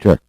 Sure.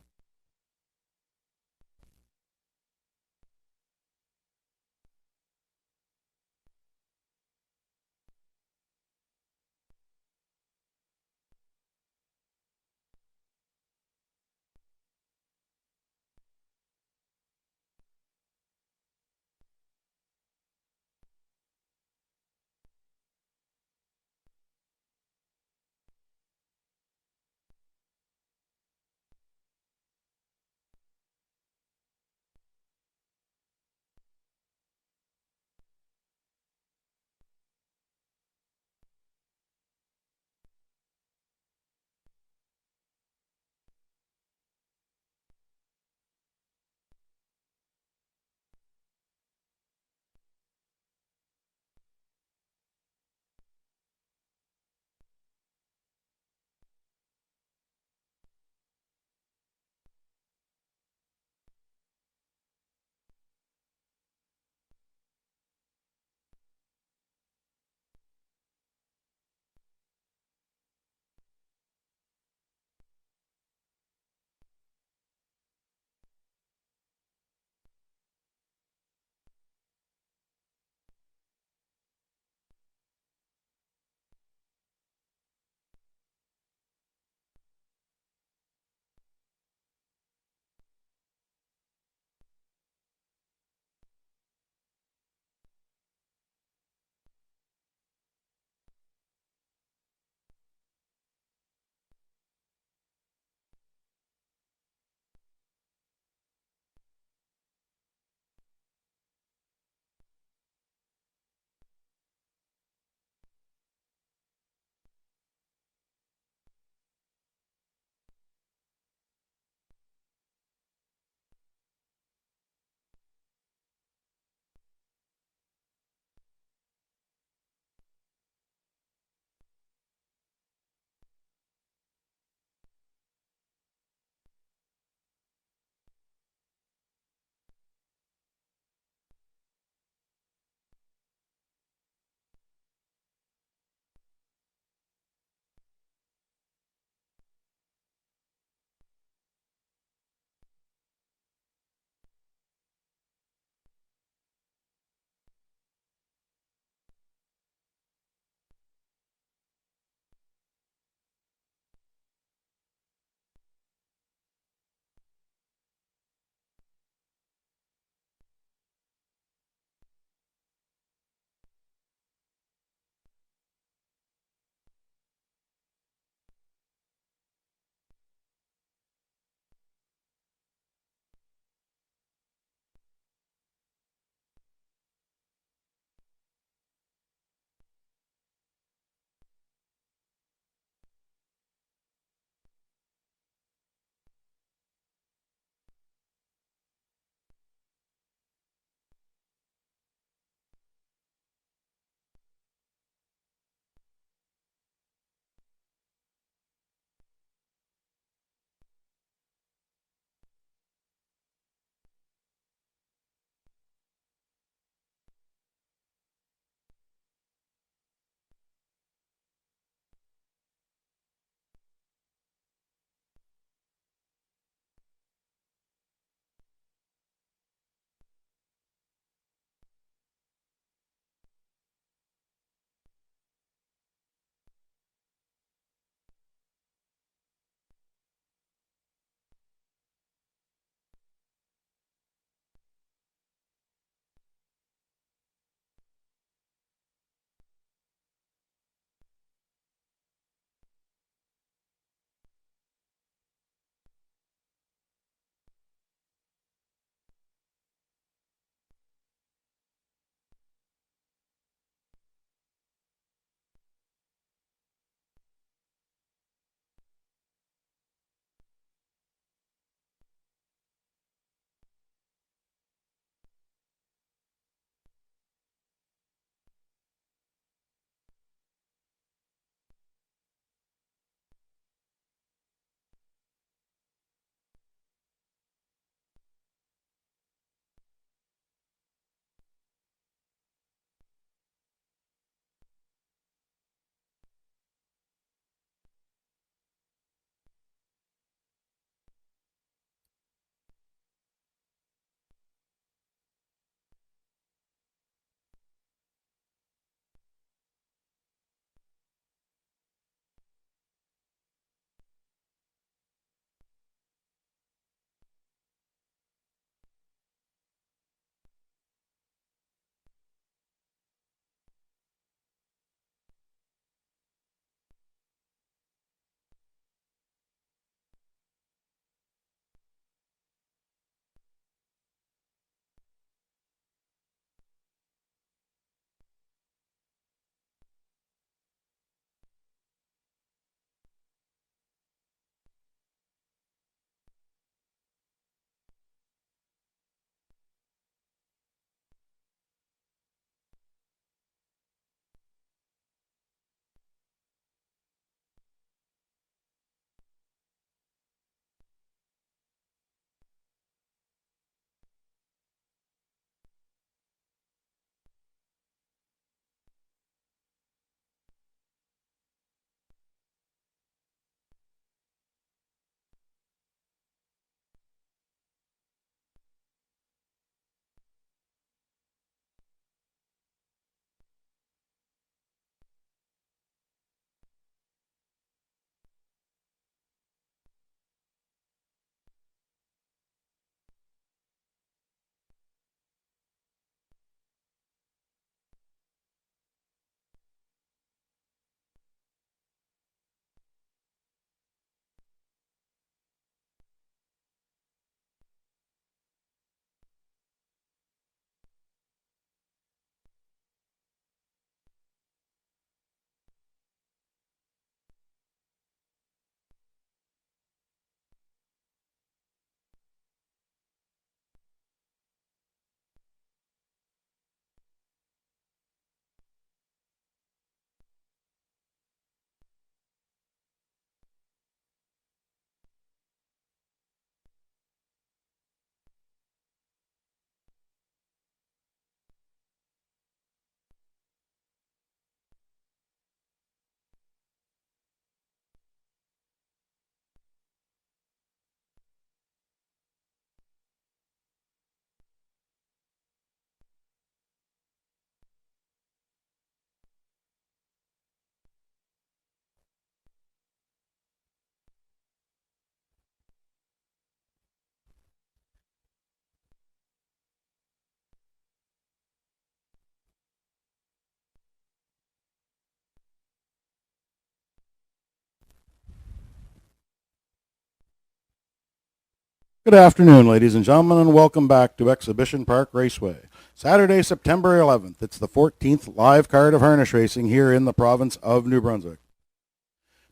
Good afternoon, ladies and gentlemen, and welcome back to Exhibition Park Raceway. Saturday, September 11th. It's the 14th live card of harness racing here in the province of New Brunswick.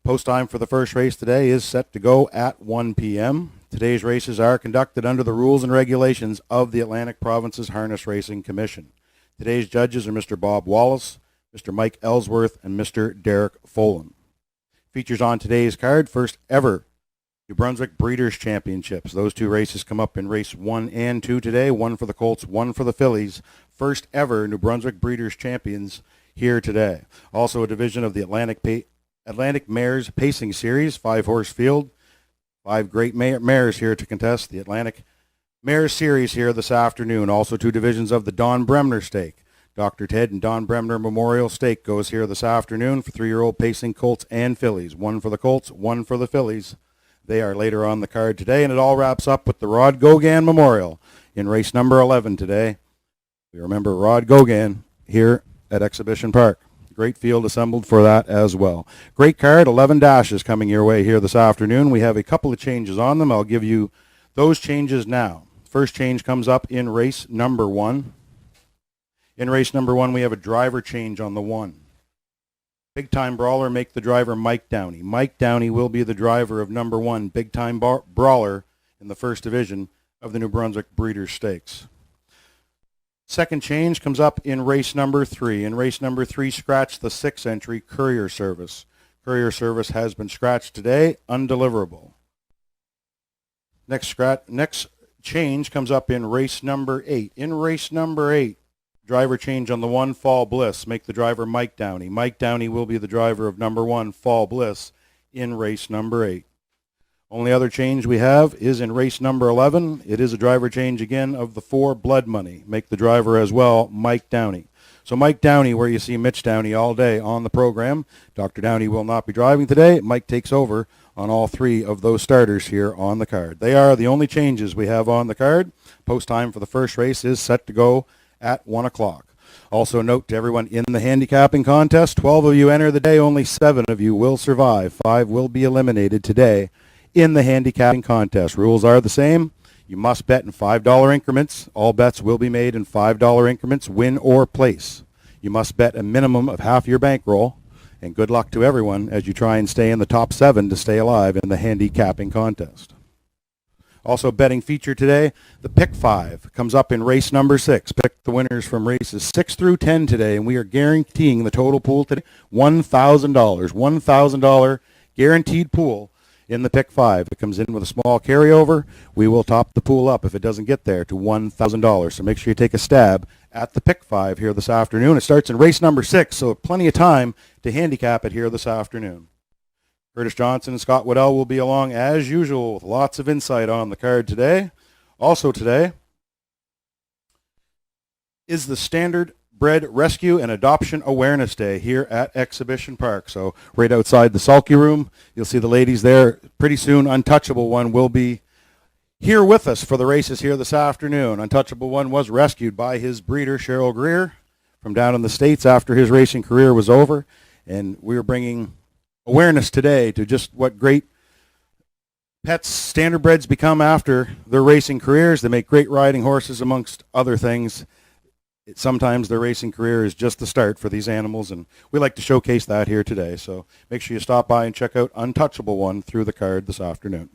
Post time for the first race today is set to go at 1 p.m. Today's races are conducted under the rules and regulations of the Atlantic Province's Harness Racing Commission. Today's judges are Mr. Bob Wallace, Mr. Mike Ellsworth, and Mr. Derek Folan. Features on today's card, first ever New Brunswick Breeders' Championships. Those two races come up in race 1 and 2 today, one for the Colts, one for the fillies. First ever New Brunswick Breeders' Champions here today. Also a division of the Atlantic Mares Pacing Series, 5-horse field. 5 great mares here to contest the Atlantic Mares Series here this afternoon. Also 2 divisions of the Don Bremner Stake. Dr. Ted and Don Bremner Memorial Stake goes here this afternoon for 3-year-old pacing colts and fillies. One for the colts, one for the fillies. They are later on the card today, and it all wraps up with the Rod Gogan Memorial in race number 11 today. We remember Rod Gogan here at Exhibition Park. Great field assembled for that as well. Great card, 11 dashes coming your way here this afternoon. We have a couple of changes on them. I'll give you those changes now. First change comes up in race number 1. In race number 1, we have a driver change on the 1. Big Time Brawler make the driver Mike Downey. Mike Downey will be the driver of number 1 Big Time Brawler in the first division of the New Brunswick Breeders' Stakes. Second change comes up in race number 3. In race number 3, scratch the 6 entry Courier Service. Courier Service has been scratched today, undeliverable. Next change comes up in race number 8. In race number 8, driver change on the 1 Fall Bliss. Make the driver Mike Downey. Mike Downey will be the driver of number 1 Fall Bliss in race number 8. Only other change we have is in race number 11. It is a driver change again of the 4 Blood Money. Make the driver as well Mike Downey. So Mike Downey, where you see Mitch Downey all day on the program. Dr. Downey will not be driving today. Mike takes over on all 3 of those starters here on the card. They are the only changes we have on the card. Post time for the first race is set to go at 1 o'clock. Also note to everyone in the handicapping contest, 12 of you enter the day, only 7 of you will survive. 5 will be eliminated today in the handicapping contest. Rules are the same. You must bet in $5 increments. All bets will be made in $5 increments, win or place. You must bet a minimum of half your bankroll, and good luck to everyone as you try and stay in the top 7 to stay alive in the handicapping contest. Also betting feature today, the Pick 5 comes up in race number 6. Pick the winners from races 6 through 10 today, and we are guaranteeing the total pool today, $1,000. $1,000 guaranteed pool in the Pick 5. It comes in with a small carryover. We will top the pool up if it doesn't get there to $1,000. So make sure you take a stab at the Pick 5 here this afternoon. It starts in race number 6, so plenty of time to handicap it here this afternoon. Curtis Johnson and Scott Waddell will be along as usual with lots of insight on the card today. Also today is the Standard Bred Rescue and Adoption Awareness Day here at Exhibition Park. So right outside the sulky room, you'll see the ladies there. Pretty soon, Untouchable One will be here with us for the races here this afternoon. Untouchable One was rescued by his breeder, Cheryl Greer, from down in the States after his racing career was over. And we're bringing awareness today to just what great pets standardbreds become after their racing careers. They make great riding horses, amongst other things. Sometimes their racing career is just the start for these animals, and we like to showcase that here today. So make sure you stop by and check out Untouchable One through the card this afternoon.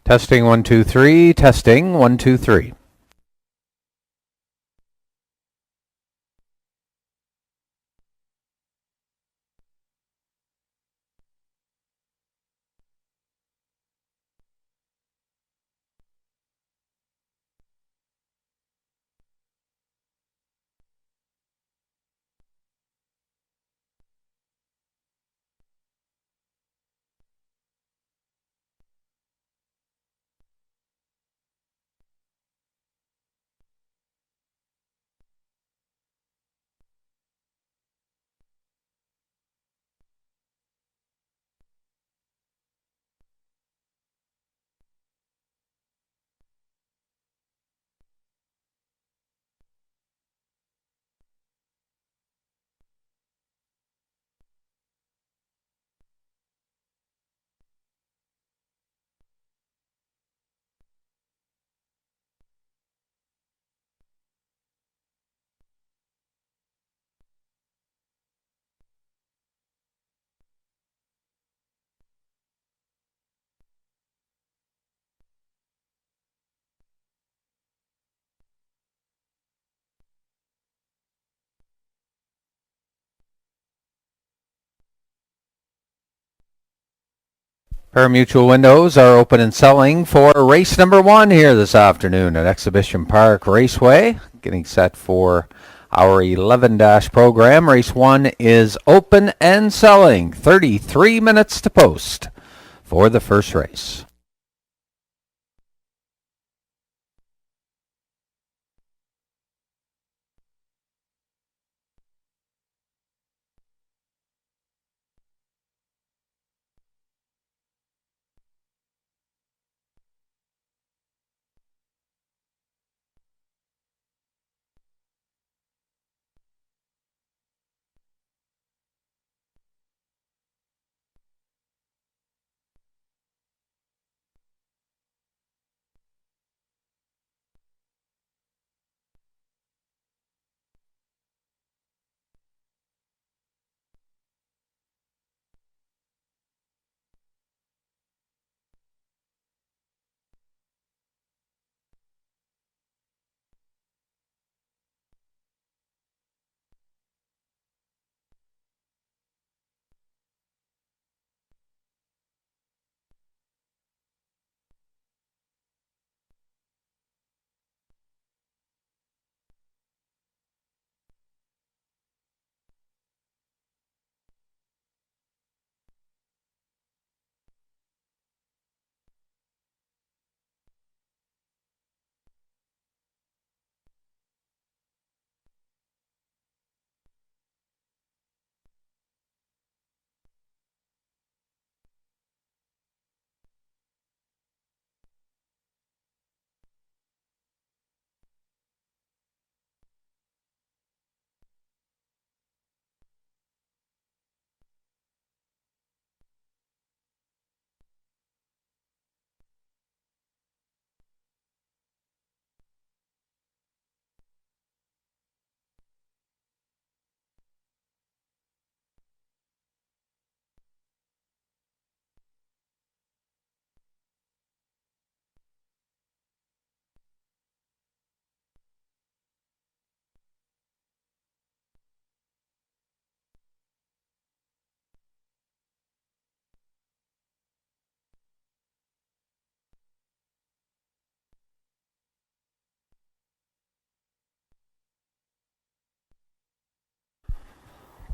Testing 1 2 3. Testing 1 2 3. Parimutuel windows are open and selling for race number 1 here this afternoon at Exhibition Park Raceway. Getting set for our 11- program. Race 1 is open and selling. 33 minutes to post for the first race.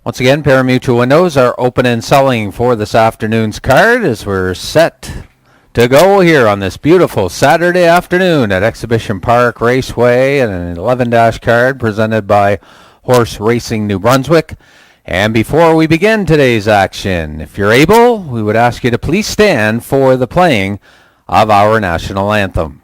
Once again, Parimutuel windows are open and selling for this afternoon's card as we're set to go here on this beautiful Saturday afternoon at Exhibition Park Raceway, and an 11- card presented by Horse Racing New Brunswick. And before we begin today's action, if you're able, we would ask you to please stand for the playing of our national anthem.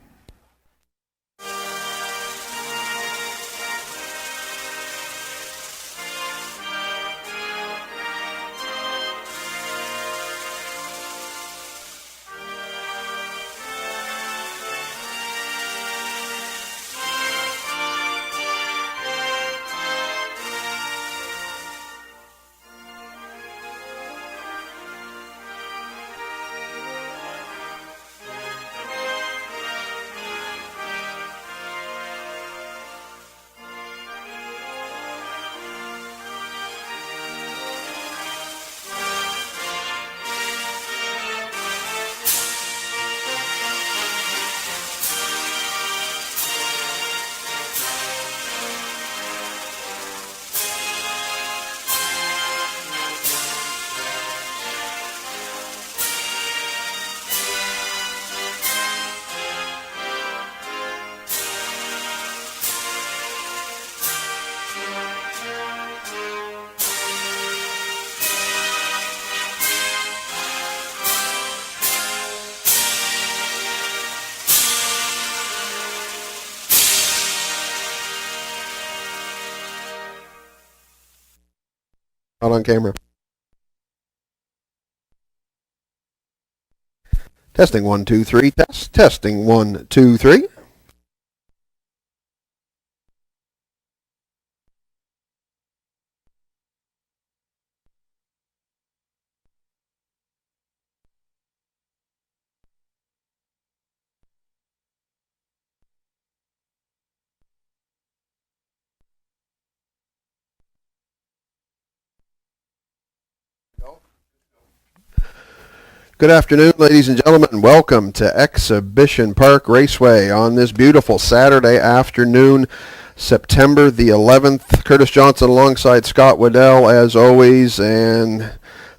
Not on camera. Testing 1, 2, 3. Testing 1, 2, 3. Good afternoon, ladies and gentlemen, and welcome to Exhibition Park Raceway on this beautiful Saturday afternoon, September the 11th. Curtis Johnson alongside Scott Waddell, as always, and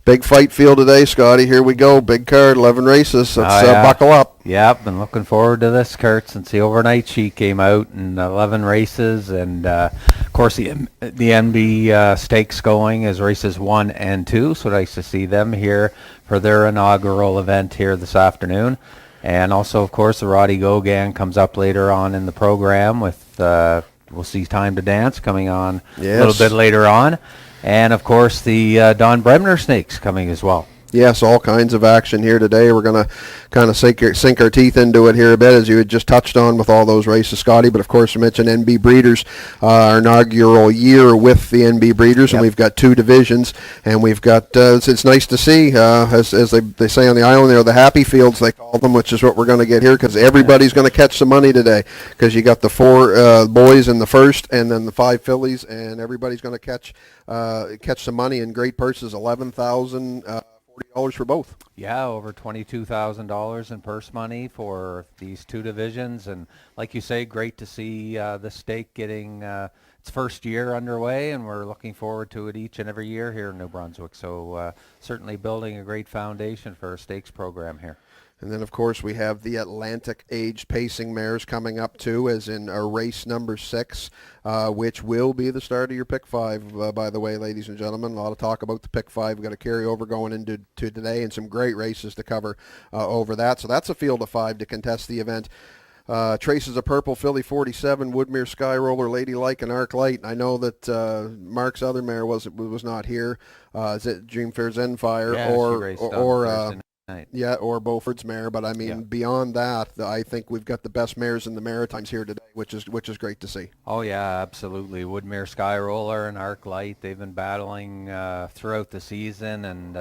big fight field today, Scotty. Here we go. Big card, 11 races. Let's buckle up. Yep, been looking forward to this, Kurt, since the overnight sheet came out, and 11 races, and of course the NB stakes going as races 1 and 2, so nice to see them here for their inaugural event here this afternoon. And also, of course, the Roddy Go Gang comes up later on in the program with, we'll see Time to Dance coming on a little bit later on. And, of course, the Don Bremner Snakes coming as well. Yes, all kinds of action here today. We're going to kind of sink our teeth into it here a bit, as you had just touched on with all those races, Scotty. But, of course, we mentioned NB Breeders, our inaugural year with the NB Breeders, and we've got 2 divisions. And we've got, it's nice to see, as they say on the island, the happy fields, they call them, which is what we're going to get here, because everybody's going to catch some money today, because you got the 4 boys in the first and then the 5 fillies, and everybody's going to catch some money in great purses, $11,040 for both. Yeah, over $22,000 in purse money for these 2 divisions, and like you say, great to see the stake getting its first year underway, and we're looking forward to it each and every year here in New Brunswick. So certainly building a great foundation for a stakes program here. And then, of course, we have the Atlantic-aged pacing mares coming up, too, as in race number 6, which will be the start of your Pick 5, by the way, ladies and gentlemen. A lot of talk about the Pick 5. We've got a carryover going into today and some great races to cover over that. So that's a field of 5 to contest the event. Traces of Purple, Philly 47, Woodmere Skyroller, Ladylike, and Arc Light. I know that Mark's other mare was not here. Is it Dream Fair Zenfire or Beaufort's mare, but I mean beyond that, I think we've got the best mares in the Maritimes here today, which is great to see. Oh yeah, absolutely. Woodmere Skyroller and Arc Light, they've been battling throughout the season, and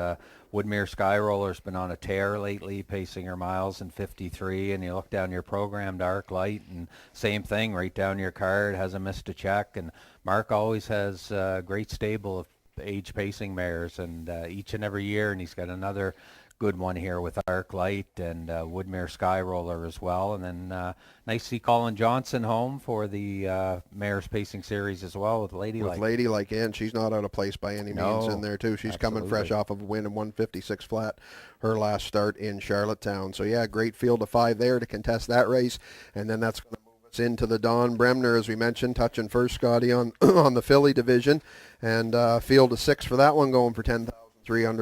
Woodmere Skyroller's been on a tear lately, pacing her miles in 53, and you look down your program to Arc Light, and same thing, right down your card, hasn't missed a check, and Mark always has a great stable of age pacing mares, and each and every year, and he's got another good one here with Arc Light and Woodmere Skyroller as well. And then nice to see Colin Johnson home for the Mares Pacing Series as well with Ladylike. With Ladylike, and she's not out of place by any means in there too. She's coming fresh off of a win in 156 flat, her last start in Charlottetown. So yeah, great field of 5 there to contest that race. And then that's going to move us into the Don Bremner, as we mentioned, touching first, Scotty, on on the filly division. And field of 6 for that one, going for $10,300.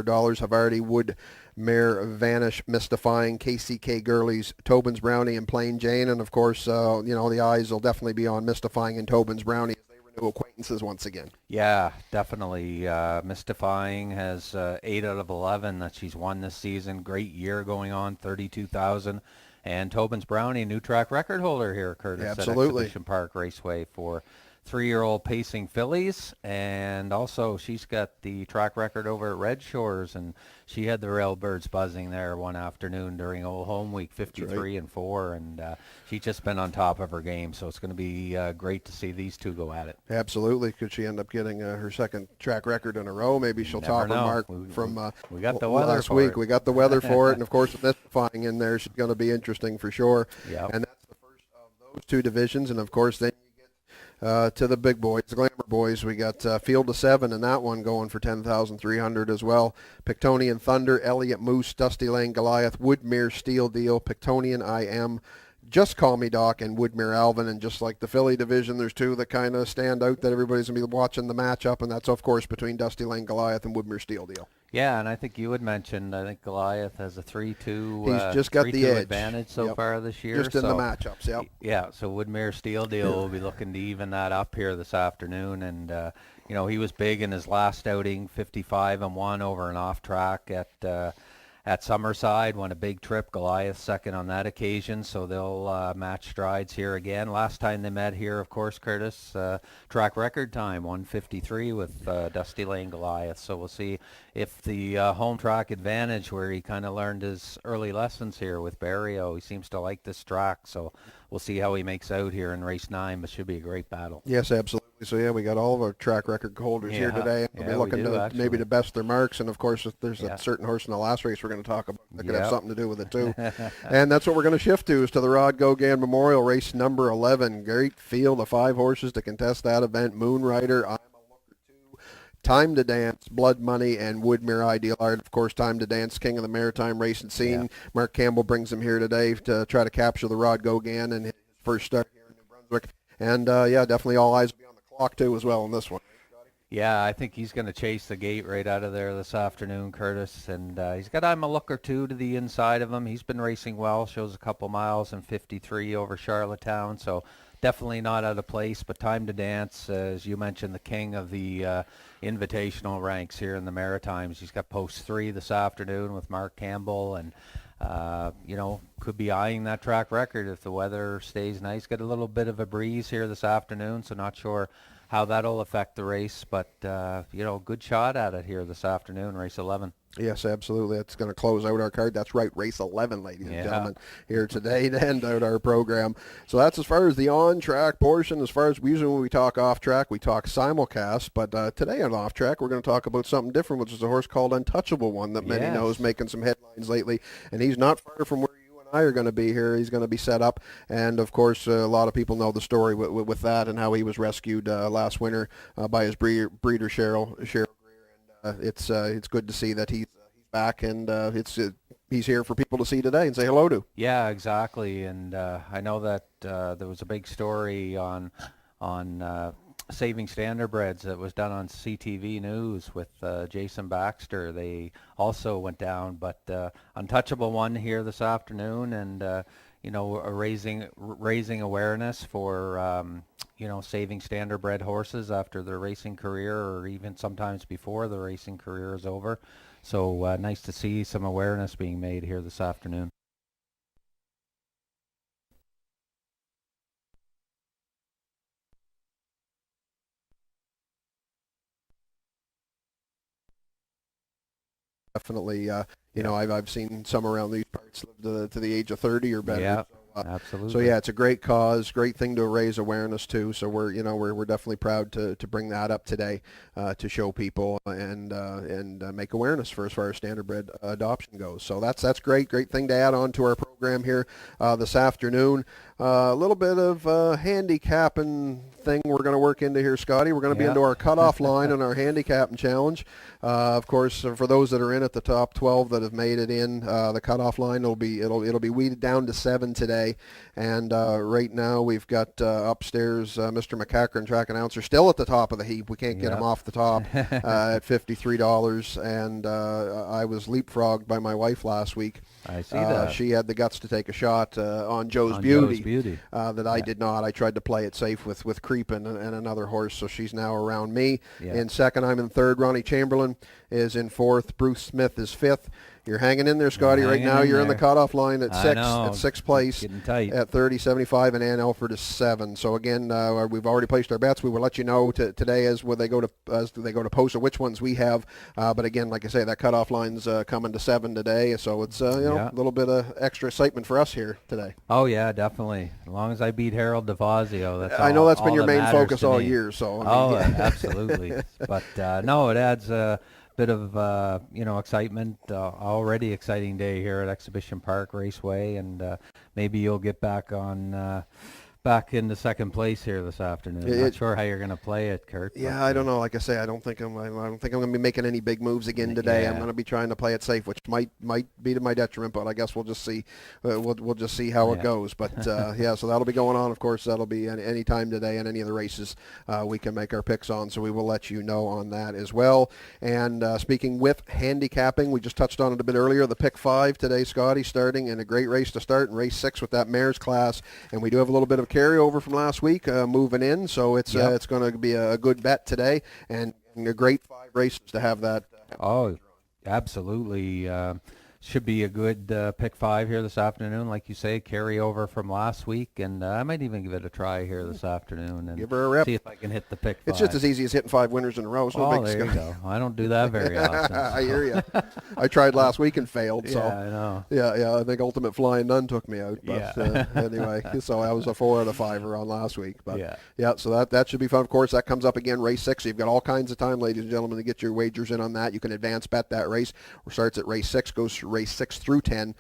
Havarti, Wood, Mare Vanish, Mystifying, KCK Girlies, Tobin's Brownie, and Plain Jane. And, of course, the eyes will definitely be on Mystifying and Tobin's Brownie as they renew acquaintances once again. Yeah, definitely. Mystifying has 8 out of 11 that she's won this season. Great year going on, 32,000. And Tobin's Brownie, new track record holder here, Curtis, absolutely, at Exhibition Park Raceway for 3-year-old pacing fillies, and also she's got the track record over at Red Shores, and she had the Railbirds buzzing there one afternoon during Old Home Week, 53 and 4, and she's just been on top of her game, so it's going to be great to see these 2 go at it. Absolutely. Could she end up getting her second track record in a row? Maybe she'll top her mark from we got the weather last for week. it. We got the weather for it, and of course with Mystifying in there, she's going to be interesting for sure. Yep. And that's the first of those 2 divisions, and of course then to the big boys, the Glamour boys. We got field of 7 and that one going for $10,300 as well. Pictonian Thunder, Elliott Moose, Dusty Lane Goliath, Woodmere Steel Deal, Pictonian I Am, Just Call Me Doc, and Woodmere Alvin. And just like the filly division, there's 2 that kind of stand out that everybody's going to be watching the matchup, and that's, of course, between Dusty Lane Goliath and Woodmere Steel Deal. Yeah, and I think you had mentioned, I think Goliath has a 3-2 He's just got the 3-2 edge. advantage so Yep. far this year. Just in the matchups, yep. Yeah, so Woodmere Steel Deal will be looking to even that up here this afternoon. And, he was big in his last outing, 55-1 over an off track at Summerside, won a big trip. Goliath second on that occasion, so they'll match strides here again. Last time they met here, of course, Curtis, track record time, 153 with Dusty Lane Goliath. So we'll see if the home track advantage, where he kind of learned his early lessons here with Barrio, he seems to like this track. So we'll see how he makes out here in race 9, but should be a great battle. Yes, absolutely. So yeah, we got all of our track record holders here today. We'll be looking to maybe to best their marks, and of course, if there's a certain horse in the last race we're going to talk about that could have something to do with it too. And that's what we're going to shift to, is to the Rod Gogan Memorial Race number 11. Great field of 5 horses to contest that event: Moonrider, I'm a Looker 2, Time to Dance, Blood Money, and Woodmere Ideal Art. Of course, Time to Dance, king of the maritime racing scene. Yeah. Mark Campbell brings him here today to try to capture the Rod Gogan in his first start here in New Brunswick. And definitely all eyes will be on the clock too as well in this one. Yeah, I think he's going to chase the gate right out of there this afternoon, Curtis. And he's got I'm a Looker 2 to the inside of him. He's been racing well, shows a couple miles in 53 over Charlottetown, so definitely not out of place. But Time to Dance, as you mentioned, the king of the invitational ranks here in the Maritimes. He's got post 3 this afternoon with Mark Campbell, and could be eyeing that track record if the weather stays nice. Got a little bit of a breeze here this afternoon, so not sure how that'll affect the race, but good shot at it here this afternoon, race 11. Yes, absolutely. That's going to close out our card. That's right, race 11, ladies and gentlemen, here today to end out our program. So that's as far as the on-track portion. As far as usually when we talk off-track, we talk simulcast, but today on off-track, we're going to talk about something different, which is a horse called Untouchable One that many know is making some headlines lately, and he's not far from where you and I are going to be here. He's going to be set up, and of course, a lot of people know the story with that and how he was rescued last winter by his breeder Cheryl Greer. It's good to see that he's back, and he's here for people to see today and say hello to. Yeah, exactly. And I know that there was a big story on Saving Standardbreds that was done on CTV News with Jason Baxter. They also went down, but Untouchable One here this afternoon, and raising awareness for saving standardbred horses after their racing career, or even sometimes before the racing career is over. So nice to see some awareness being made here this afternoon. Definitely, I've seen some around these parts live to the age of 30 or better. Yeah. Absolutely. So yeah, it's a great cause, great thing to raise awareness to. So we're definitely proud to bring that up today to show people and make awareness for as far as standardbred adoption goes. So that's great thing to add on to our program here this afternoon. A little bit of handicapping thing we're going to work into here, Scotty. We're going to be into our cutoff line and our handicapping challenge. Of course, for those that are in at the top 12 that have made it in, the cutoff line it'll be weeded down to 7 today. And right now we've got upstairs Mr. McCackern, track announcer, still at the top of the heap. We can't get him off the top at $53. And I was leapfrogged by my wife last week. I see that. She had the guts to take a shot on Joe's Beauty. That I did not. I tried to play it safe with Creepin' and another horse, so she's now around me. In second, I'm in third. Ronnie Chamberlain is in fourth. Bruce Smith is fifth. You're hanging in there, Scotty. Right now, you're in the cutoff line at sixth place at 30.75, and Ann Elford is 7. So again, we've already placed our bets. We will let you know today as they go to post or which ones we have. But again, like I say, that cutoff line's coming to 7 today. So it's a little bit of extra excitement for us here today. Oh yeah, definitely. As long as I beat Harold DeFazio, that's I know that's been your main focus all me. year. So absolutely. But no, it adds bit of excitement. Already exciting day here at Exhibition Park Raceway, and maybe you'll get back on back into second place here this afternoon. Not sure how you're going to play it, Kurt. Yeah, but, I don't know. Like I say, I don't think I'm going to be making any big moves again today. Yeah. I'm going to be trying to play it safe, which might be to my detriment. But I guess we'll just see. We'll just see how it goes. But yeah, so that'll be going on. Of course, that'll be any time today and any of the races we can make our picks on. So we will let you know on that as well. And speaking with handicapping, we just touched on it a bit earlier. The pick 5 today, Scotty, starting in a great race to start in race 6 with that mares class, and we do have a little bit of carryover from last week moving in. So it's going to be a good bet today, and a great 5 races to have that. Absolutely. Should be a good pick 5 here this afternoon, like you say, carry over from last week, and I might even give it a try here this afternoon and give her a rep. See if I can hit the pick 5. It's just as easy as hitting 5 winners in a row. So there you go. I don't do that very often. I hear you. I tried last week and failed. So I know. Yeah. I think Ultimate Flying Nun took me out. But anyway, so I was a 4 out of 5 on last week. But so that should be fun. Of course, that comes up again race 6. So you've got all kinds of time, ladies and gentlemen, to get your wagers in on that. You can advance bet that race. It starts at race 6, goes through race 6 through 10.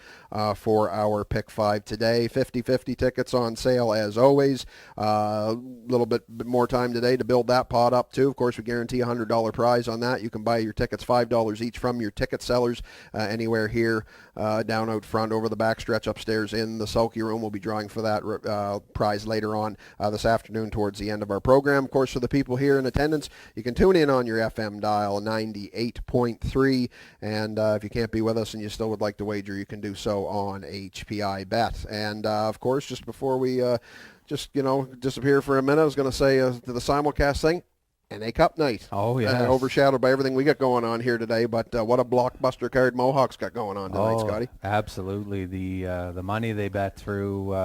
For our pick 5 today. 50-50 tickets on sale as always. A little bit more time today to build that pot up too. Of course, we guarantee a $100 prize on that. You can buy your tickets $5 each from your ticket sellers anywhere here down out front, over the backstretch upstairs in the sulky room. We'll be drawing for that prize later on this afternoon towards the end of our program. Of course, for the people here in attendance, you can tune in on your FM dial 98.3, and if you can't be with us and you still would like to wager, you can do so on HPI Bet. And of course, just before we disappear for a minute, I was going to say to the simulcast thing, NA Cup night. Oh, yeah. Overshadowed by everything we got going on here today, but what a blockbuster card Mohawks got going on tonight, Scotty. Absolutely. The money they bet through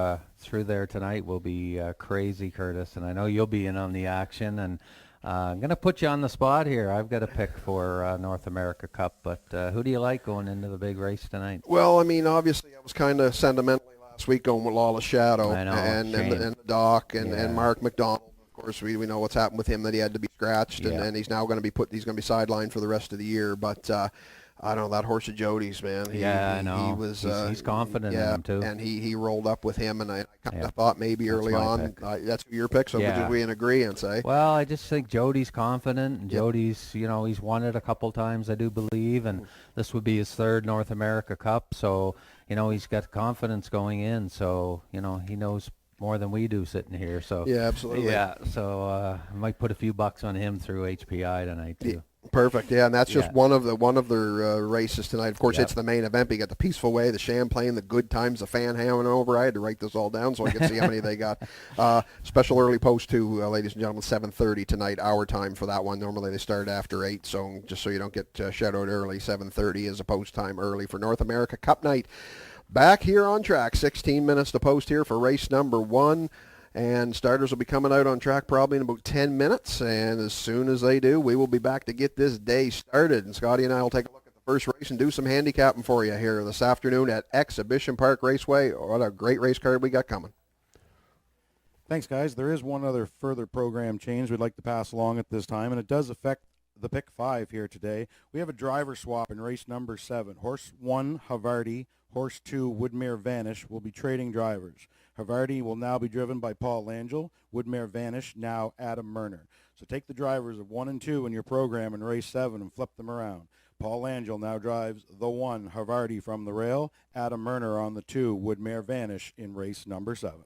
there tonight will be crazy, Curtis, and I know you'll be in on the action, and I'm going to put you on the spot here. I've got a pick for North America Cup, but who do you like going into the big race tonight? Well, I mean, obviously I was kind of sentimentally last week going with Lawless Shadow and the Doc and Mark McDonald. Of course, we know what's happened with him, that he had to be scratched, and he's now going to be sidelined for the rest of the year. But I don't know, that horse of Jody's, man. I know. He was. He's confident in him too. And he rolled up with him, and I kind of thought maybe early on that's your pick. So would we agree and say? Well, I just think Jody's confident, and Jody's, he's won it a couple times, I do believe, and this would be his 3rd North America Cup. So he's got confidence going in. So he knows more than we do sitting here. So yeah, absolutely. Yeah, so I might put a few bucks on him through HPI tonight too. Perfect. Yeah, and that's just one of their races tonight. Of course, it's the main event. But you got the Peaceful Way, the Champlain, the Good Times, the Fan Hamming over. I had to write this all down so I could see how many they got. Special early post too, ladies and gentlemen, 7:30 tonight, our time for that one. Normally they start after 8, so just so you don't get shut out early, 7:30 is a post time early for North America Cup night. Back here on track, 16 minutes to post here for race number 1. And starters will be coming out on track probably in about 10 minutes. And as soon as they do, we will be back to get this day started. And Scotty and I will take a look at the first race and do some handicapping for you here this afternoon at Exhibition Park Raceway. What a great race card we got coming. Thanks, guys. There is one other further program change we'd like to pass along at this time, and it does affect the pick 5 here today. We have a driver swap in race number 7. Horse 1, Havarti. Horse 2, Woodmere Vanish, will be trading drivers. Havarti will now be driven by Paul Langell. Woodmere Vanish, now Adam Murner. So take the drivers of 1 and 2 in your program in race 7 and flip them around. Paul Langell now drives the 1, Havarti, from the rail. Adam Murner on the 2, Woodmere Vanish, in race number 7.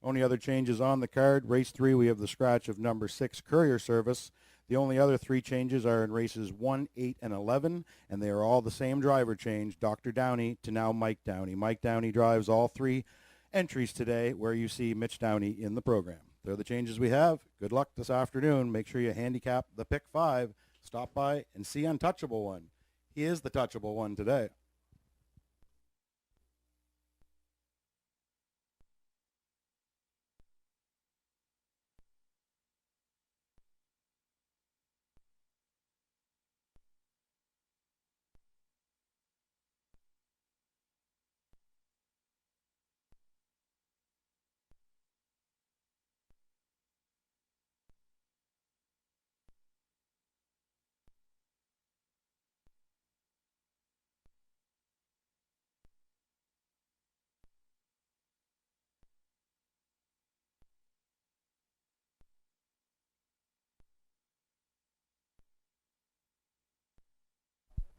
Only other changes on the card. Race 3, we have the scratch of number 6, Courier Service. The only other 3 changes are in races 1, 8, and 11, and they are all the same driver change, Dr. Downey to now Mike Downey. Mike Downey drives all 3 entries today, where you see Mitch Downey in the program. They're the changes we have. Good luck this afternoon. Make sure you handicap the pick 5. Stop by and see Untouchable One. He is the touchable one today.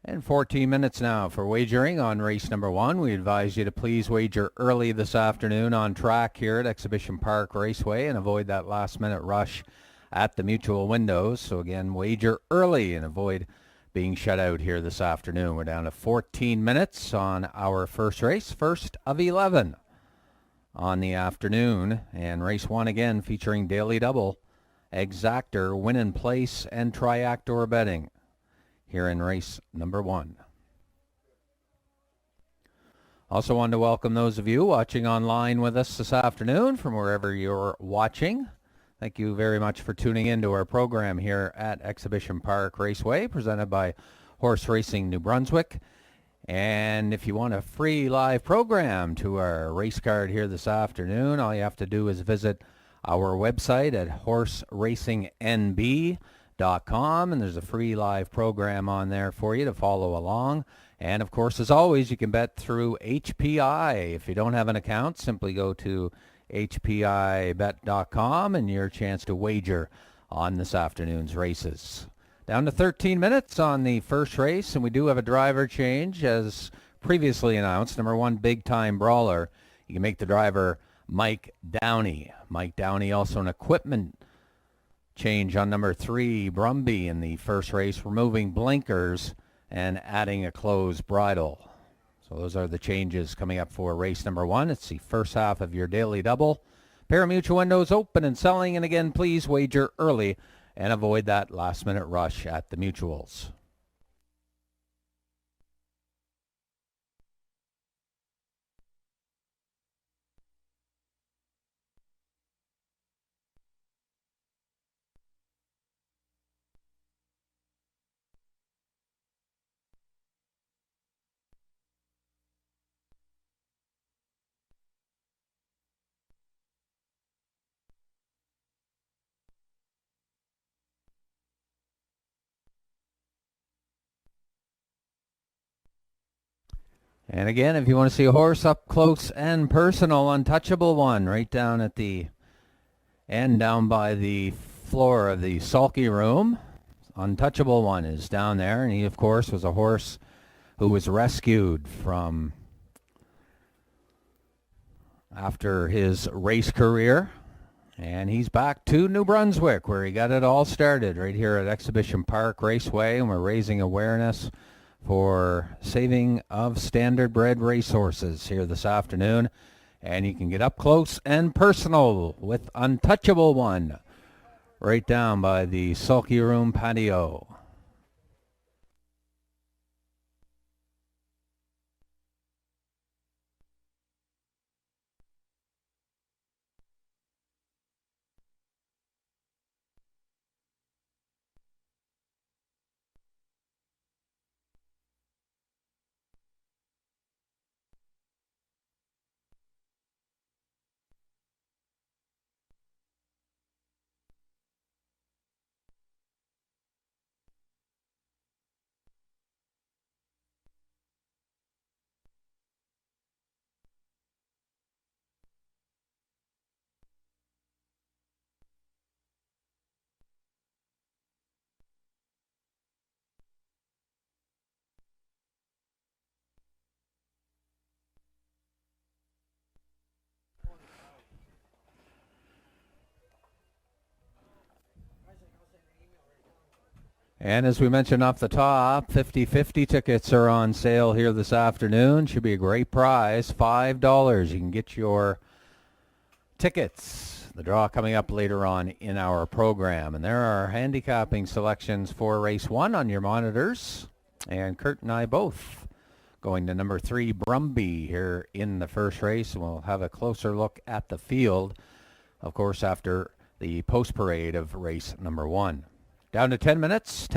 And 14 minutes now for wagering on race number 1. We advise you to please wager early this afternoon on track here at Exhibition Park Raceway and avoid that last-minute rush at the mutual windows. So again, wager early and avoid being shut out here this afternoon. We're down to 14 minutes on our first race, first of 11 on the afternoon. And race 1 again featuring Daily Double, Exactor, Win in Place, and Triactor betting here in race number 1. Also wanted to welcome those of you watching online with us this afternoon from wherever you're watching. Thank you very much for tuning in to our program here at Exhibition Park Raceway, presented by Horse Racing New Brunswick. And if you want a free live program to our race card here this afternoon, all you have to do is visit our website at horseраcingnb.com, and there's a free live program on there for you to follow along. And of course, as always, you can bet through HPI. If you don't have an account, simply go to hpibet.com and your chance to wager on this afternoon's races. Down to 13 minutes on the first race, and we do have a driver change as previously announced. Number 1, Big Time Brawler. You can make the driver Mike Downey. Mike Downey also an equipment change on number 3, Brumby, in the first race, removing blinkers and adding a closed bridle. So those are the changes coming up for race number 1. It's the first half of your daily double. Pari-mutuel windows open and selling, and again, please wager early and avoid that last-minute rush at the mutuals. And again, if you want to see a horse up close and personal, Untouchable One, right down at the end, down by the floor of the sulky room. Untouchable One is down there, and he, of course, was a horse who was rescued from after his race career. And he's back to New Brunswick, where he got it all started, right here at Exhibition Park Raceway, and we're raising awareness for saving of standard-bred racehorses here this afternoon. And you can get up close and personal with Untouchable One right down by the sulky room patio. And as we mentioned off the top, 50-50 tickets are on sale here this afternoon. Should be a great prize, $5. You can get your tickets. The draw coming up later on in our program. And there are handicapping selections for race 1 on your monitors. And Kurt and I both going to number 3, Brumby, here in the first race. And we'll have a closer look at the field, of course, after the post-parade of race number 1. Down to 10 minutes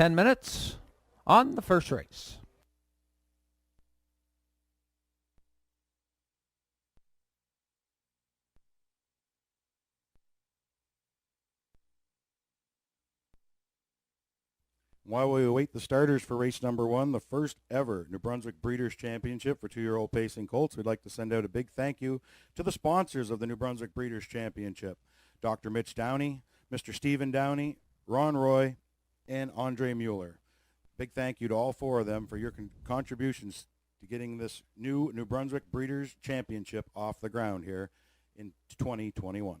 on the first race. While we await the starters for race number 1, the first ever New Brunswick Breeders' Championship for 2-year-old pacing colts, we'd like to send out a big thank you to the sponsors of the New Brunswick Breeders' Championship, Dr. Mitch Downey, Mr. Stephen Downey, Ron Roy, and Andre Mueller. Big thank you to all four of them for your contributions to getting this new New Brunswick Breeders' Championship off the ground here in 2021.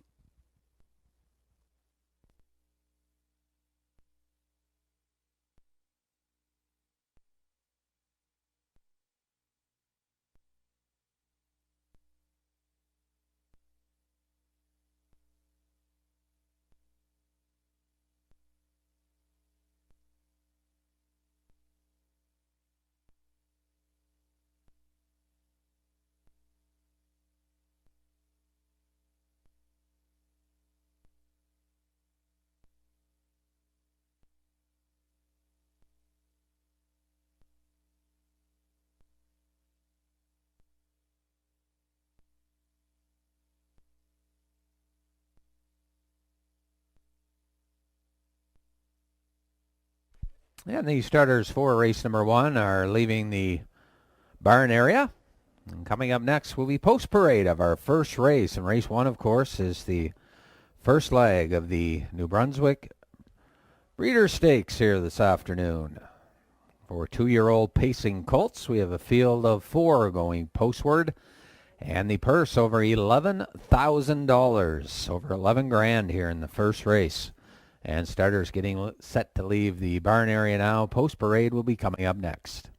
And the starters for race number 1 are leaving the barn area. And coming up next will be post parade of our first race. And race 1, of course, is the first leg of the New Brunswick Breeders' Stakes here this afternoon. For 2-year-old pacing colts, we have a field of 4 going postward. And the purse over $11,000, over 11 grand here in the first race. And starters getting set to leave the barn area now. Post parade will be coming up next.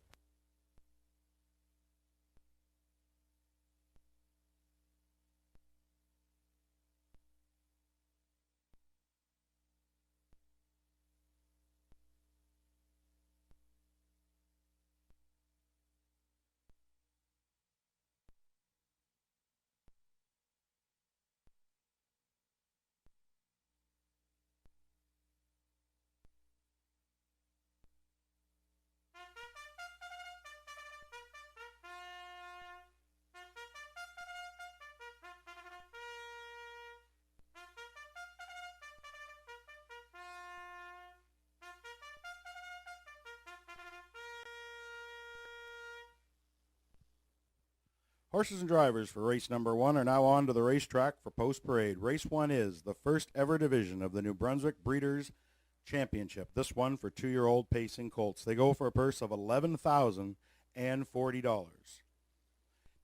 Horses and drivers for race number 1 are now on to the racetrack for post parade. Race 1 is the first ever division of the New Brunswick Breeders' Championship. This one for 2-year-old pacing colts. They go for a purse of $11,040.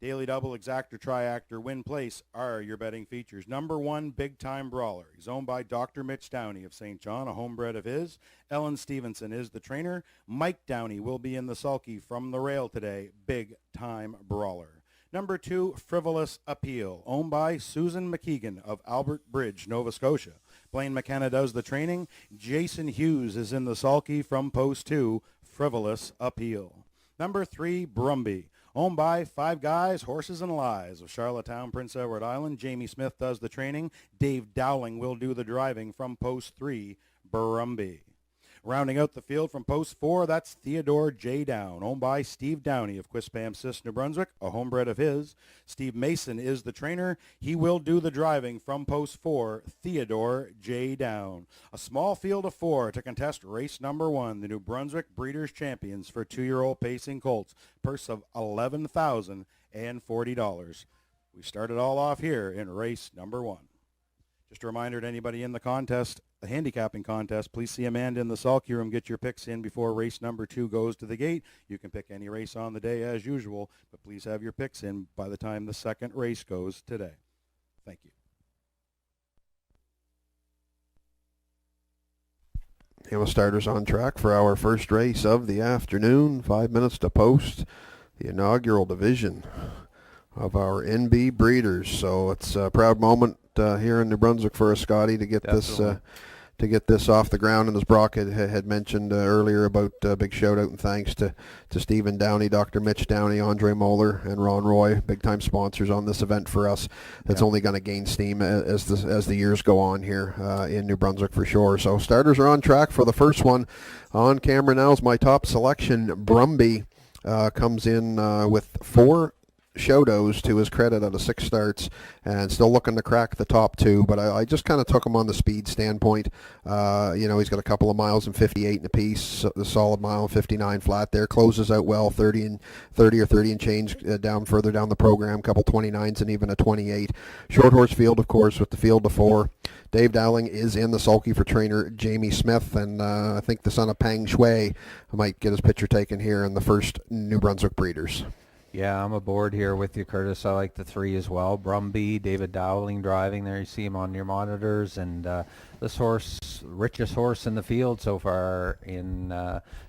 Daily double, exactor, triactor, win place are your betting features. Number 1, Big Time Brawler. He's owned by Dr. Mitch Downey of St. John, a homebred of his. Ellen Stevenson is the trainer. Mike Downey will be in the sulky from the rail today. Big Time Brawler. Number 2, Frivolous Appeal, owned by Susan McKeegan of Albert Bridge, Nova Scotia. Blaine McKenna does the training. Jason Hughes is in the sulky from post 2, Frivolous Appeal. Number 3, Brumby, owned by Five Guys, Horses and Lies of Charlottetown, Prince Edward Island. Jamie Smith does the training. Dave Dowling will do the driving from post 3, Brumby. Rounding out the field from post 4, that's Theodore J. Down, owned by Steve Downey of Quispamsis, New Brunswick, a homebred of his. Steve Mason is the trainer. He will do the driving from post 4, Theodore J. Down. A small field of 4 to contest race number 1, the New Brunswick Breeders' Champions for 2-year-old pacing colts. Purse of $11,040. We started all off here in race number 1. Just a reminder to anybody in the contest, the handicapping contest, please see Amanda in the sulky room. Get your picks in before race number 2 goes to the gate. You can pick any race on the day as usual, but please have your picks in by the time the second race goes today. Thank you. And with starters on track for our first race of the afternoon, 5 minutes to post the inaugural division of our NB Breeders. So it's a proud moment here in New Brunswick for us, Scotty, to get this off the ground. And as Brock had mentioned earlier about big shout out and thanks to Stephen Downey, Dr. Mitch Downey, Andre Moeller, and Ron Roy, big time sponsors on this event for us. That's only going to gain steam as the years go on here in New Brunswick for sure. So starters are on track for the first one. On camera now is my top selection. Brumby comes in with 4 Shodos to his credit out of 6 starts and still looking to crack the top 2, but I just kind of took him on the speed standpoint. He's got a couple of miles and 58 in a piece, a solid mile and 59 flat there, closes out well, 30 or 30 and change down further down the program, couple 29s and even a 28. Short horse field, of course, with the field of 4. Dave Dowling is in the sulky for trainer Jamie Smith, and I think the son of Pang Shui might get his picture taken here in the first New Brunswick Breeders. Yeah, I'm aboard here with you, Curtis. I like the 3 as well. Brumby, David Dowling driving there. You see him on your monitors. And this horse, richest horse in the field so far in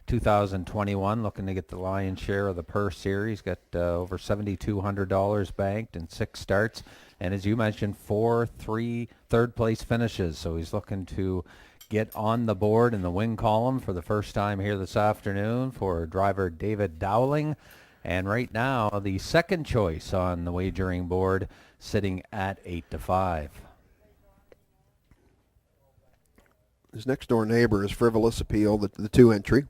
2021, looking to get the lion's share of the purse here. He's got over $7,200 banked in 6 starts. And as you mentioned, 3 third-place finishes. So he's looking to get on the board in the win column for the first time here this afternoon for driver David Dowling. And right now, the second choice on the wagering board sitting at 8-5. His next door neighbor is Frivolous Appeal, the 2 entry.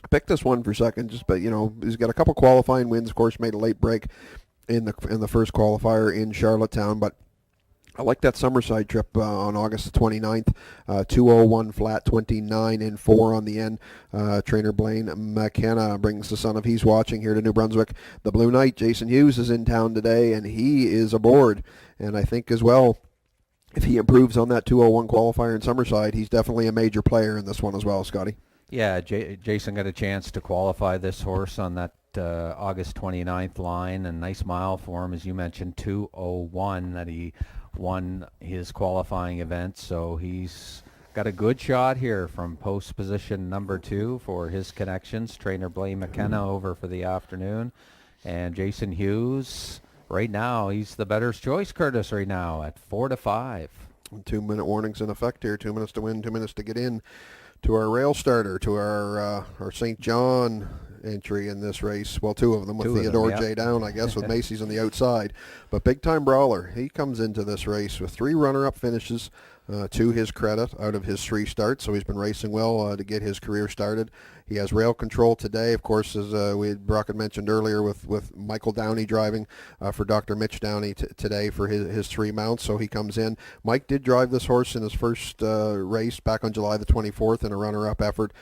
I picked this one for second, but he's got a couple qualifying wins. Of course, made a late break in the first qualifier in Charlottetown, but I like that Summerside trip on August the 29th, 2:01 flat, 29 and 4 on the end. Trainer Blaine McKenna brings the son of He's Watching here to New Brunswick. The Blue Knight, Jason Hughes, is in town today, and he is aboard. And I think as well, if he improves on that 2:01 qualifier in Summerside, he's definitely a major player in this one as well, Scotty. Yeah, Jason got a chance to qualify this horse on that August 29th line, and nice mile for him, as you mentioned, 2:01 that he won his qualifying event. So he's got a good shot here from post position number 2 for his connections. Trainer Blaine McKenna over for the afternoon. And Jason Hughes, right now, he's the bettor's choice, Curtis, right now at 4-5. 2-minute warnings in effect here. 2 minutes to win, 2 minutes to get in to our rail starter, to our St. John entry in this race. Well, 2 of them with Theodore J. Down, I guess, with Macy's on the outside. But Big Time Brawler, he comes into this race with 3 runner-up finishes to his credit out of his 3 starts. So he's been racing well to get his career started. He has rail control today, of course, as Brock had mentioned earlier, with Michael Downey driving for Dr. Mitch Downey today for his 3 mounts. So he comes in. Mike did drive this horse in his first race back on July the 24th in a runner-up effort.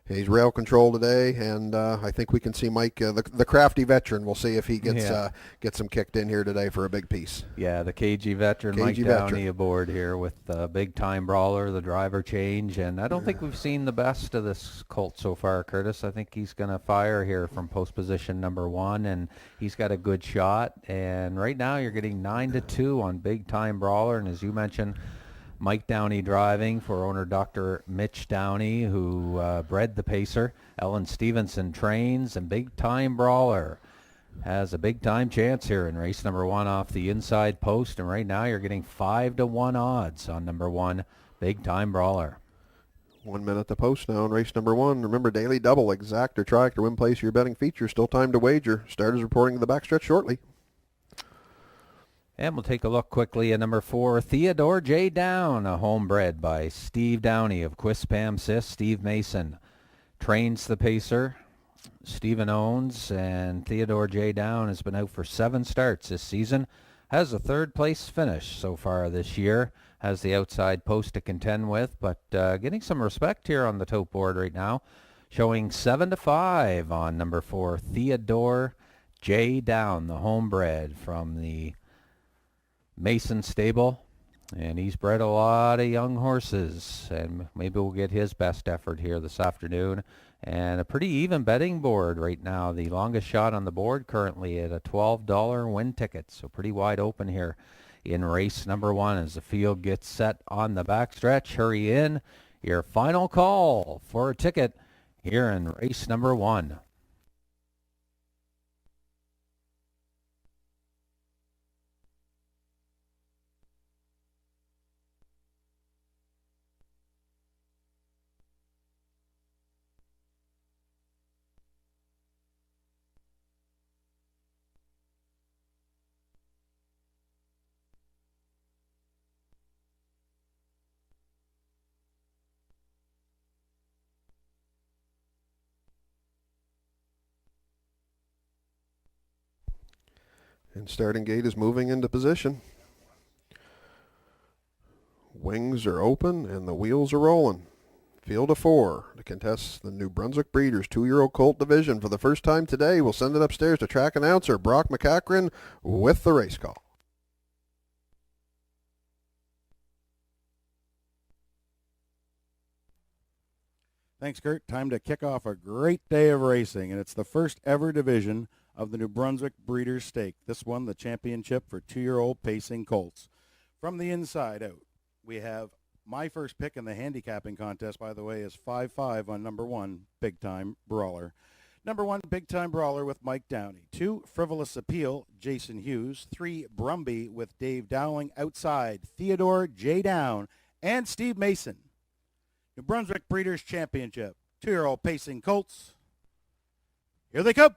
He's rail control today, and I think we can see Mike, the crafty veteran. We'll see if he gets him kicked in here today for a big piece. Yeah, the KG veteran, Mike Downey aboard here with the Big Time Brawler, the driver change. And I don't think we've seen the best of this colt so far, Curtis. I think he's going to fire here from post position number 1, and he's got a good shot. And right now you're getting 9-2 on Big Time Brawler. And as you mentioned, Mike Downey driving for owner Dr. Mitch Downey, who bred the pacer. Ellen Stevenson trains, and Big Time Brawler has a big time chance here in race number 1 off the inside post. And right now you're getting 5-1 odds on number 1, Big Time Brawler. 1 minute to post now in race number 1. Remember, daily double, exact or track or win place your betting feature. Still time to wager. Starters reporting the backstretch shortly. And we'll take a look quickly at number 4, Theodore J. Down, a homebred by Steve Downey of Quispam Sis. Steve Mason trains the pacer. Stephen owns, and Theodore J. Down has been out for 7 starts this season. Has a 3rd place finish so far this year. Has the outside post to contend with, but getting some respect here on the tote board right now. Showing 7-5 on number 4, Theodore J. Down, the homebred from the Mason stable, and he's bred a lot of young horses, and maybe we'll get his best effort here this afternoon. And a pretty even betting board right now. The longest shot on the board currently at a $12 win ticket, so pretty wide open here in race number 1 as the field gets set on the backstretch. Hurry in, your final call for a ticket here in race number 1. And starting gate is moving into position. Wings are open and the wheels are rolling. Field of 4 to contest the New Brunswick Breeders 2-year-old colt division. For the first time today, we'll send it upstairs to track announcer Brock McCachran with the race call. Thanks, Kurt. Time to kick off a great day of racing, and it's the first ever division of the New Brunswick Breeders' Stake. This one, the championship for 2-year-old pacing colts. From the inside out, we have my first pick in the handicapping contest, by the way, is 5-5 on number 1, Big Time Brawler. Number 1, Big Time Brawler with Mike Downey. 2, Frivolous Appeal, Jason Hughes. 3, Brumby with Dave Dowling. Outside, Theodore J. Down and Steve Mason. New Brunswick Breeders' Championship. 2-year-old pacing colts. Here they come.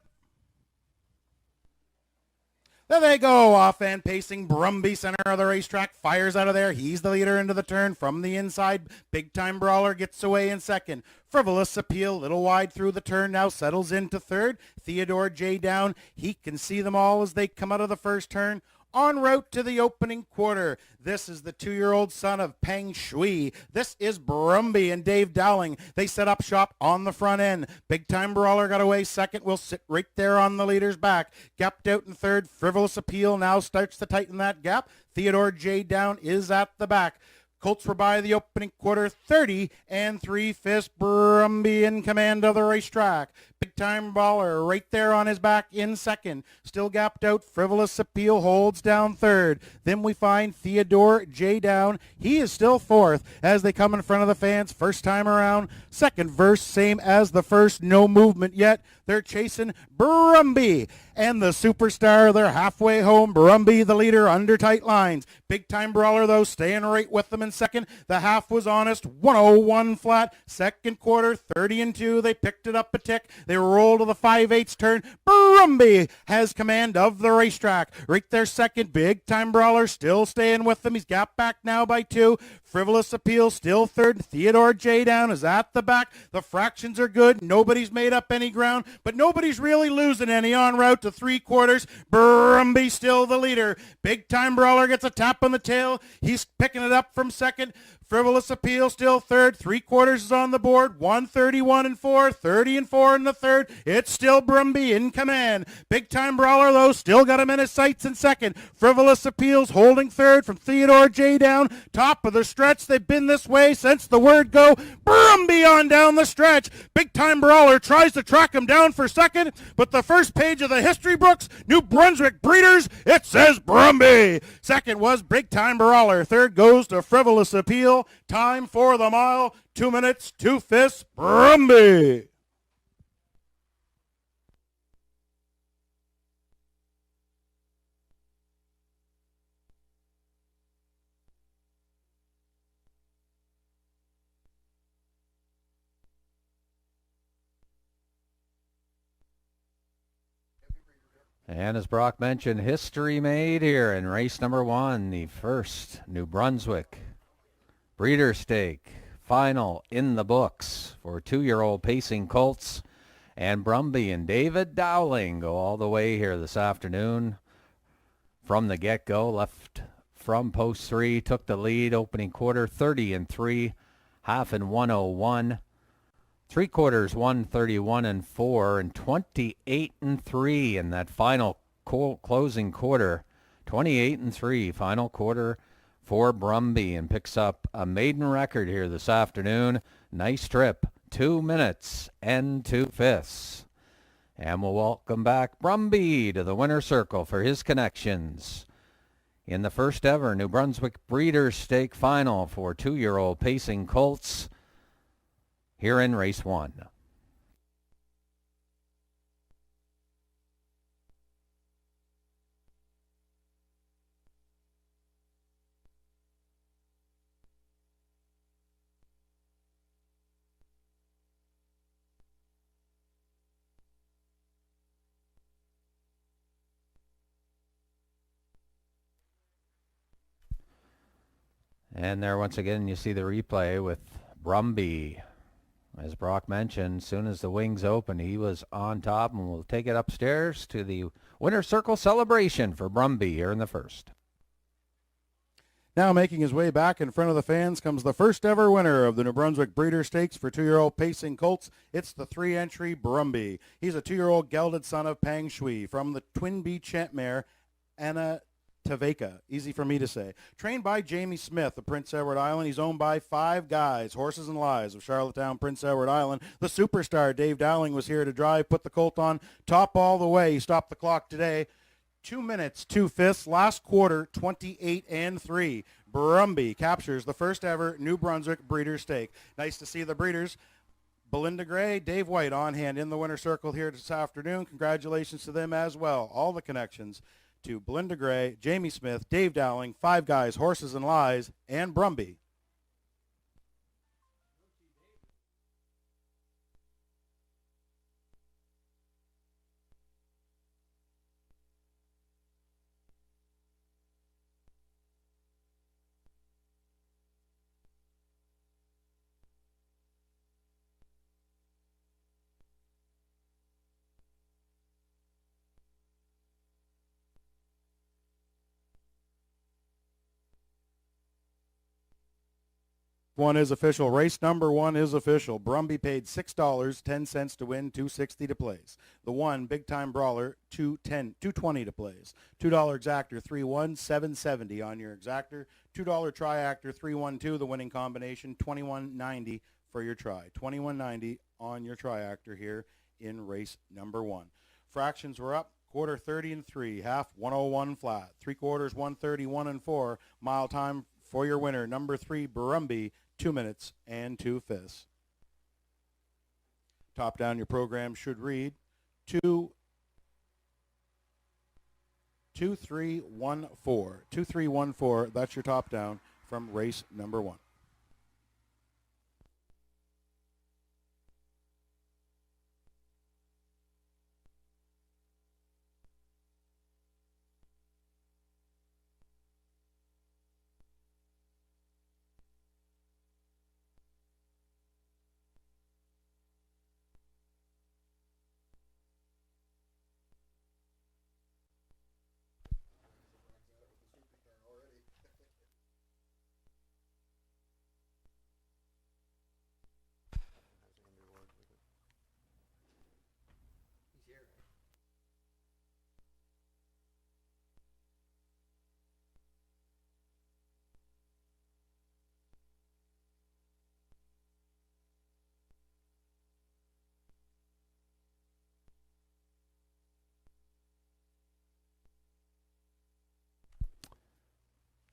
There they go, off-hand pacing. Brumby, center of the racetrack, fires out of there. He's the leader into the turn from the inside. Big Time Brawler gets away in second. Frivolous Appeal, little wide through the turn, now settles into third. Theodore J. Down, he can see them all as they come out of the first turn. En route to the opening quarter. This is the 2-year-old son of Peng Shui. This is Brumby and Dave Dowling. They set up shop on the front end. Big Time Brawler got away second. Will sit right there on the leader's back. Gapped out in third. Frivolous Appeal now starts to tighten that gap. Theodore J. Down is at the back. Colts were by the opening quarter, 30 and 3/5. Brumby in command of the racetrack. Big Time Brawler right there on his back in second. Still gapped out. Frivolous Appeal holds down third. Then we find Theodore J. Down. He is still fourth as they come in front of the fans. First time around. Second verse, same as the first. No movement yet. They're chasing Brumby and the superstar. They're halfway home. Brumby, the leader, under tight lines. Big Time Brawler, though, staying right with them in second. The half was honest. 101 flat. Second quarter, 30 and 2. They picked it up a tick. They roll to the 5/8 turn. Brumby has command of the racetrack. Right there second. Big Time Brawler still staying with them. He's got back now by 2. Frivolous Appeal still third. Theodore J. Down is at the back. The fractions are good. Nobody's made up any ground, but nobody's really losing any en route to 3/4. Brumby still the leader. Big Time Brawler gets a tap on the tail. He's picking it up from second. Frivolous Appeal still third. 3/4 is on the board. 131 and 4. 30 and 4 in the third. It's still Brumby in command. Big Time Brawler, though, still got him in his sights in second. Frivolous Appeal's holding third from Theodore J. Down. Top of the stretch. They've been this way since the word go. Brumby on down the stretch. Big Time Brawler tries to track him down for second, but the first page of the history books, New Brunswick Breeders, it says Brumby. Second was Big Time Brawler. Third goes to Frivolous Appeal. Time for the mile. 2 minutes, 2/5. Brumby. And as Brock mentioned, history made here in race number 1, the first New Brunswick Breeder Stake final in the books for 2-year-old pacing colts. And Brumby and David Dowling go all the way here this afternoon. From the get-go, left from post 3, took the lead opening quarter, 30 and 3, half in 101. 3/4, 131 and 4, and 28 and 3 in that final closing quarter. 28 and 3, final quarter for Brumby, and picks up a maiden record here this afternoon. Nice trip, 2 minutes and 2/5. And we'll welcome back Brumby to the winner's circle for his connections in the first ever New Brunswick Breeders' Stake final for 2-year-old pacing colts here in race 1. And there once again you see the replay with Brumby As Brock mentioned, soon as the wings open, he was on top, and we'll take it upstairs to the winner's circle celebration for Brumby here in the first. Now making his way back in front of the fans comes the first ever winner of the New Brunswick Breeder Stakes for 2-year-old pacing colts. It's the 3-entry Brumby. He's a 2-year-old gelded son of Pang Shui from the Twin Bee champ mare Anna Taveka, easy for me to say. Trained by Jamie Smith of Prince Edward Island. He's owned by 5 guys, Horses and Lies of Charlottetown, Prince Edward Island. The superstar Dave Dowling was here to drive, put the colt on top all the way. He stopped the clock today. 2 minutes, 2/5, last quarter, 28-3. Brumby captures the first ever New Brunswick Breeder Stake. Nice to see the breeders. Belinda Gray, Dave White on hand in the winner circle here this afternoon. Congratulations to them as well. All the connections to Belinda Gray, Jamie Smith, Dave Dowling, 5 guys, Horses and Lies, and Brumby. One is official. Race number 1 is official. Brumby paid $6.10 to win, $2.60 to place. The 1 big time brawler, $2.20 to place. $2 exactor, 3-1, $7.70 on your exactor. $2 triactor, 3-1-2, the winning combination, $21.90 for your try. $21.90 on your triactor here in race number 1. Fractions were up. Quarter 30 and 3, half 101 flat. 3/4 131 and 4. Mile time for your winner, number 3 Brumby, 2 minutes and 2/5. Top down your program should read 2314. 2314. That's your top down from race number 1.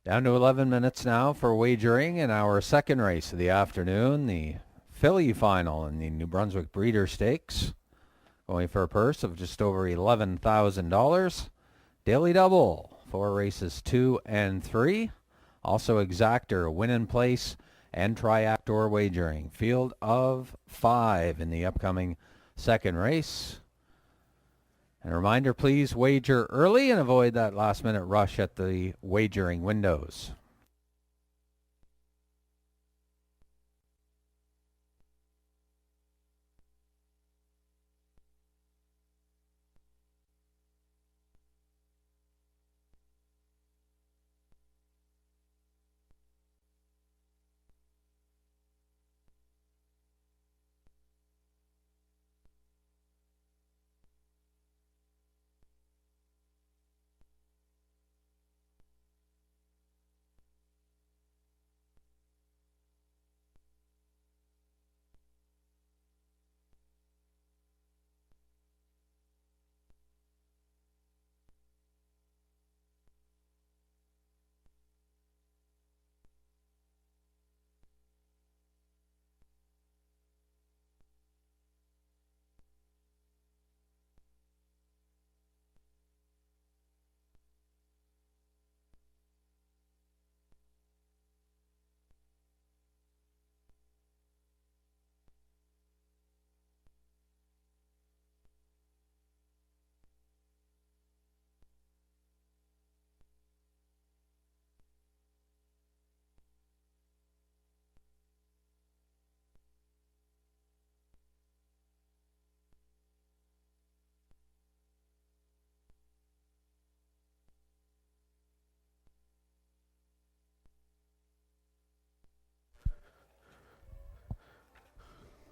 Down to 11 minutes now for wagering in our second race of the afternoon, the filly final in the New Brunswick Breeder Stakes. Going for a purse of just over $11,000. Daily double for races 2 and 3. Also exactor, win in place, and triactor wagering. Field of 5 in the upcoming second race. And a reminder, please wager early and avoid that last-minute rush at the wagering windows.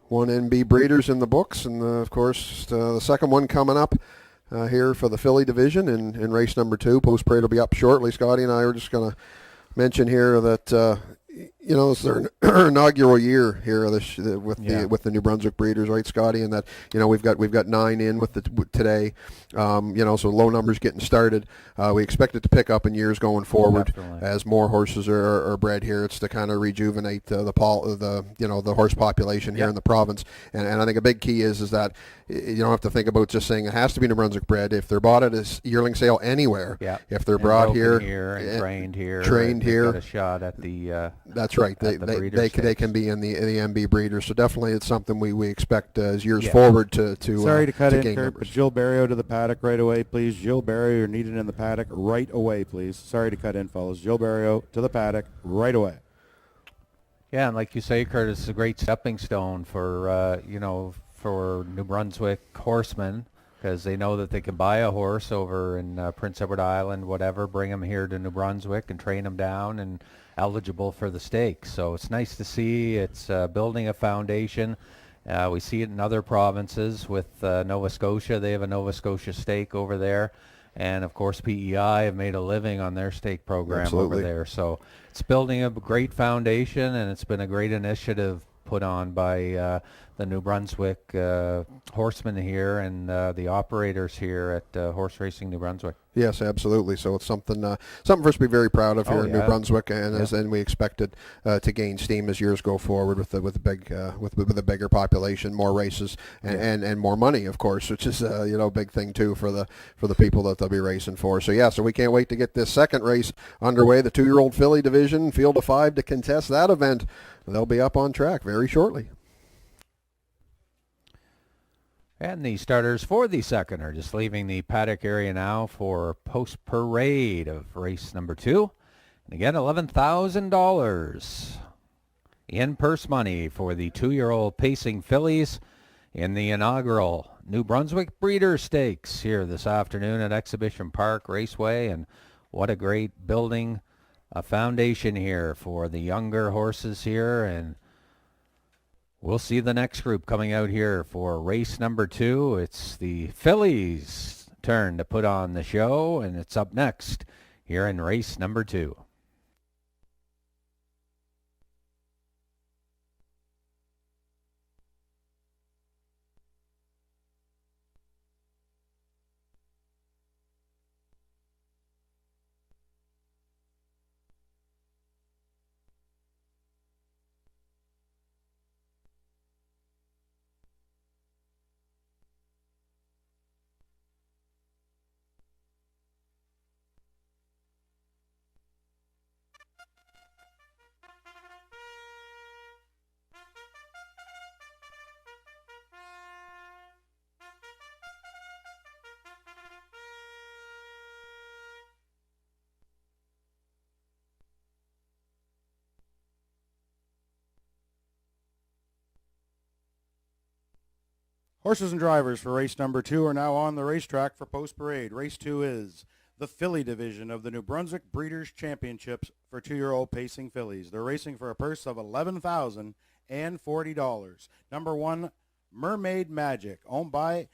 One NB Breeders in the books, and of course the second one coming up here for the filly division in race number 2. Post Parade will be up shortly. Scotty and I are just going to mention here that it's their inaugural year here with the New Brunswick Breeders, right, Scotty? And that we've got 9 in with today. So low numbers getting started. We expect it to pick up in years going forward as more horses are bred here. It's to kind of rejuvenate the horse population here in the province. And I think a big key is that you don't have to think about just saying it has to be New Brunswick bred. If they're bought at a yearling sale anywhere, if they're brought here and trained here, got a shot at the. That's right. They can be in the MB Breeders. So definitely it's something we expect as years forward to Sorry to cut in, Kurt, numbers. but Jill Barrio to the paddock right away, please. Jill Barrio, you're needed in the paddock right away, please. Sorry to cut in, fellas. Jill Barrio to the paddock right away. Yeah, and like you say, Kurt, it's a great stepping stone for for New Brunswick horsemen, because they know that they can buy a horse over in Prince Edward Island, whatever, bring them here to New Brunswick and train them down and eligible for the stakes. So it's nice to see. It's building a foundation. We see it in other provinces with Nova Scotia. They have a Nova Scotia stake over there. And, of course, PEI have made a living on their stake program over there. So it's building a great foundation, and it's been a great initiative put on by the New Brunswick horsemen here and the operators here at Horse Racing New Brunswick. Yes, absolutely. So it's something for us to be very proud of here in New Brunswick, and we expect it to gain steam as years go forward with a bigger population, more races, and more money, of course, which is a big thing too for the people that they'll be racing for. So we can't wait to get this second race underway, the 2-year-old filly division, field of 5 to contest that event. They'll be up on track very shortly. And the starters for the second are just leaving the paddock area now for Post Parade of race number 2. And again, $11,000 in purse money for the 2-year-old pacing fillies in the inaugural New Brunswick Breeders' Stakes here this afternoon at Exhibition Park Raceway. And what a great building, a foundation here for the younger horses here. And we'll see the next group coming out here for race number 2. It's the fillies' turn to put on the show, and it's up next here in race number 2. Horses and drivers for race number 2 are now on the racetrack for Post Parade. Race 2 is the filly division of the New Brunswick Breeders' Championships for 2-year-old pacing fillies. They're racing for a purse of $11,040. Number 1, Mermaid Magic, owned by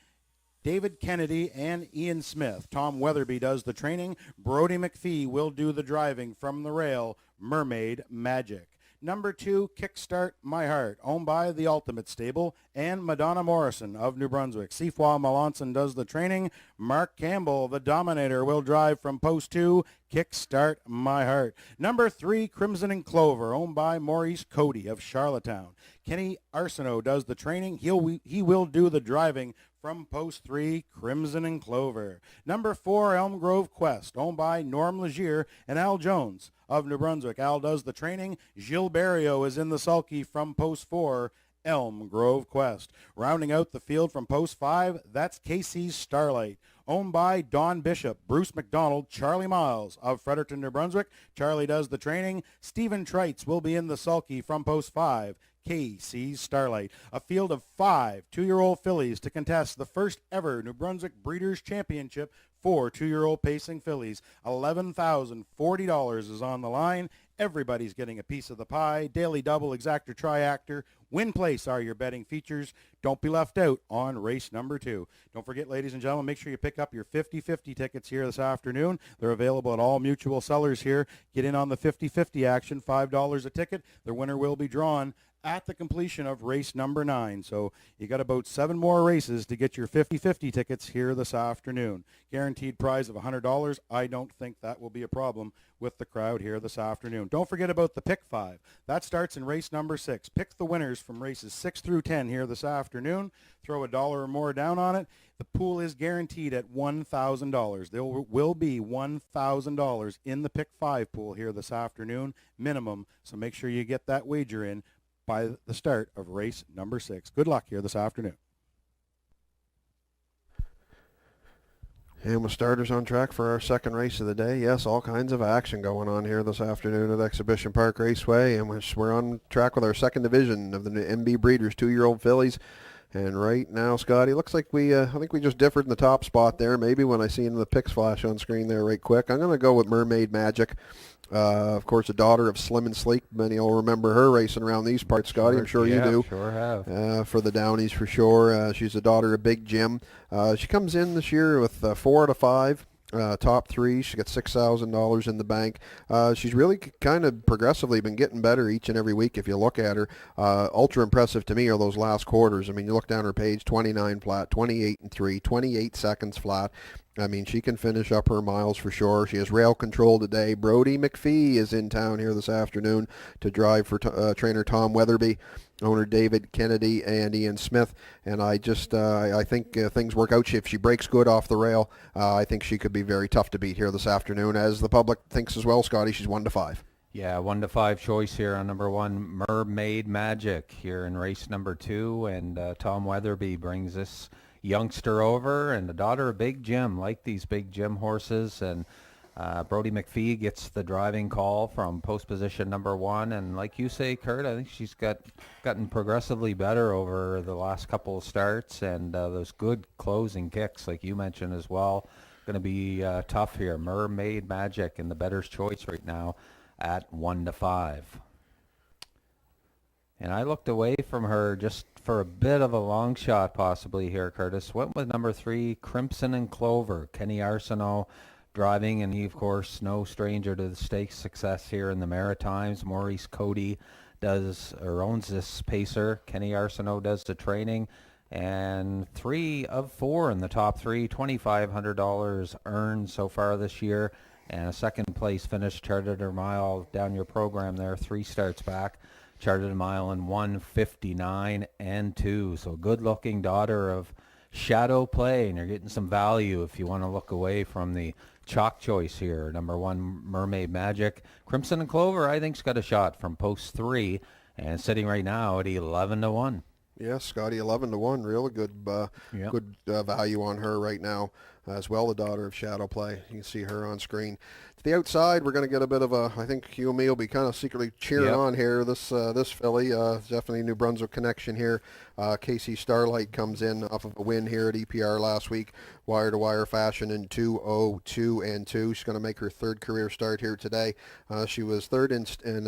David Kennedy and Ian Smith. Tom Weatherby does the training. Brody McPhee will do the driving from the rail. Mermaid Magic. Number 2, Kickstart My Heart, owned by The Ultimate Stable and Madonna Morrison of New Brunswick. Sifwa Melanson does the training. Mark Campbell, the Dominator, will drive from post 2, Kickstart My Heart. Number 3, Crimson and Clover, owned by Maurice Cody of Charlottetown. Kenny Arsenault does the training. He will do the driving from post 3, Crimson and Clover. Number 4, Elm Grove Quest, owned by Norm Legier and Al Jones of New Brunswick. Al does the training. Gilles Barrio is in the sulky from post 4, Elm Grove Quest. Rounding out the field from post 5, that's Casey's Starlight, owned by Don Bishop, Bruce McDonald, Charlie Miles of Fredericton, New Brunswick. Charlie does the training. Stephen Trites will be in the sulky from post 5, KC's Starlight. A field of 5 2-year-old fillies to contest the first ever New Brunswick Breeders' Championship for 2-year-old pacing fillies. $11,040 is on the line, Everybody's getting a piece of the pie. Daily double, exactor, triactor, win place are your betting features. Don't be left out on race number 2. Don't forget, ladies and gentlemen, make sure you pick up your 50-50 tickets here this afternoon. They're available at all mutual sellers here. Get in on the 50-50 action, $5 a ticket. The winner will be drawn at the completion of race number 9. So you got about 7 more races to get your 50-50 tickets here this afternoon. Guaranteed prize of $100. I don't think that will be a problem with the crowd here this afternoon. Don't forget about the Pick 5. That starts in race number 6. Pick the winners from races 6 through 10 here this afternoon. Throw $1 or more down on it. The pool is guaranteed at $1,000. There will be $1,000 in the Pick 5 pool here this afternoon, minimum. So make sure you get that wager in by the start of race number 6. Good luck here this afternoon. And with starters on track for our second race of the day, yes, all kinds of action going on here this afternoon at Exhibition Park Raceway, and we're on track with our second division of the MB Breeders, 2-year-old fillies. And right now, Scotty, looks like I think we just differed in the top spot there, maybe when I seen the picks flash on screen there right quick. I'm going to go with Mermaid Magic. Of course, a daughter of Slim and Sleek. Many will remember her racing around these parts, Scotty. I'm sure you do. Sure have. For the Downies, for sure. She's a daughter of Big Jim. She comes in this year with 4 out of 5. Top 3. She got $6,000 in the bank. She's really kind of progressively been getting better each and every week if you look at her. Ultra impressive to me are those last quarters. I mean, you look down her page, 29 flat, 28 and 3, 28 seconds flat. I mean, she can finish up her miles for sure. She has rail control today. Brody McPhee is in town here this afternoon to drive for trainer Tom Weatherby, owner David Kennedy, and Ian Smith. And I think things work out. If she breaks good off the rail, I think she could be very tough to beat here this afternoon, as the public thinks as well, Scotty. She's 1-5. Yeah, 1-5 choice here on number 1, Mermaid Magic, here in race number 2. And Tom Weatherby brings this youngster over, and the daughter of Big Jim. Like these Big Jim horses, and Brody McPhee gets the driving call from post position number 1. And like you say, Kurt, I think she's gotten progressively better over the last couple of starts, and those good closing kicks, like you mentioned as well, going to be tough here. Mermaid Magic and the bettor's choice right now at 1-5. And I looked away from her just for a bit of a long shot possibly here, Curtis. Went with number 3, Crimson and Clover. Kenny Arsenault driving, and he, of course, no stranger to the stakes success here in the Maritimes. Maurice Cody owns this pacer. Kenny Arsenault does the training. And 3 of 4 in the top 3, $2,500 earned so far this year. And a second place finish, charted her mile down your program there, 3 starts back. Charted a mile in 1:59 and 2. So good-looking daughter of Shadow Play, and you're getting some value if you want to look away from the chalk choice here. Number 1, Mermaid Magic. Crimson and Clover, I think, has got a shot from post 3, and sitting right now at 11-1. Yes, Scotty, 11-1. Real good, good value on her right now as well. The daughter of Shadow Play. You can see her on screen. To the outside, we're going to get a bit of I think you and me will be kind of secretly cheering on here. This filly, definitely New Brunswick connection here. Casey Starlight comes in off of a win here at EPR last week, wire-to-wire fashion in 2:02 and 2. She's going to make her 3rd career start here today. She was 3rd in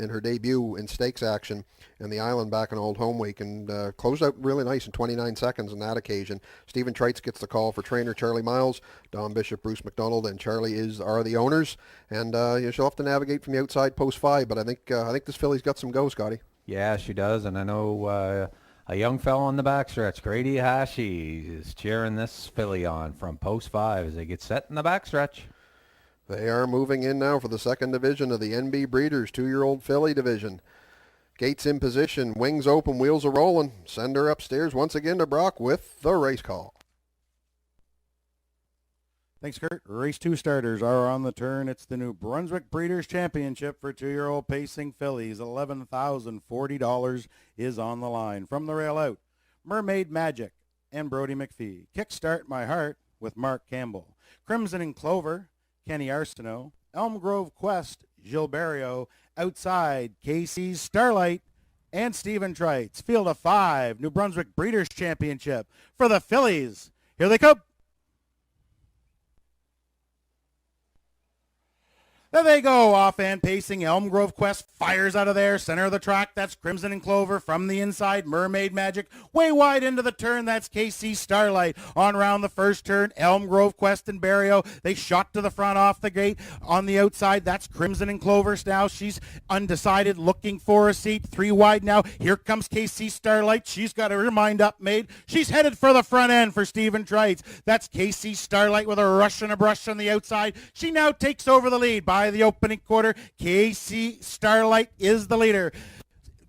her debut in stakes action in the Island back in Old Home Week, and closed out really nice in 29 seconds on that occasion. Stephen Treitz gets the call for trainer Charlie Miles. Don Bishop, Bruce McDonald, and Charlie are the owners, and she'll have to navigate from the outside post 5. But I think this filly's got some go, Scotty. Yeah, she does, and I know a young fellow on the backstretch, Grady Hashi, is cheering this filly on from post 5 as they get set in the backstretch. They are moving in now for the second division of the NB Breeders 2-year-old filly division. Gates in position, wings open, wheels are rolling. Send her upstairs once again to Brock with the race call. Thanks, Kurt. Race 2 starters are on the turn. It's the New Brunswick Breeders' Championship for 2-year-old pacing fillies. $11,040 is on the line. From the rail out, Mermaid Magic and Brody McPhee. Kickstart My Heart with Mark Campbell. Crimson and Clover, Kenny Arsenault. Elm Grove Quest, Gilberto. Outside, Casey's Starlight and Stephen Treitz. Field of 5, New Brunswick Breeders' Championship for the fillies. Here they come. There they go, off and pacing. Elm Grove Quest fires out of there. Center of the track, that's Crimson and Clover. From the inside, Mermaid Magic. Way wide into the turn, that's KC Starlight. On round the first turn, Elm Grove Quest and Barrio. They shot to the front off the gate. On the outside, that's Crimson and Clover. Now she's undecided, looking for a seat. 3 wide now. Here comes KC Starlight. She's got her mind up made. She's headed for the front end for Stephen Trites. That's KC Starlight with a rush and a brush on the outside. She now takes over the lead by the opening quarter. KC Starlight is the leader.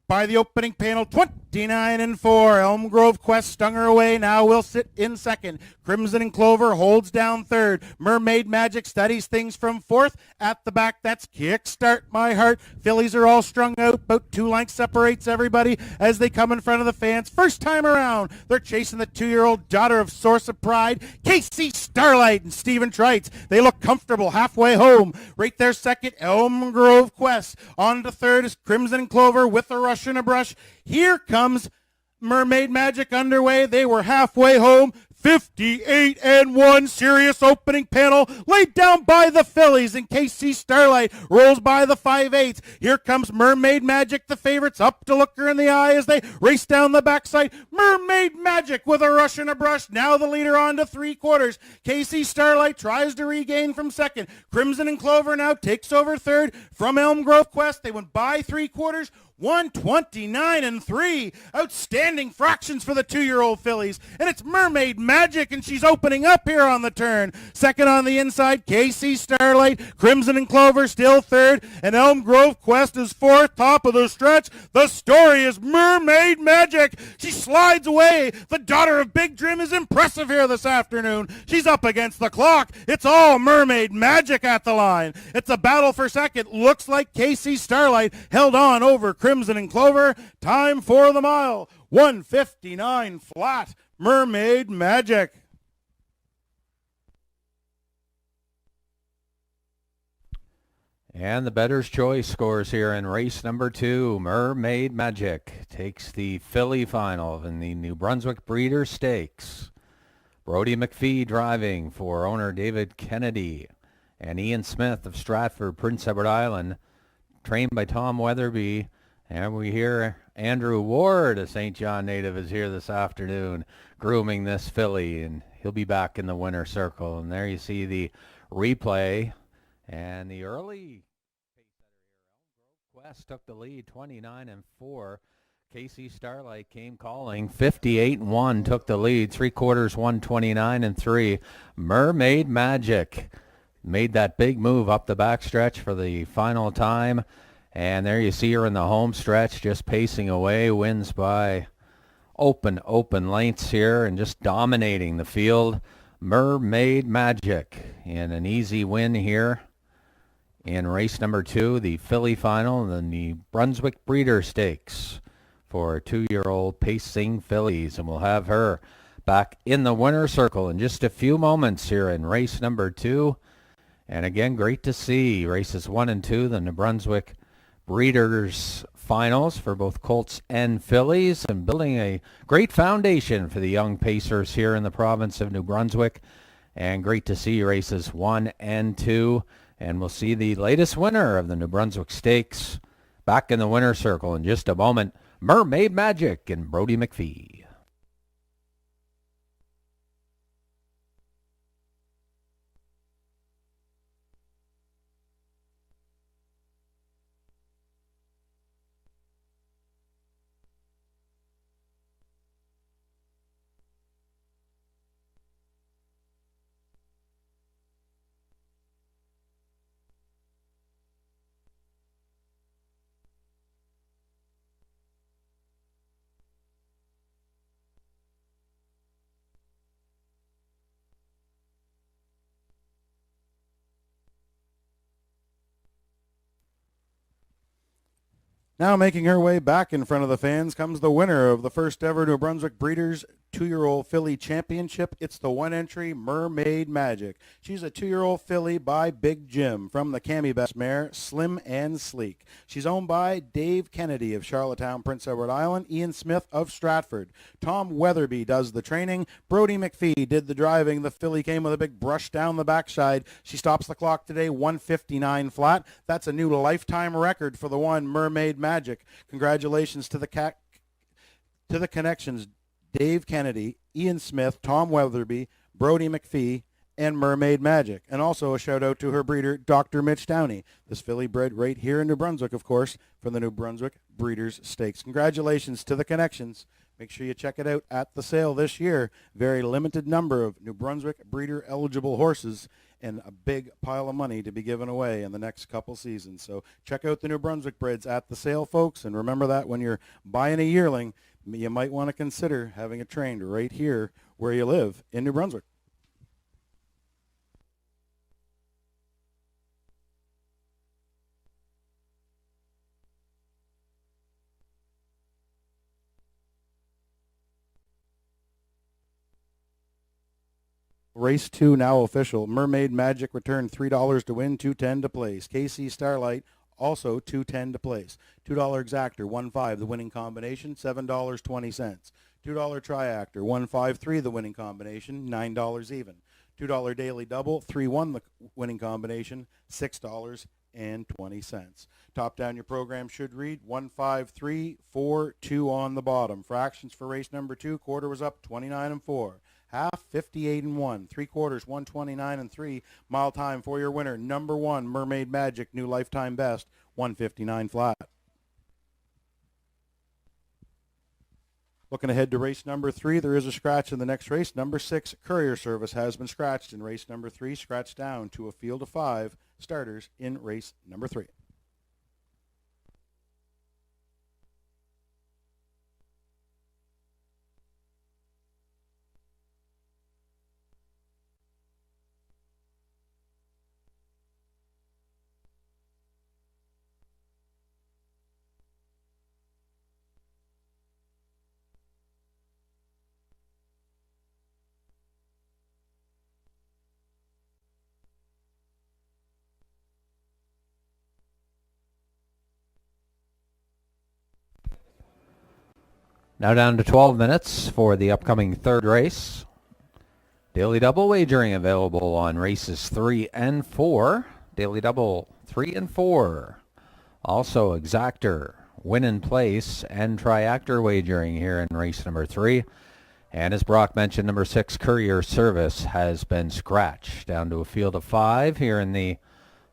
By the opening panel, 29-4. Elm Grove Quest stung her away. Now will sit in second. Crimson and Clover holds down third. Mermaid Magic studies things from fourth. At the back, that's Kickstart My Heart. Fillies are all strung out. About 2 lengths separates everybody as they come in front of the fans. First time around, they're chasing the 2-year-old daughter of Source of Pride, KC Starlight and Stephen Trites. They look comfortable halfway home. Right there second, Elm Grove Quest. On to third is Crimson and Clover with a rush and a brush. Here comes Mermaid Magic underway. They were halfway home. 58-1 serious opening panel laid down by the fillies, and KC Starlight rolls by the 5/8. Here comes Mermaid Magic, the favorites, up to look her in the eye as they race down the backside. Mermaid Magic with a rush and a brush. Now the leader on to 3/4. KC Starlight tries to regain from second. Crimson and Clover now takes over third from Elm Grove Quest. They went by 3/4. 129-3. Outstanding fractions for the 2-year-old fillies. And it's Mermaid Magic, and she's opening up here on the turn. Second on the inside, KC Starlight. Crimson and Clover still third. And Elm Grove Quest is fourth. Top of the stretch. The story is Mermaid Magic. She slides away. The daughter of Big Trim is impressive here this afternoon. She's up against the clock. It's all Mermaid Magic at the line. It's a battle for second. Looks like KC Starlight held on over Crimson and Clover. Time for the mile. 1:59 flat. Mermaid Magic. And the bettor's choice scores here in race number 2. Mermaid Magic takes the filly final in the New Brunswick Breeders' Stakes. Brody McPhee driving for owner David Kennedy, and Ian Smith of Stratford, Prince Edward Island, trained by Tom Weatherby. And we hear Andrew Ward, a St. John native, is here this afternoon grooming this filly, and he'll be back in the winner's circle. And there you see the replay. And the early Quest took the lead, 29-4. KC Starlight came calling, 58-1, took the lead, 3/4, 129-3. Mermaid Magic made that big move up the backstretch for the final time. And there you see her in the home stretch, just pacing away, wins by open lengths here and just dominating the field. Mermaid Magic in an easy win here in race number 2, the filly final, and the Brunswick Breeder Stakes for 2-year-old pacing fillies. And we'll have her back in the winner's circle in just a few moments here in race number 2. And again, great to see races 1 and 2, the New Brunswick Breeders finals for both colts and fillies, and building a great foundation for the young pacers here in the province of New Brunswick. And great to see races 1 and 2. And we'll see the latest winner of the New Brunswick Stakes back in the winner's circle in just a moment. Mermaid Magic and Brody McPhee. Now making her way back in front of the fans comes the winner of the first ever New Brunswick Breeders' 2-year-old filly championship. It's the one entry Mermaid Magic. She's a 2-year-old filly by Big Jim from the Cami Best mare, Slim and Sleek. She's owned by Dave Kennedy of Charlottetown, Prince Edward Island, Ian Smith of Stratford. Tom Weatherby does the training. Brody McPhee did the driving. The filly came with a big brush down the backside. She stops the clock today, 1:59 flat. That's a new lifetime record for the one Mermaid Magic. Congratulations to the connections, Dave Kennedy, Ian Smith, Tom Weatherby, Brody McPhee, and Mermaid Magic. And also a shout out to her breeder, Dr. Mitch Downey. This filly bred right here in New Brunswick, of course, for the New Brunswick Breeders' Stakes. Congratulations to the connections. Make sure you check it out at the sale this year. Very limited number of New Brunswick breeder eligible horses and a big pile of money to be given away in the next couple seasons. So check out the New Brunswick breds at the sale, folks. And remember that when you're buying a yearling, you might want to consider having it trained right here where you live in New Brunswick. Race 2 now official. Mermaid Magic returned $3 to win, $2.10 to place. KC Starlight also $2.10 to place. $2 Exactor, 1.5 the winning combination, $7.20. $2 Triactor, 1.53 the winning combination, $9 even. $2 Daily Double, 3-1 the winning combination, $6.20. Top down your program should read 153.42 on the bottom. Fractions for race number 2. Quarter was up 29-4. Half 58-1. 3/4 129-3. Mile time for your winner, number 1 Mermaid Magic, new lifetime best, 159 flat. Looking ahead to race number 3, there is a scratch in the next race. Number 6 Courier Service has been scratched in race number 3, scratched down to a field of 5 starters in race number 3. Now down to 12 minutes for the upcoming third race. Daily Double wagering available on races 3 and 4. Daily Double 3 and 4. Also Exactor, Win in Place, and Triactor wagering here in race number 3. And as Brock mentioned, number 6 Courier Service has been scratched down to a field of 5 here in the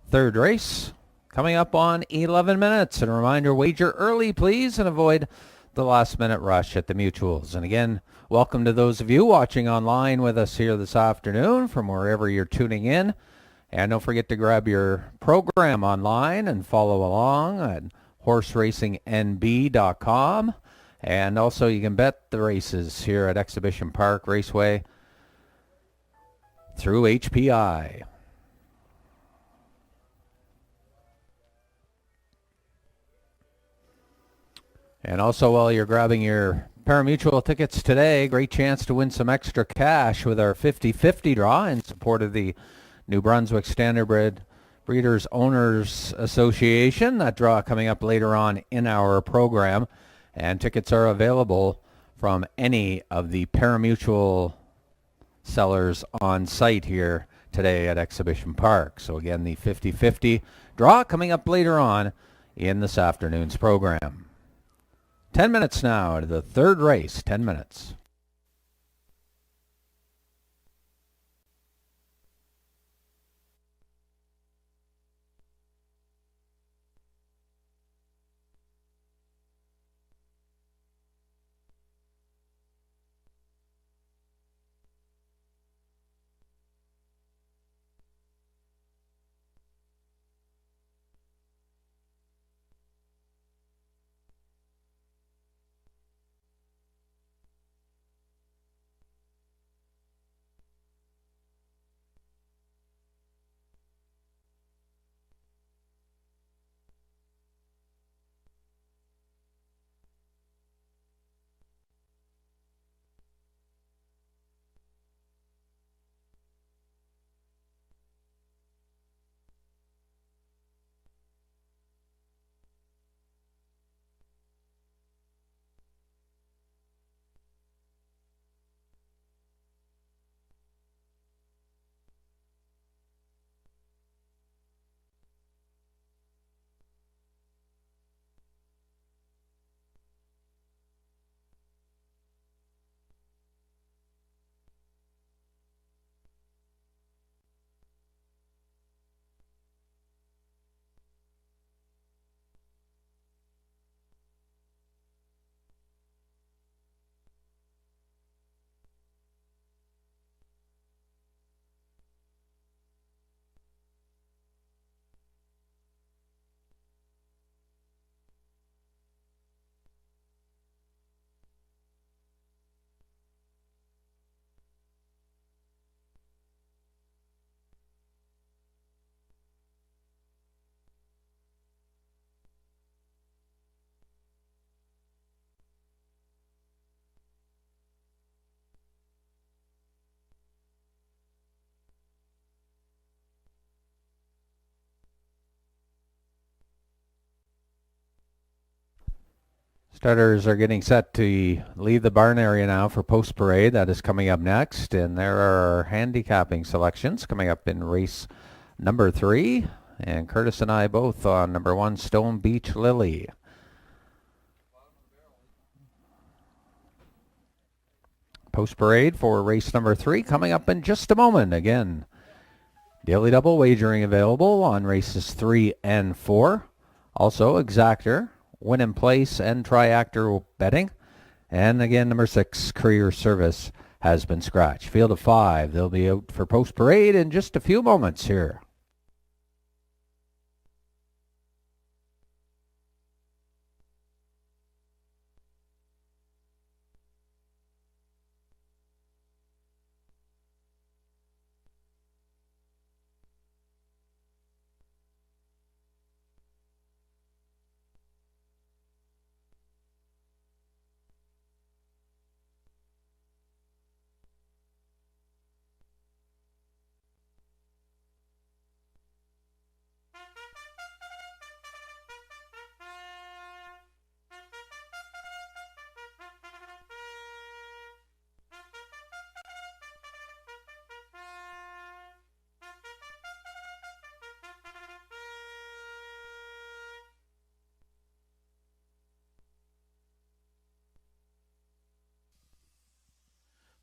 third race. Coming up on 11 minutes. And a reminder, wager early, please, and avoid the last-minute rush at the mutuals. And again, welcome to those of you watching online with us here this afternoon from wherever you're tuning in. And don't forget to grab your program online and follow along at horseраcingnb.com. And also you can bet the races here at Exhibition Park Raceway through HPI. And also, while you're grabbing your parimutuel tickets today, great chance to win some extra cash with our 50-50 draw in support of the New Brunswick Standardbred Breeders Owners Association. That draw coming up later on in our program. And tickets are available from any of the parimutuel sellers on site here today at Exhibition Park. So again, the 50-50 draw coming up later on in this afternoon's program. 10 minutes now to the third race. 10 minutes. Starters are getting set to leave the barn area now for post parade. That is coming up next, and there are handicapping selections coming up in race number 3. And Curtis and I both on number 1, Stone Beach Lily. Post parade for race number 3 coming up in just a moment. Again, daily double wagering available on races 3 and 4. Also, exactor, win in place, and triactor betting. And again, number 6, courier service, has been scratched. Field of 5, they'll be out for post parade in just a few moments here.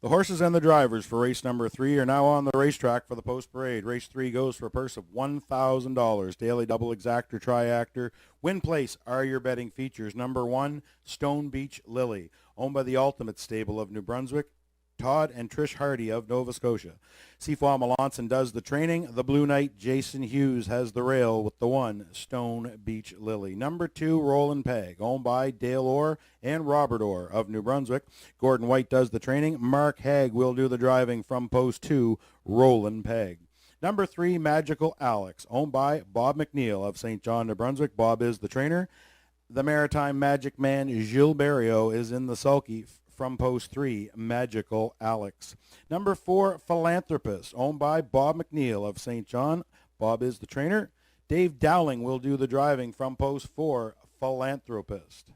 The horses and the drivers for race number 3 are now on the racetrack for the post parade. Race 3 goes for a purse of $1,000. Daily double exactor, triactor. Win place are your betting features. Number 1, Stone Beach Lily, owned by the Ultimate Stable of New Brunswick, Todd and Trish Hardy of Nova Scotia. Seafoam Melanson does the training. The Blue Knight, Jason Hughes, has the rail with the 1, Stone Beach Lily. Number 2, Roland Peg, owned by Dale Orr and Robert Orr of New Brunswick. Gordon White does the training. Mark Haig will do the driving from post 2, Roland Peg. Number 3, Magical Alex, owned by Bob McNeil of St. John, New Brunswick. Bob is the trainer. The Maritime Magic Man, Gilles Barrio, is in the sulky from post 3, Magical Alex. Number 4, Philanthropist, owned by Bob McNeil of St. John. Bob is the trainer. Dave Dowling will do the driving from post 4, Philanthropist.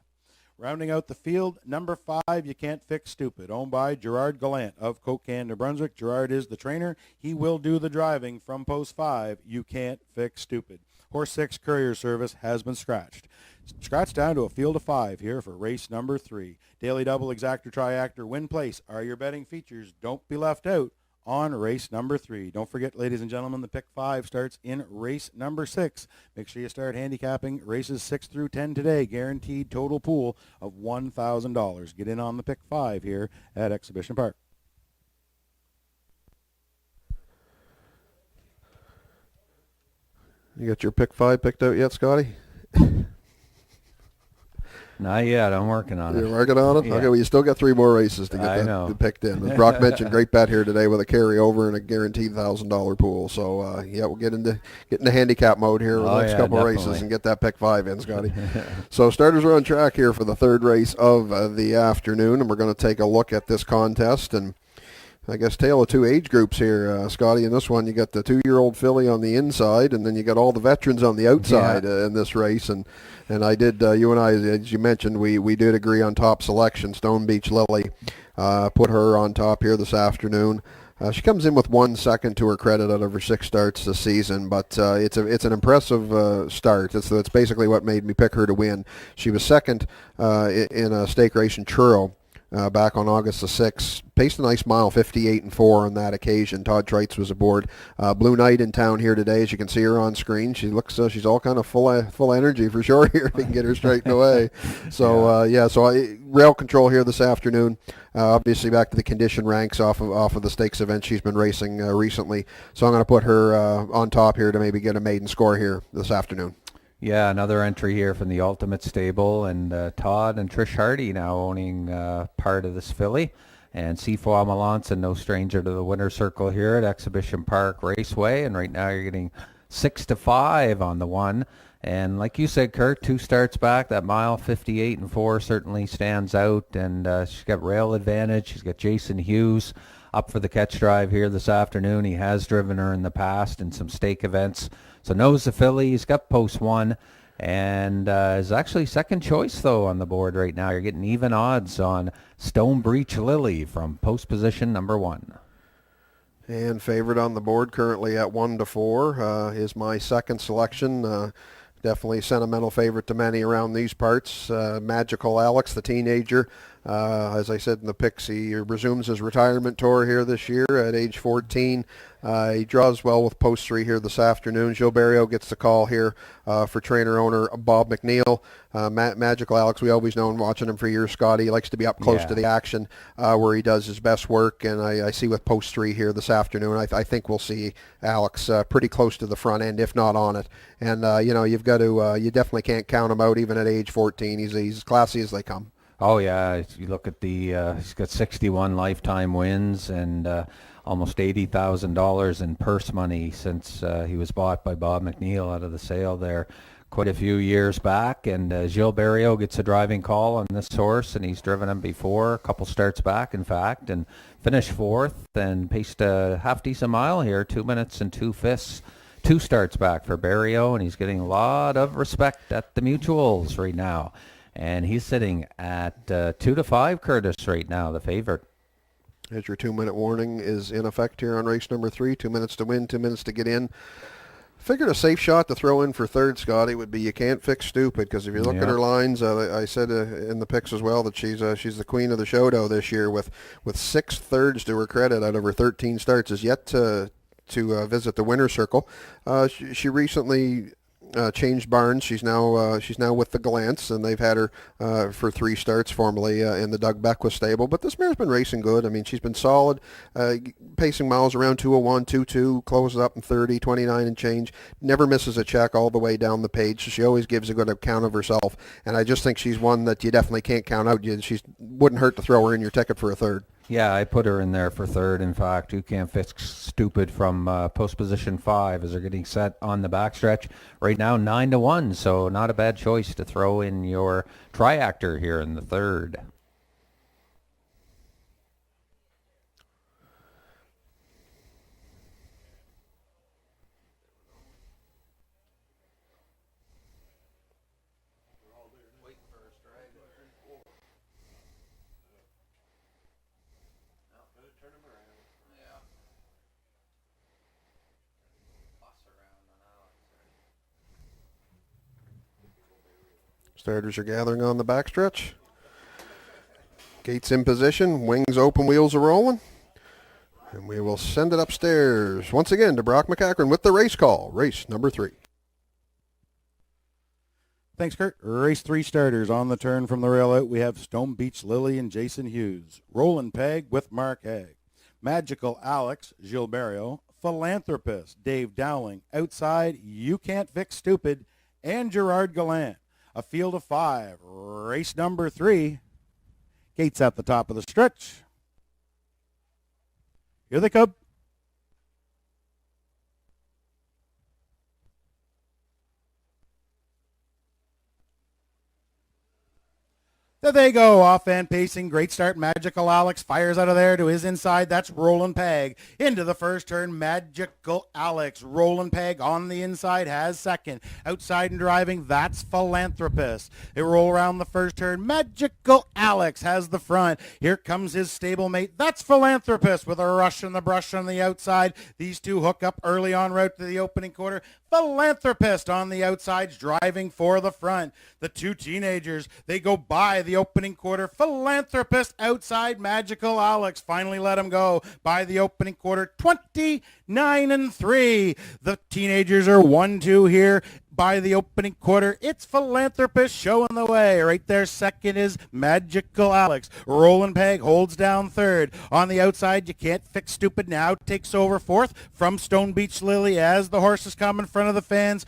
Rounding out the field, number 5, You Can't Fix Stupid, owned by Gerard Gallant of Coquan, New Brunswick. Gerard is the trainer. He will do the driving from post 5, You Can't Fix Stupid. Horse 6, Courier Service, has been scratched. Scratched down to a field of 5 here for race number 3. Daily double, exactor, triactor, win place are your betting features. Don't be left out on race number 3. Don't forget, ladies and gentlemen, the pick 5 starts in race number 6. Make sure you start handicapping races 6 through 10 today. Guaranteed total pool of $1,000. Get in on the pick 5 here at Exhibition Park. You got your pick 5 picked out yet, Scotty? Not yet. I'm working on it. You're working on it? Yeah. Okay, well, you still got 3 more races to get that picked in. As Brock mentioned, great bet here today with a carryover and a guaranteed $1,000 pool. So, yeah, we'll get into handicap mode here in the next couple of races and get that pick 5 in, Scotty. So starters are on track here for the 3rd race of the afternoon, and we're going to take a look at this contest. And I guess tale of 2 age groups here, Scotty. In this one, you got the 2-year-old filly on the inside, and then you got all the veterans on the outside in this race. And I did, you and I, as you mentioned, we did agree on top selection. Stone Beach Lily, put her on top here this afternoon. She comes in with 1 second to her credit out of her 6 starts this season, but it's an impressive start. It's basically what made me pick her to win. She was second in a stake race in Truro. Back on August the 6th. Paced a nice mile, 58-4 on that occasion. Todd Treitz was aboard. Blue Knight in town here today. As you can see her on screen, she looks she's all kind of full energy for sure here if we can get her straightened away. So rail control here this afternoon. Obviously back to the condition ranks off of the stakes event she's been racing recently. So I'm going to put her on top here to maybe get a maiden score here this afternoon. Yeah, another entry here from the Ultimate Stable, and Todd and Trish Hardy now owning part of this filly. And Seafoam Melanson, no stranger to the winner's circle here at Exhibition Park Raceway. And right now you're getting 6-5 on the 1. And like you said, Kurt, 2 starts back. That mile, 58-4, certainly stands out. And she's got rail advantage. She's got Jason Hughes up for the catch drive here this afternoon. He has driven her in the past in some stake events. So knows the filly. He's got post 1. and is actually second choice though on the board right now. You're getting even odds on Stone Breach Lily from post position number 1. And favored on the board currently at 1-4 is my second selection. Definitely sentimental favorite to many around these parts. Magical Alex, the teenager, as I said in the picks, he resumes his retirement tour here this year at age 14. He draws well with post 3 here this afternoon. Gilles Barrio gets the call here for trainer-owner Bob McNeil. Magical Alex, we always known watching him for years, Scotty. He likes to be up close to the action where he does his best work, and I see with post 3 here this afternoon, I think we'll see Alex pretty close to the front end, if not on it. And, you've got to, you definitely can't count him out even at age 14. He's as classy as they come. Oh, yeah. You look at he's got 61 lifetime wins and almost $80,000 in purse money since he was bought by Bob McNeil out of the sale there quite a few years back. And Gilles Barrio gets a driving call on this horse, and he's driven him before, a couple starts back, in fact, and finished 4th and paced a half-decent mile here, 2 minutes and 2/5. 2 starts back for Barrio, and he's getting a lot of respect at the mutuals right now. And he's sitting at 2-5, Curtis, right now, the favorite. As your 2-minute warning is in effect here on race number 3. 2 minutes to win, 2 minutes to get in. Figured a safe shot to throw in for third, Scotty, would be You Can't Fix Stupid, because if you look at her lines, I said in the picks as well that she's the queen of the showdown this year with 6 thirds to her credit out of her 13 starts, is yet to visit the winner's circle. She recently changed barns. She's now with the Glance, and they've had her for 3 starts formerly in the Doug Beckwith stable. But this mare's been racing good. I mean, she's been solid, pacing miles around 201, 22, closes up in 30, 29 and change. Never misses a check all the way down the page. So she always gives a good account of herself, and I just think she's one that you definitely can't count out. She wouldn't hurt to throw her in your ticket for a third. Yeah, I put her in there for third. In fact, You Can't Fix Stupid from post position 5 as they're getting set on the backstretch. Right now, 9-1, so not a bad choice to throw in your triactor here in the third. Starters are gathering on the backstretch. Gates in position, wings open, wheels are rolling. And we will send it upstairs once again to Brock McCachran with the race call, race number 3. Thanks, Kurt. Race 3 starters on the turn from the rail out. We have Stone Beach Lily and Jason Hughes. Roland Peg with Mark Haig. Magical Alex, Gilles Barrio. Philanthropist, Dave Dowling. Outside, You Can't Fix Stupid, and Gerard Gallant. A field of 5. Race number 3. Gates at the top of the stretch. Here they come. There they go, off and pacing, great start. Magical Alex fires out of there to his inside. That's Roland Peg. Into the first turn, Magical Alex. Roland Peg on the inside has second. Outside and driving, that's Philanthropist. They roll around the first turn. Magical Alex has the front. Here comes his stablemate. That's Philanthropist with a rush and the brush on the outside. These two hook up early en route to the opening quarter. Philanthropist on the outsides driving for the front. The two teenagers, they go by the opening quarter. Philanthropist outside. Magical Alex finally let him go by the opening quarter. 29-3. The teenagers are 1-2 here by the opening quarter. It's Philanthropist showing the way. Right there, second is Magical Alex. Roland Peg holds down third. On the outside, You Can't Fix Stupid now takes over fourth from Stone Beach Lily as the horses come in front of the fans.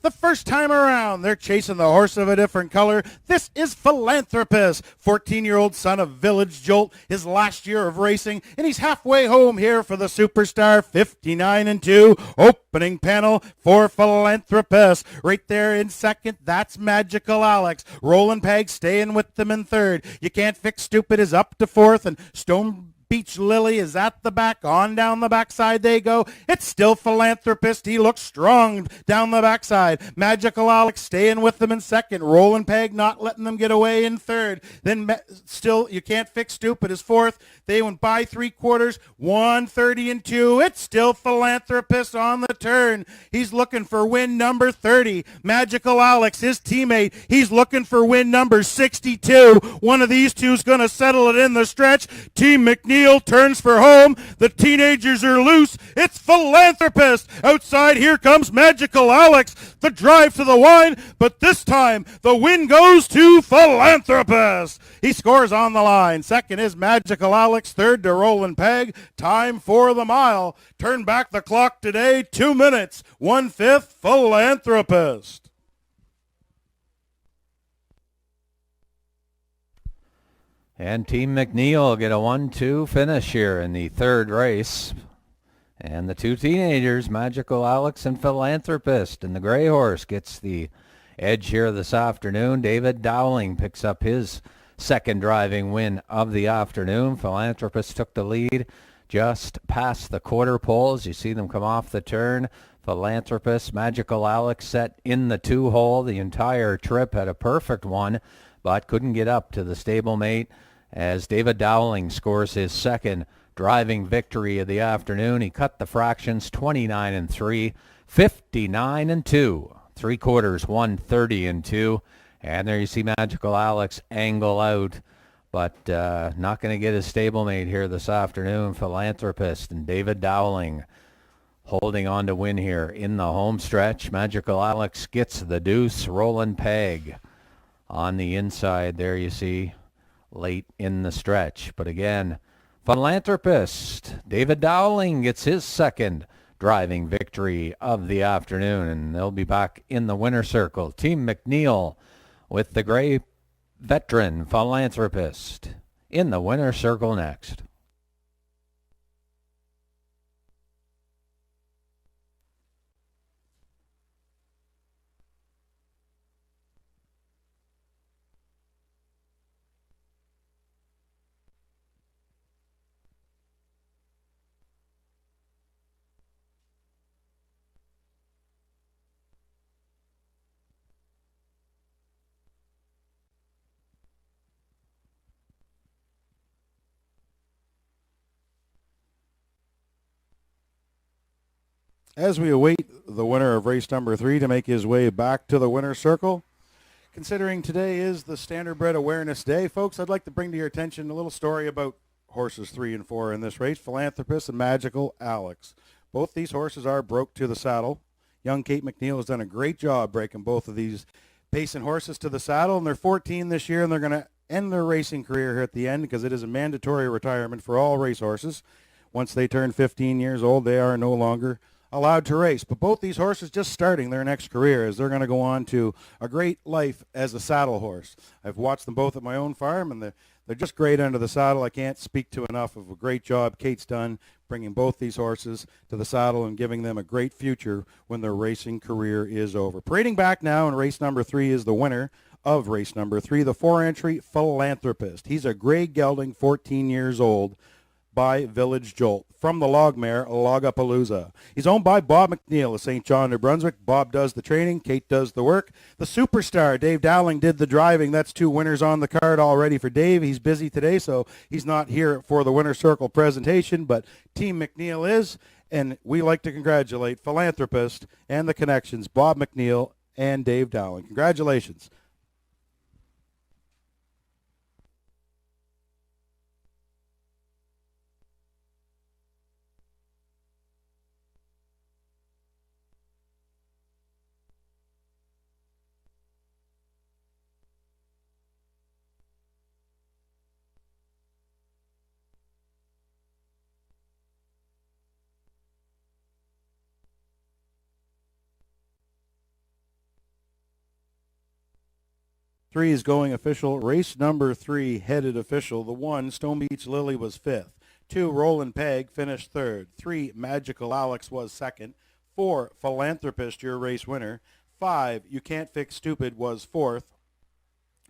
The first time around, they're chasing the horse of a different color. This is Philanthropist, 14-year-old son of Village Jolt, his last year of racing, and he's halfway home here for the Superstar. 59-2, opening panel for Philanthropist. Right there in second, that's Magical Alex. Roland Peg staying with them in third. You Can't Fix Stupid is up to fourth, and Stone Beach Lily is at the back. On down the backside they go. It's still Philanthropist. He looks strong down the backside. Magical Alex staying with them in second. Rollin' Peg not letting them get away in third. Then still You Can't Fix Stupid is fourth. They went by 3/4, 130 and 2. It's still Philanthropist on the turn. He's looking for win number 30. Magical Alex, his teammate, he's looking for win number 62. One of these two's going to settle it in the stretch. Team McNeil turns for home. The teenagers are loose. It's Philanthropist. Outside, here comes Magical Alex. The drive to the wine, but this time the win goes to Philanthropist. He scores on the line. Second is Magical Alex. Third to Roland Peg. Time for the mile. Turn back the clock today. 2 minutes. 1/5 Philanthropist. And Team McNeil get a 1-2 finish here in the third race. And the two teenagers, Magical Alex and Philanthropist, and the gray horse gets the edge here this afternoon. David Dowling picks up his second driving win of the afternoon. Philanthropist took the lead just past the quarter poles. You see them come off the turn. Philanthropist, Magical Alex set in the 2-hole the entire trip, had a perfect one, but couldn't get up to the stablemate as David Dowling scores his second driving victory of the afternoon. He cut the fractions 29 and 3, 59 and 2, 3/4, 130 and 2. And there you see Magical Alex angle out, but not going to get his stablemate here this afternoon. Philanthropist and David Dowling holding on to win here in the home stretch. Magical Alex gets the deuce. Roland Peg on the inside there, you see, late in the stretch. But again, Philanthropist, David Dowling gets his second driving victory of the afternoon, and they'll be back in the winner's circle. Team McNeil with the gray veteran Philanthropist in the winner's circle next. As we await the winner of race number 3 to make his way back to the winner's circle, considering today is the Standardbred Awareness Day, folks, I'd like to bring to your attention a little story about horses 3 and 4 in this race, Philanthropist and Magical Alex. Both these horses are broke to the saddle. Young Kate McNeil has done a great job breaking both of these pacing horses to the saddle, and they're 14 this year, and they're going to end their racing career here at the end because it is a mandatory retirement for all racehorses. Once they turn 15 years old, they are no longer allowed to race. But both these horses just starting their next career as they're going to go on to a great life as a saddle horse. I've watched them both at my own farm, and they're just great under the saddle. I can't speak to enough of a great job Kate's done bringing both these horses to the saddle and giving them a great future when their racing career is over. Parading back now in race number 3 is the winner of race number 3, the 4-entry Philanthropist. He's a gray gelding, 14 years old, by Village Jolt from the Logmare Logapalooza. He's owned by Bob McNeil of St. John, New Brunswick. Bob does the training, Kate does the work. The superstar, Dave Dowling, did the driving. That's 2 winners on the card already for Dave. He's busy today, so he's not here for the Winner's Circle presentation, but Team McNeil is, and we like to congratulate Philanthropist and the connections, Bob McNeil and Dave Dowling. Congratulations. Three is going official. Race number 3 headed official. The 1, Stone Beach Lily, was 5th. 2, Roland Peg finished 3rd. 3, Magical Alex was 2nd. 4, Philanthropist, your race winner. 5, You Can't Fix Stupid, was 4th.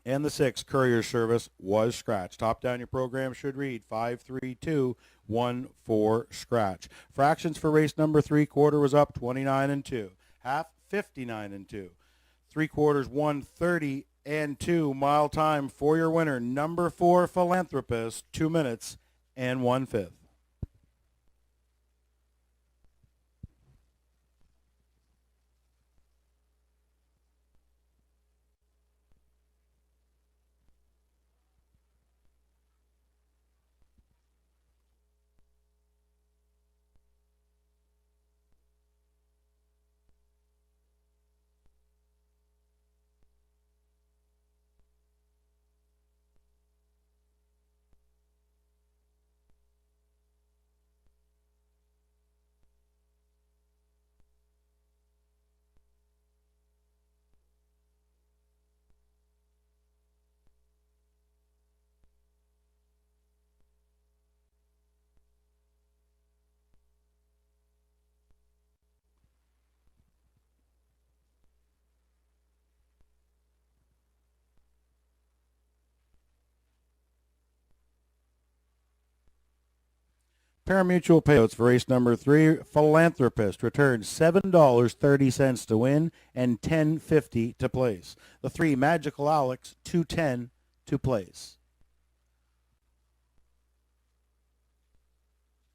And the 6, Courier Service, was scratched. Top down your program should read 53214 scratch. Fractions for race number 3, quarter was up 29 and 2. Half 59 and 2. 3 quarters 130 and 2. Mile time for your winner, number 4, Philanthropist, 2 minutes and 1/5. Parimutuel payouts for race number 3, Philanthropist, returns $7.30 to win and $10.50 to place. The 3, Magical Alex, $2.10 to place.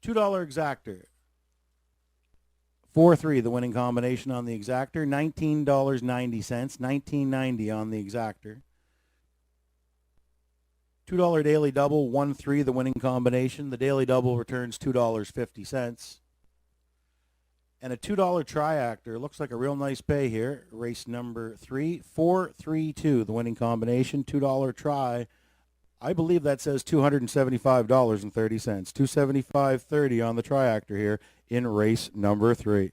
$2 exactor. 4-3, the winning combination on the exactor. $19.90, $19.90 on the exactor. $2 daily double, 1-3, the winning combination. The daily double returns $2.50. And a $2 triactor. Looks like a real nice pay here. Race number 3, 4-3-2, the winning combination. $2 try. I believe that says $275.30. $275.30 on the triactor here in race number 3.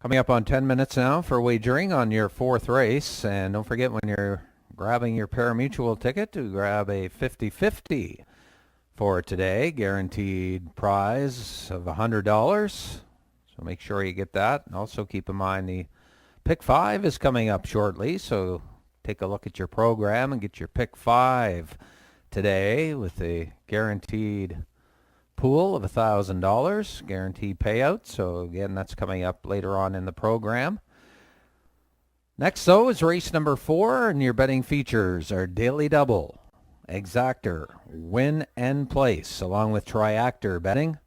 Coming up on 10 minutes now for wagering on your 4th race. And don't forget, when you're grabbing your parimutuel ticket, to grab a 50-50 for today. Guaranteed prize of $100. So make sure you get that. And also keep in mind the Pick 5 is coming up shortly. So take a look at your program and get your Pick 5 today with a guaranteed pool of $1,000, guaranteed payout. So again, that's coming up later on in the program. Next, though, is race number 4, and your betting features are daily double, exactor, win and place, along with triactor betting,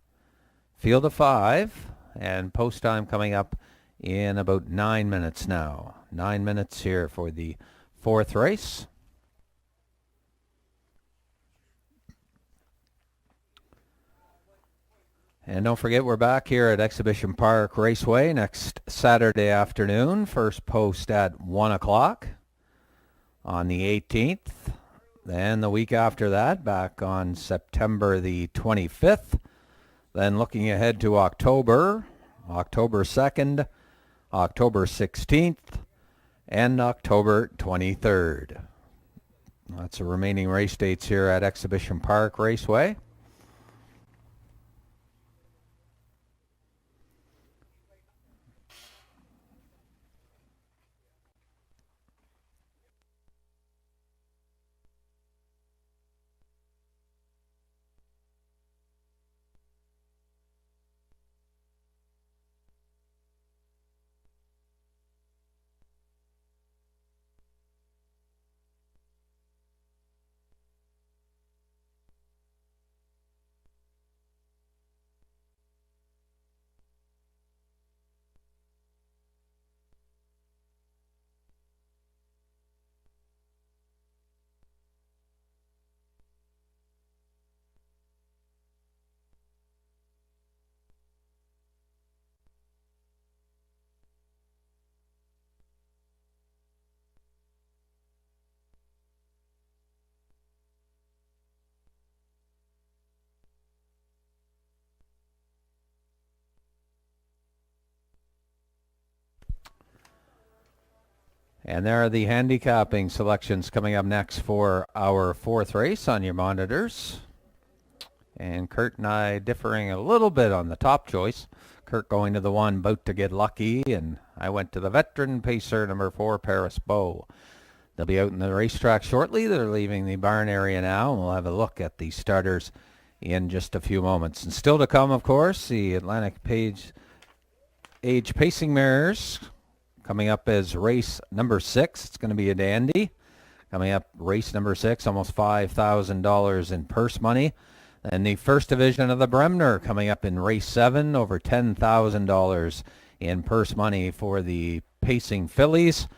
field of 5, and post time coming up in about 9 minutes now. 9 minutes here for the 4th race. And don't forget, we're back here at Exhibition Park Raceway next Saturday afternoon. First post at 1 o'clock on the 18th. Then the week after that, back on September the 25th. Then looking ahead to October 2nd, October 16th, and October 23rd. That's the remaining race dates here at Exhibition Park Raceway. And there are the handicapping selections coming up next for our fourth race on your monitors. And Kurt and I differing a little bit on the top choice. Kurt going to the one Bout to Get Lucky, and I went to the veteran pacer number 4, Paris Beau. They'll be out in the racetrack shortly. They're leaving the barn area now, and we'll have a look at the starters in just a few moments. And still to come, of course, the Atlantic Age Pacing Mares coming up as race number 6. It's going to be a dandy. Coming up, race number 6, almost $5,000 in purse money. And the first division of the Bremner coming up in race 7, over $10,000 in purse money for the Pacing Fillies.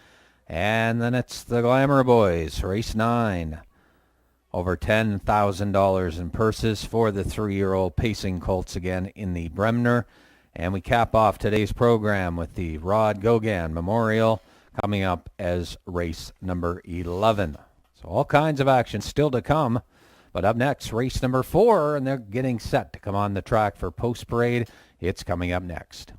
And then it's the Glamour Boys, race 9, over $10,000 in purses for the 3-year-old Pacing Colts again in the Bremner. And we cap off today's program with the Rod Gogan Memorial coming up as race number 11. So all kinds of action still to come. But up next, race number 4, and they're getting set to come on the track for Post Parade. It's coming up next.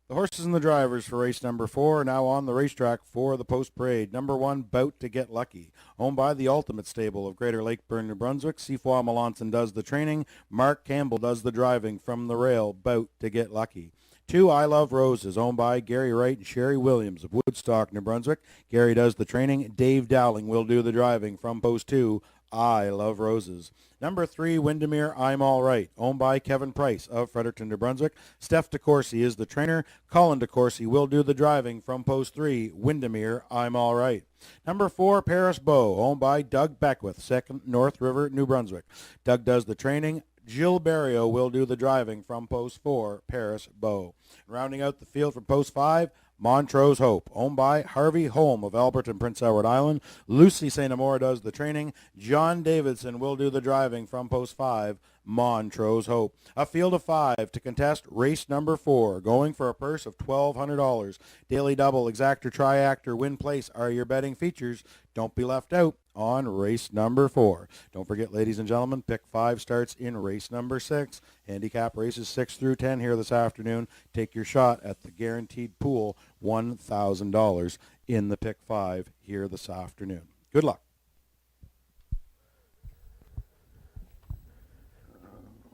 The horses and the drivers for race number 4 are now on the racetrack for the Post Parade. Number 1, Bout to Get Lucky, owned by the Ultimate Stable of Greater Lakeburn, New Brunswick. Sifois Melanson does the training. Mark Campbell does the driving from the rail. Bout to Get Lucky. 2, I Love Roses, owned by Gary Wright and Sherry Williams of Woodstock, New Brunswick. Gary does the training. Dave Dowling will do the driving from post 2, I Love Roses. Number 3, Windermere, I'm All Right, owned by Kevin Price of Fredericton, New Brunswick. Steph DeCourcy is the trainer. Colin DeCourcy will do the driving from post 3, Windermere, I'm All Right. Number 4, Paris Beau, owned by Doug Beckwith, 2nd North River, New Brunswick. Doug does the training. Jill Barrio will do the driving from post 4, Paris Beau. Rounding out the field for post 5, Montrose Hope, owned by Harvey Holm of Albert and Prince Edward Island. Lucy St. Amour does the training. John Davidson will do the driving from post 5, Montrose Hope. A field of 5 to contest race number 4, going for a purse of $1,200. Daily double, exactor, triactor, win place are your betting features. Don't be left out on race number 4. Don't forget, ladies and gentlemen, pick 5 starts in race number 6. Handicap races 6 through 10 here this afternoon. Take your shot at the guaranteed pool, $1,000 in the pick 5 here this afternoon. Good luck.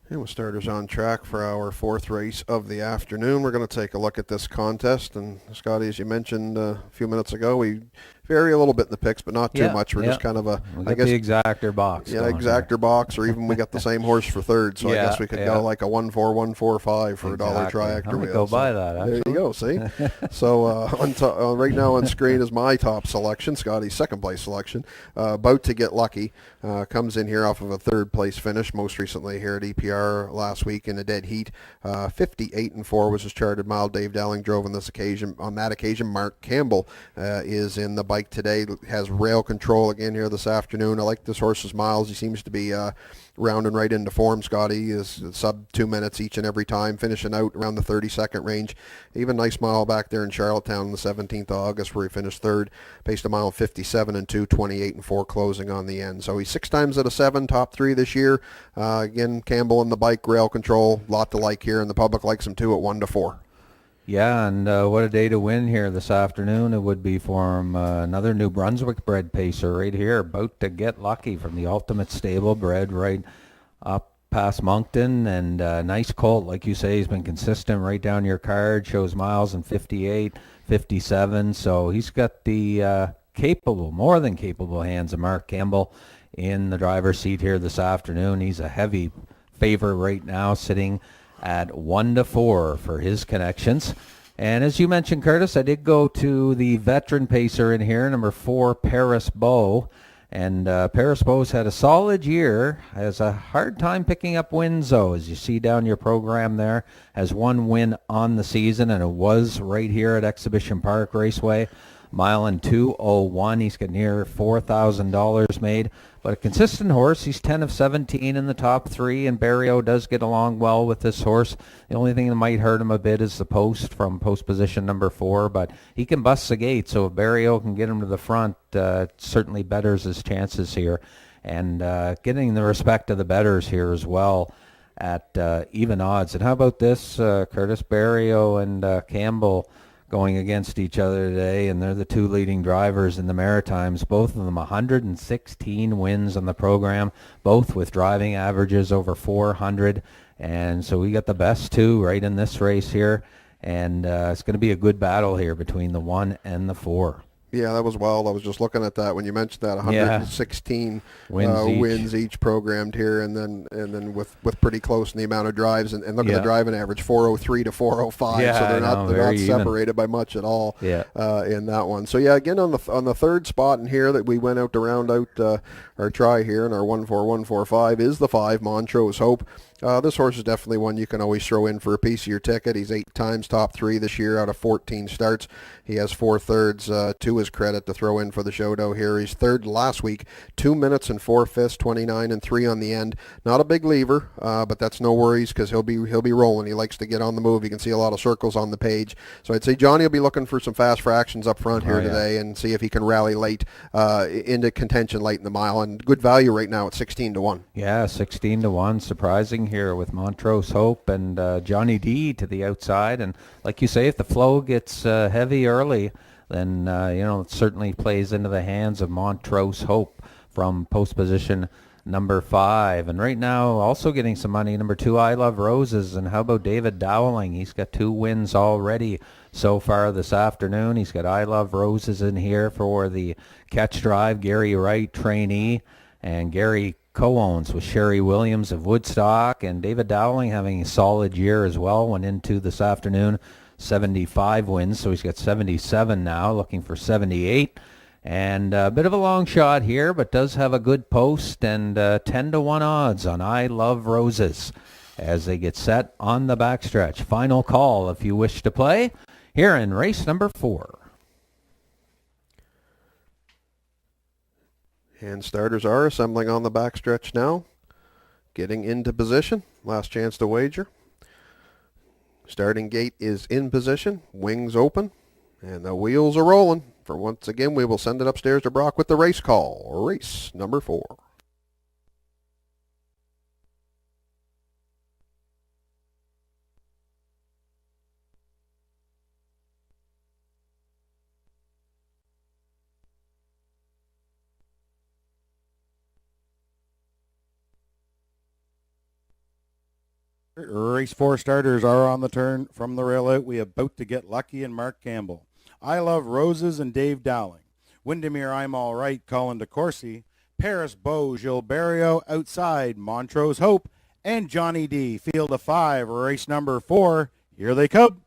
And with starters on track for our 4th race of the afternoon, we're going to take a look at this contest. And Scotty, as you mentioned a few minutes ago, we vary a little bit in the picks, but not too much. We're just kind of I guess the exactor box. Yeah, exactor box, or even we got the same horse for 3rd, so I guess we could go like a 1-4, 1-4-5 for a $1 triactor I'm wheel. Go buy that. Actually. There you go. See, so right now on screen is my top selection, Scotty's 2nd place selection. Bout to Get Lucky comes in here off of a 3rd place finish, most recently here at EPR last week in a dead heat. 58-4 was his charted mile. Dave Dowling drove on this occasion. On that occasion, Mark Campbell is in the bike today, has rail control again here this afternoon. I like this horse's miles. He seems to be rounding right into form. Scotty is sub 2 minutes each and every time, finishing out around the 30-second range. Even nice mile back there in Charlottetown on the 17th of August where he finished 3rd. Paced a mile 57-2, 28-4 closing on the end. So he's 6 times out of 7, top 3 this year. Again, Campbell in the bike, rail control, lot to like here, and the public likes him too at 1-4. Yeah, and what a day to win here this afternoon. It would be for him, another New Brunswick bred pacer right here, About to Get Lucky from the Ultimate Stable, bred right up past Moncton, and nice colt, like you say. He's been consistent right down your card, shows miles in 58, 57, so he's got the more than capable hands of Mark Campbell in the driver's seat here this afternoon. He's a heavy favorite right now, sitting at 1-4 for his connections. And as you mentioned, Curtis, I did go to the veteran pacer in here, number 4, Paris Beau. And Paris Beau's had a solid year, has a hard time picking up wins, though. As you see down your program there, has 1 win on the season, and it was right here at Exhibition Park Raceway. Mile and 2:01. He's got near $4,000 made. But a consistent horse. He's 10 of 17 in the top 3, and Barrio does get along well with this horse. The only thing that might hurt him a bit is the post from post position number 4, but he can bust the gate, so if Barrio can get him to the front, it certainly betters his chances here. And getting the respect of the bettors here as well at even odds. And how about this, Curtis? Barrio and Campbell going against each other today, and they're the 2 leading drivers in the Maritimes, both of them 116 wins on the program, both with driving averages over 400, and so we got the best 2 right in this race here, and it's going to be a good battle here between the 1 and the 4. Yeah, that was wild. I was just looking at that when you mentioned that 116 wins each programmed here, and then with pretty close in the amount of drives, and look at the driving average, 403 to 405. So they're not separated by much at all in that one. So yeah, again on the third spot in here that we went out to round out our try here, and our 14145 is the 5 Montrose Hope. This horse is definitely one you can always throw in for a piece of your ticket. He's 8 times top 3 this year out of 14 starts. He has 4 thirds to his credit to throw in for the Shodo here. He's third last week, 2 minutes and 4/5, 29 and 3 on the end. Not a big lever, but that's no worries because he'll be rolling. He likes to get on the move. You can see a lot of circles on the page. So I'd say Johnny will be looking for some fast fractions up front here today and see if he can rally late into contention late in the mile. And good value right now at 16 to 1. Yeah, 16 to 1. Surprising here with Montrose Hope and Johnny D to the outside. And like you say, if the flow gets heavy early, then it certainly plays into the hands of Montrose Hope from post position number 5. And right now, also getting some money, number 2, I Love Roses. And how about David Dowling? He's got 2 wins already so far this afternoon. He's got I Love Roses in here for the catch drive, Gary Wright trainee, and Gary co-owns with Sherry Williams of Woodstock, and David Dowling having a solid year as well. Went into this afternoon 75 wins, so he's got 77 now, looking for 78. And a bit of a long shot here, but does have a good post, and 10 to 1 odds on I Love Roses as they get set on the backstretch. Final call if you wish to play here in race number 4. And starters are assembling on the backstretch now, getting into position. Last chance to wager. Starting gate is in position, wings open, and the wheels are rolling. For once again, we will send it upstairs to Brock with the race call. Race number 4. Race 4 starters are on the turn from the rail out. We about to get lucky and Mark Campbell. I Love Roses and Dave Dowling. Windermere, I'm All Right, Colin DeCourcy. Paris Beau, Gilles Barrio outside. Montrose Hope and Johnny D. Field of 5, race number 4. Here they come.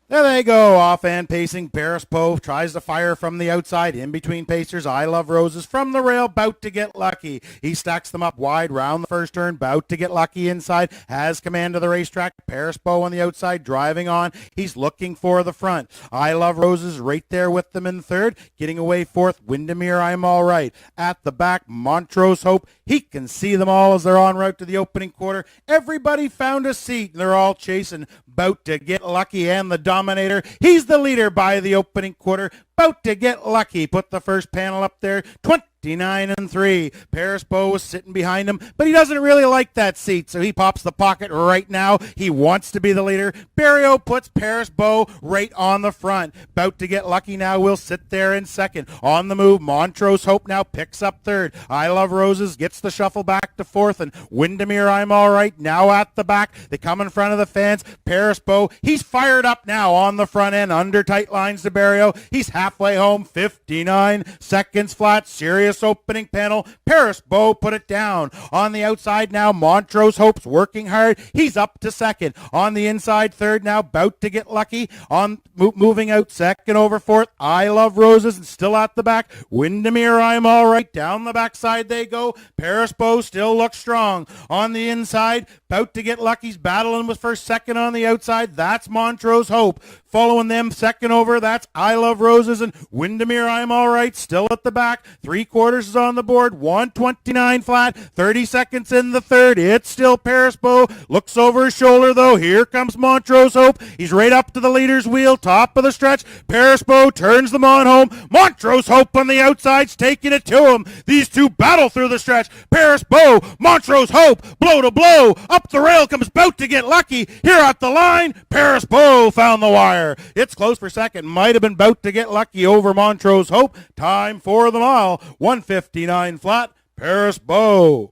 There they go, off and pacing. Paris Beau tries to fire from the outside, in between pacers. I Love Roses from the rail, bout to get lucky. He stacks them up wide, round the first turn, bout to get lucky inside, has command of the racetrack. Paris Beau on the outside, driving on. He's looking for the front. I Love Roses right there with them in third, getting away fourth. Windermere, I'm All Right. At the back, Montrose Hope. He can see them all as they're en route to the opening quarter. Everybody found a seat, and they're all chasing, bout to get lucky, and the Dominator. He's the leader by the opening quarter. About to get lucky. Put the first panel up there. 29 and 3. Paris Beau was sitting behind him, but he doesn't really like that seat, so he pops the pocket right now. He wants to be the leader. Barrio puts Paris Beau right on the front. About to get lucky now. Will sit there in second. On the move, Montrose Hope now picks up third. I Love Roses gets the shuffle back to fourth, and Windermere, I'm All Right, now at the back. They come in front of the fans. Paris Beau, he's fired up now on the front end. Under tight lines to Barrio. He's halfway home, 59 seconds flat. Serious this opening panel. Paris Beau put it down. On the outside now, Montrose Hope's working hard. He's up to second. On the inside, third now, about to get lucky. On moving out second over fourth, I Love Roses, and still at the back, Windermere, I'm All Right. Down the backside they go. Paris Beau still looks strong. On the inside, about to get lucky's battling with first, second on the outside. That's Montrose Hope. Following them, second over, that's I Love Roses, and Windermere, I'm All Right, still at the back. 3/4 is on the board, 1:29 flat, 30 seconds in the third. It's still Paris Beau. Looks over his shoulder, though. Here comes Montrose Hope. He's right up to the leader's wheel, top of the stretch. Paris Beau turns them on home. Montrose Hope on the outside's taking it to him. These two battle through the stretch. Paris Beau, Montrose Hope, blow to blow. Up the rail comes Bout to Get Lucky. Here at the line, Paris Beau found the wire. It's close for second. Might have been Bout to Get Lucky over Montrose Hope. Time for the mile. 1:59 flat. Paris Beau.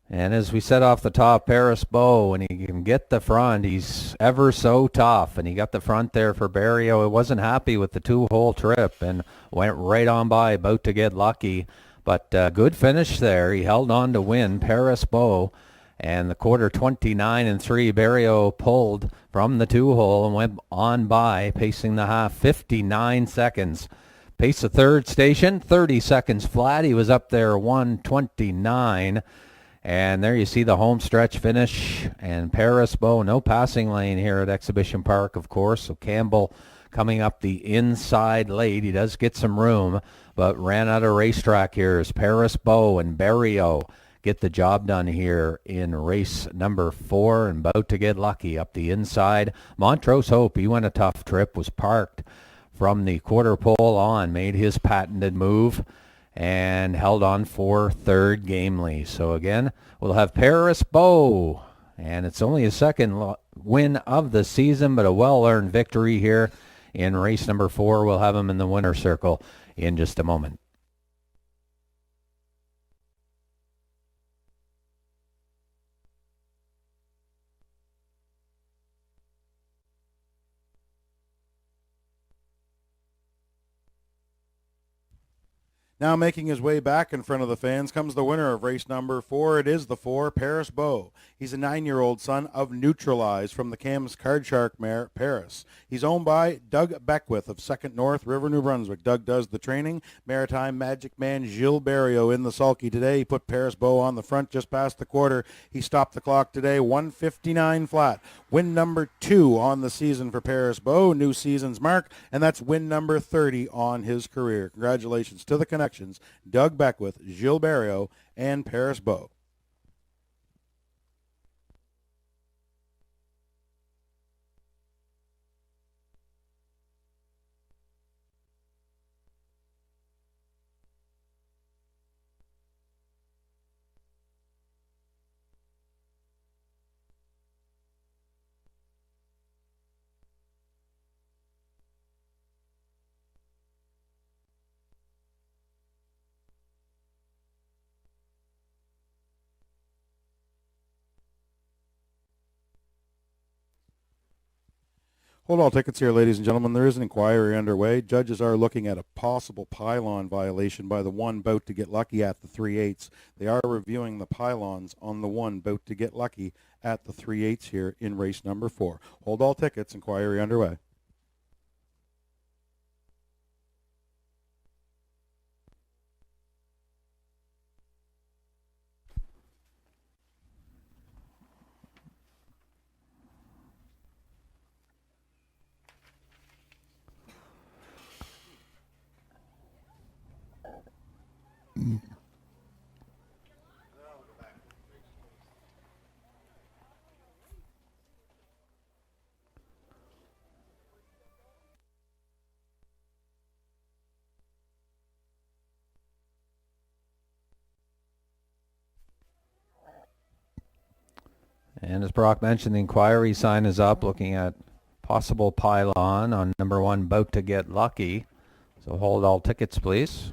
And as we said off the top, Paris Beau, when he can get the front, he's ever so tough. And he got the front there for Barrio. He wasn't happy with the two-hole trip and went right on by, About to Get Lucky. But good finish there. He held on to win, Paris Beau. And the quarter 29 3, Barrio pulled from the two-hole and went on by, pacing the half 59 seconds. Pace the third station, 30 seconds flat. He was up there 1:29. And there you see the home stretch finish, and Paris Beau, no passing lane here at Exhibition Park, of course. So Campbell coming up the inside late. He does get some room, but ran out of racetrack here as Paris Beau and Barrio get the job done here in race number 4, and About to Get Lucky up the inside. Montrose Hope, he went a tough trip, was parked from the quarter pole on, made his patented move, and held on for third gamely. So again, we'll have Paris Beau, and it's only his second win of the season, but a well-earned victory here in race number 4. We'll have him in the winner's circle in just a moment. Now making his way back in front of the fans comes the winner of race number 4. It is the 4, Paris Beau. He's a 9-year-old son of Neutralize from the Cam's Card Shark mare, Paris. He's owned by Doug Beckwith of 2nd North River, New Brunswick. Doug does the training. Maritime Magic Man Gilles Barrio in the sulky today. He put Paris Beau on the front just past the quarter. He stopped the clock today, 1:59 flat. Win number 2 on the season for Paris Beau, new season's mark, and that's win number 30 on his career. Congratulations to the connections, Doug Beckwith, Gilles Barrio, and Paris Beau. Hold all tickets here, ladies and gentlemen. There is an inquiry underway. Judges are looking at a possible pylon violation by the one Bout to Get Lucky at the 3/8. They are reviewing the pylons on the one Bout to Get Lucky at the 3/8 here in race number 4. Hold all tickets. Inquiry underway. And as Brock mentioned, the inquiry sign is up looking at possible pylon on number 1, Bout to Get Lucky. So hold all tickets, please.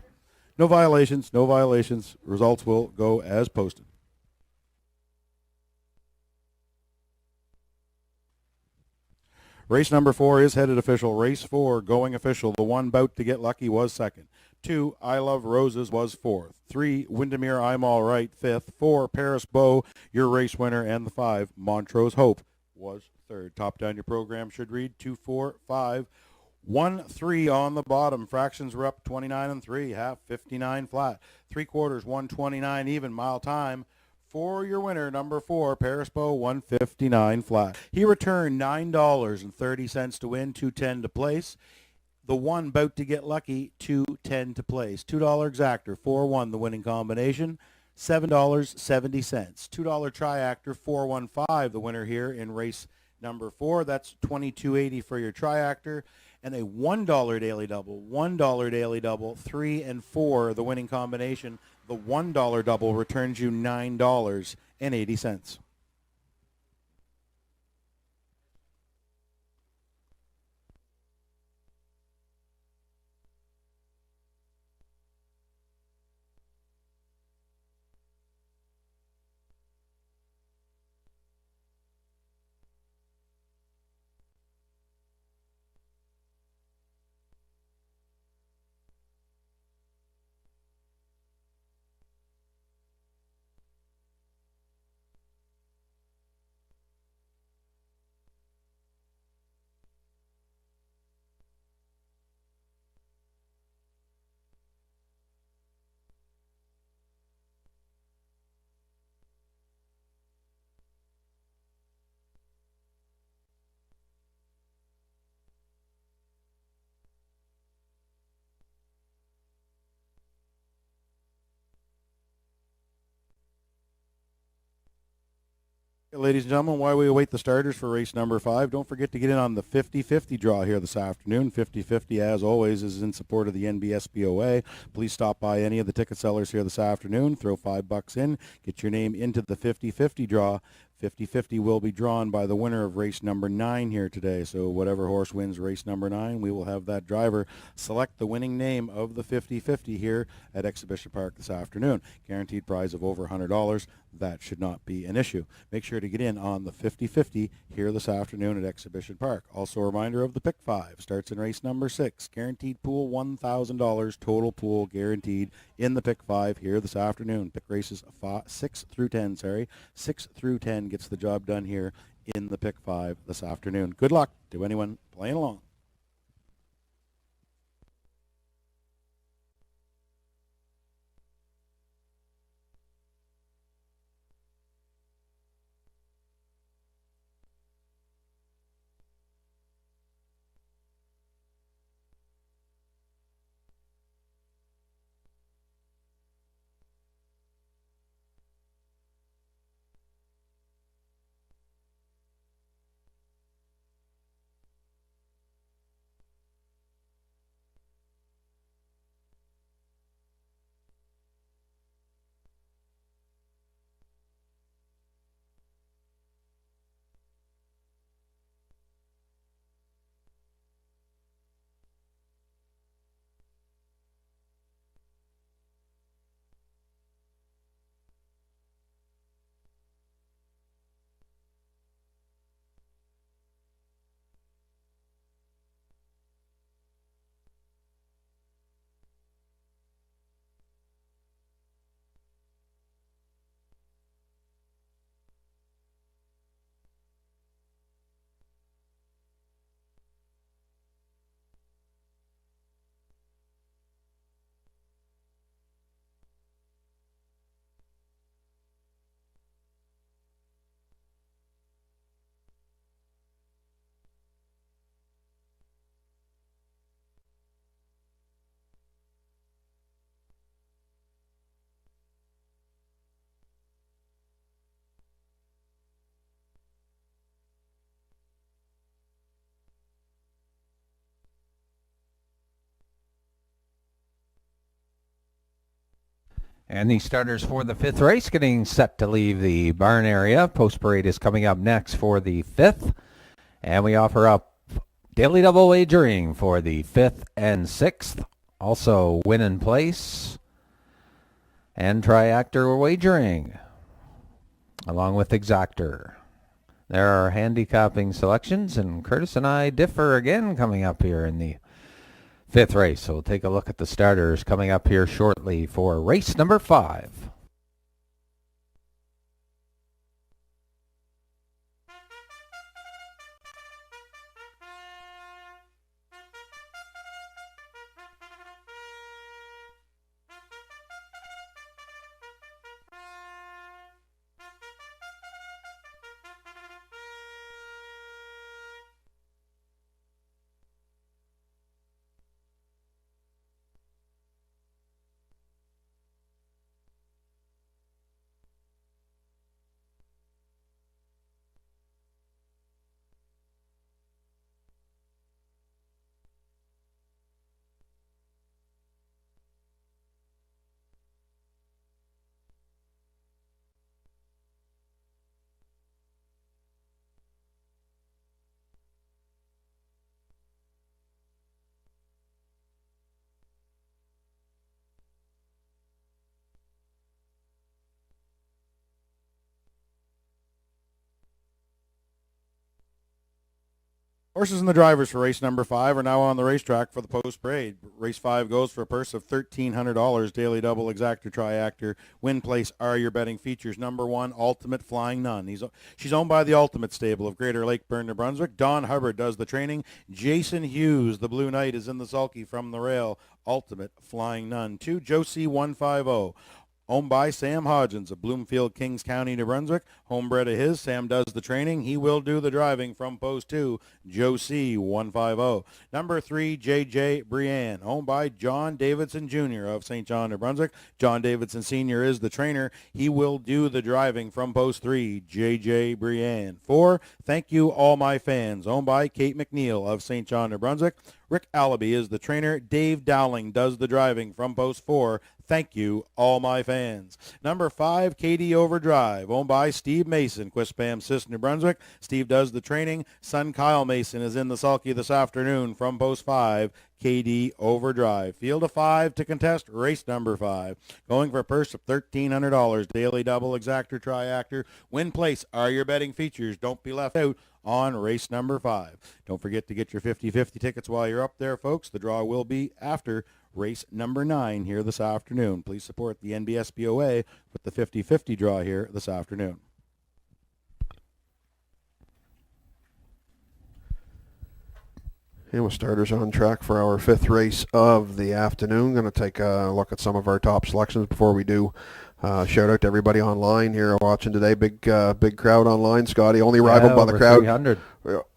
No violations, no violations. Results will go as posted. Race number 4 is headed official. Race 4 going official. The 1 Bout to Get Lucky was second. 2 I Love Roses was fourth. 3 Windermere I'm All Right fifth. 4 Paris Beau, your race winner, and the 5 Montrose Hope was third. Top down your program should read 2, 4, 5, 1, 3 on the bottom. Fractions were up 29 and 3, half 59 flat. 3/4 129 even. Mile time for your winner, number 4, Paris Beau, 159 flat. He returned $9.30 to win, 210 to place. The 1 Bout to Get Lucky, 210 to place. $2 exactor, 4-1 the winning combination, $7.70. $2 triactor, 415 the winner here in race number 4. That's $22.80 for your triactor. And a $1 daily double, $1 daily double, 3 and 4 the winning combination. The $1 double returns you $9.80. Ladies and gentlemen, while we await the starters for race number 5, don't forget to get in on the 50-50 draw here this afternoon. 50-50, as always, is in support of the NBSBOA. Please stop by any of the ticket sellers here this afternoon. Throw $5 in. Get your name into the 50-50 draw. 50-50 will be drawn by the winner of race number 9 here today. So whatever horse wins race number 9, we will have that driver select the winning name of the 50-50 here at Exhibition Park this afternoon. Guaranteed prize of over $100. That should not be an issue. Make sure to get in on the 50-50 here this afternoon at Exhibition Park. Also a reminder of the Pick 5. Starts in race number 6. Guaranteed pool $1,000. Total pool guaranteed in the Pick 5 here this afternoon. Pick races 6 through 10, 6 through 10 gets the job done here in the Pick 5 this afternoon. Good luck to anyone playing along. And the starters for the 5th race getting set to leave the barn area. Post parade is coming up next for the 5th. And we offer up daily double wagering for the 5th and 6th. Also win in place and triactor wagering along with exactor. There are handicapping selections, and Curtis and I differ again coming up here in the fifth race. So we'll take a look at the starters coming up here shortly for race number 5. Horses and the drivers for race number 5 are now on the racetrack for the post parade. Race 5 goes for a purse of $1,300. Daily double, exactor, triactor. Win place are your betting features. Number 1, Ultimate Flying Nun. She's owned by the Ultimate Stable of Greater Lakeburn, New Brunswick. Don Hubbard does the training. Jason Hughes, the Blue Knight, is in the sulky from the rail. Ultimate Flying Nun. 2, Josie 150. Owned by Sam Hodgins of Bloomfield, Kings County, New Brunswick. Homebred of his. Sam does the training. He will do the driving from post 2. Joe C. 150. Number 3, J.J. Brienne. Owned by John Davidson Jr. of St. John, New Brunswick. John Davidson Sr. is the trainer. He will do the driving from post 3. J.J. Brienne. 4, Thank You All My Fans. Owned by Kate McNeil of St. John, New Brunswick. Rick Allaby is the trainer. Dave Dowling does the driving from post 4. Thank You All My Fans. Number 5, Katie Overdrive, owned by Steve Mason, Quispam, Sis, New Brunswick. Steve does the training. Son Kyle Mason is in the sulky this afternoon from post 5. KD Overdrive. Field of 5 to contest race number 5. Going for a purse of $1,300. Daily double, exactor, triactor. Win place are your betting features. Don't be left out on race number 5. Don't forget to get your 50-50 tickets while you're up there, folks. The draw will be after race number 9 here this afternoon. Please support the NBSBOA with the 50-50 draw here this afternoon. And with starters on track for our 5th race of the afternoon, going to take a look at some of our top selections before we do. Shout out to everybody online here watching today. Big crowd online, Scotty. Only rivaled by the crowd. 300.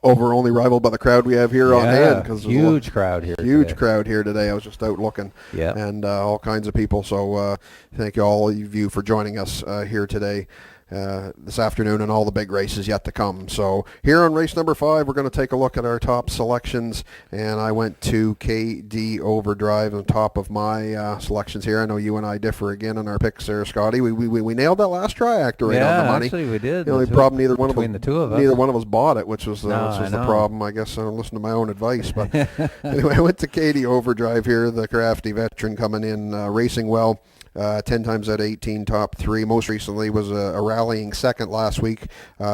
Only rivaled by the crowd we have here on hand. Huge crowd here. Huge crowd here today. I was just out looking. Yeah. And all kinds of people. So thank you all of you for joining us here today. This afternoon and all the big races yet to come. So here on race number 5, we're going to take a look at our top selections, and I went to KD Overdrive on top of my selections here. I know you and I differ again on our picks there, Scotty. We nailed that last triactor right on the money. Actually we did. The only problem, neither one of us bought it, which was the problem. I guess I don't listen to my own advice. But anyway, I went to KD Overdrive here, the crafty veteran coming in, racing well. 10 times out of 18, top 3. Most recently was a rallying second last week,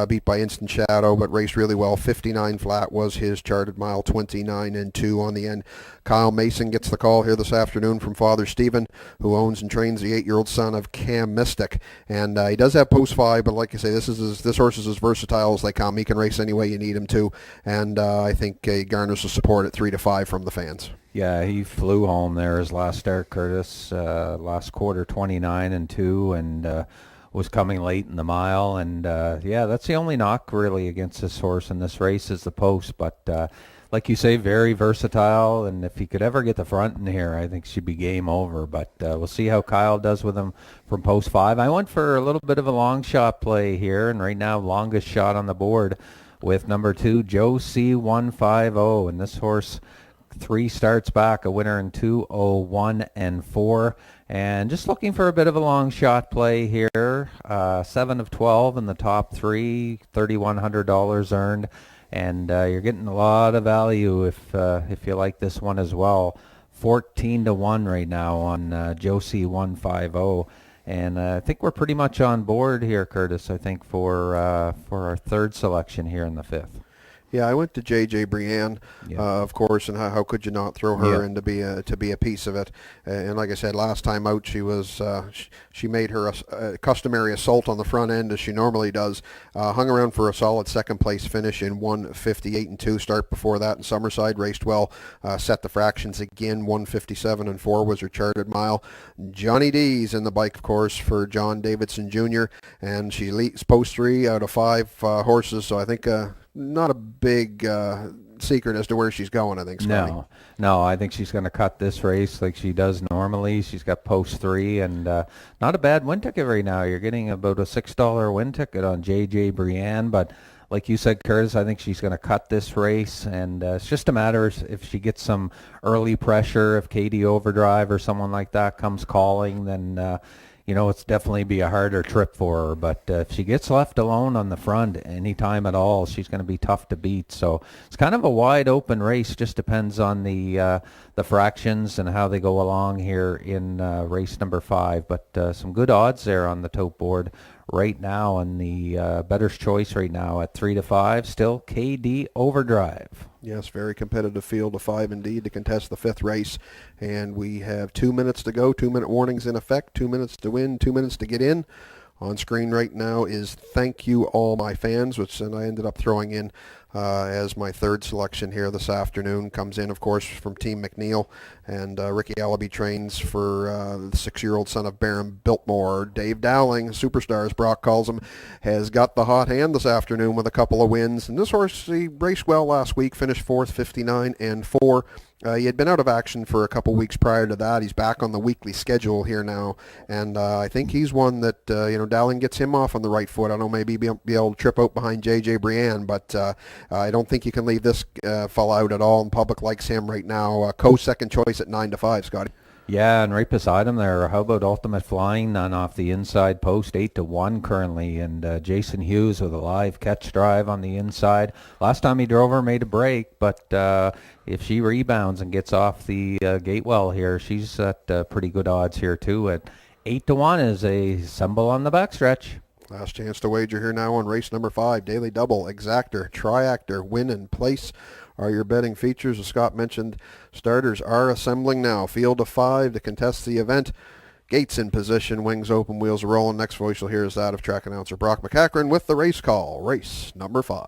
beat by Instant Shadow, but raced really well. 59 flat was his charted mile, 29 and 2 on the end. Kyle Mason gets the call here this afternoon from Father Stephen, who owns and trains the 8-year-old son of Cam Mystic. And he does have post 5, but like I say, this horse is as versatile as they come. He can race any way you need him to, and I think he garners the support at 3 to 5 from the fans. Yeah, he flew home there his last start, Curtis. Last quarter, 29 and 2, and was coming late in the mile. And that's the only knock really against this horse in this race is the post. But like you say, very versatile. And if he could ever get the front in here, I think she'd be game over. But we'll see how Kyle does with him from post 5. I went for a little bit of a long shot play here, and right now longest shot on the board with number 2, Joe C150, and this horse 3 starts back, a winner in 2:01 and 4, and just looking for a bit of a long shot play here. 7 of 12 in the top 3, $3,100 earned, and you're getting a lot of value if you like this one as well. 14 to 1 right now on Josie 150. And I think we're pretty much on board here, Curtis, I think, for our third selection here in the fifth. Yeah, I went to J.J. Brienne, of course, and how could you not throw her in to be a piece of it? And like I said, last time out, she was she made her customary assault on the front end as she normally does. Hung around for a solid second place finish in 1:58.2. Start before that in Summerside, raced well, set the fractions again. 1:57.4 was her charted mile. Johnny D's in the bike, of course, for John Davidson Jr. and she leads post 3 out of 5 horses. So I think. Not a big secret as to where she's going, I think, Scotty. No, I think she's going to cut this race like she does normally. She's got post 3 and not a bad win ticket right now. You're getting about a $6 win ticket on J.J. Brienne, but like you said, Curtis, I think she's going to cut this race, and it's just a matter if she gets some early pressure, if Katie Overdrive or someone like that comes calling, then it's definitely be a harder trip for her. But if she gets left alone on the front any time at all, she's going to be tough to beat. So it's kind of a wide open race. Just depends on the fractions and how they go along here in race number 5. But some good odds there on the tote board right now, and the bettor's choice right now at 3-5 still KD Overdrive. Yes, very competitive field of 5 indeed to contest the 5th race. And we have 2 minutes to go, 2-minute warnings in effect, 2 minutes to win, 2 minutes to get in. On screen right now is Thank You All My Fans, which I ended up throwing in as my third selection here this afternoon. Comes in, of course, from Team McNeil, and Ricky Allaby trains for the 6-year-old son of Baron Biltmore. Dave Dowling, superstar as Brock calls him, has got the hot hand this afternoon with a couple of wins. And this horse, he raced well last week, finished 4th, 59-4. He had been out of action for a couple weeks prior to that. He's back on the weekly schedule here now, and I think he's one that, Dowling gets him off on the right foot. I don't know, maybe be able to trip out behind J.J. Brienne, but I don't think you can leave this fella out at all, and public likes him right now. Co-second choice at 9-5, Scotty. Yeah, and right beside him there, how about Ultimate Flying Nun off the inside post, 8-1 currently, and Jason Hughes with a live catch drive on the inside. Last time he drove her, made a break, but if she rebounds and gets off the gate well here, she's at pretty good odds here too. At 8-1 is a symbol on the backstretch. Last chance to wager here now on race number 5. Daily Double, Exactor, Triactor, Win and Place are your betting features. As Scott mentioned, starters are assembling now. Field of 5 to contest the event. Gates in position, wings open, wheels are rolling. Next voice you'll hear is that of track announcer Brock McCachran with the race call. Race number 5.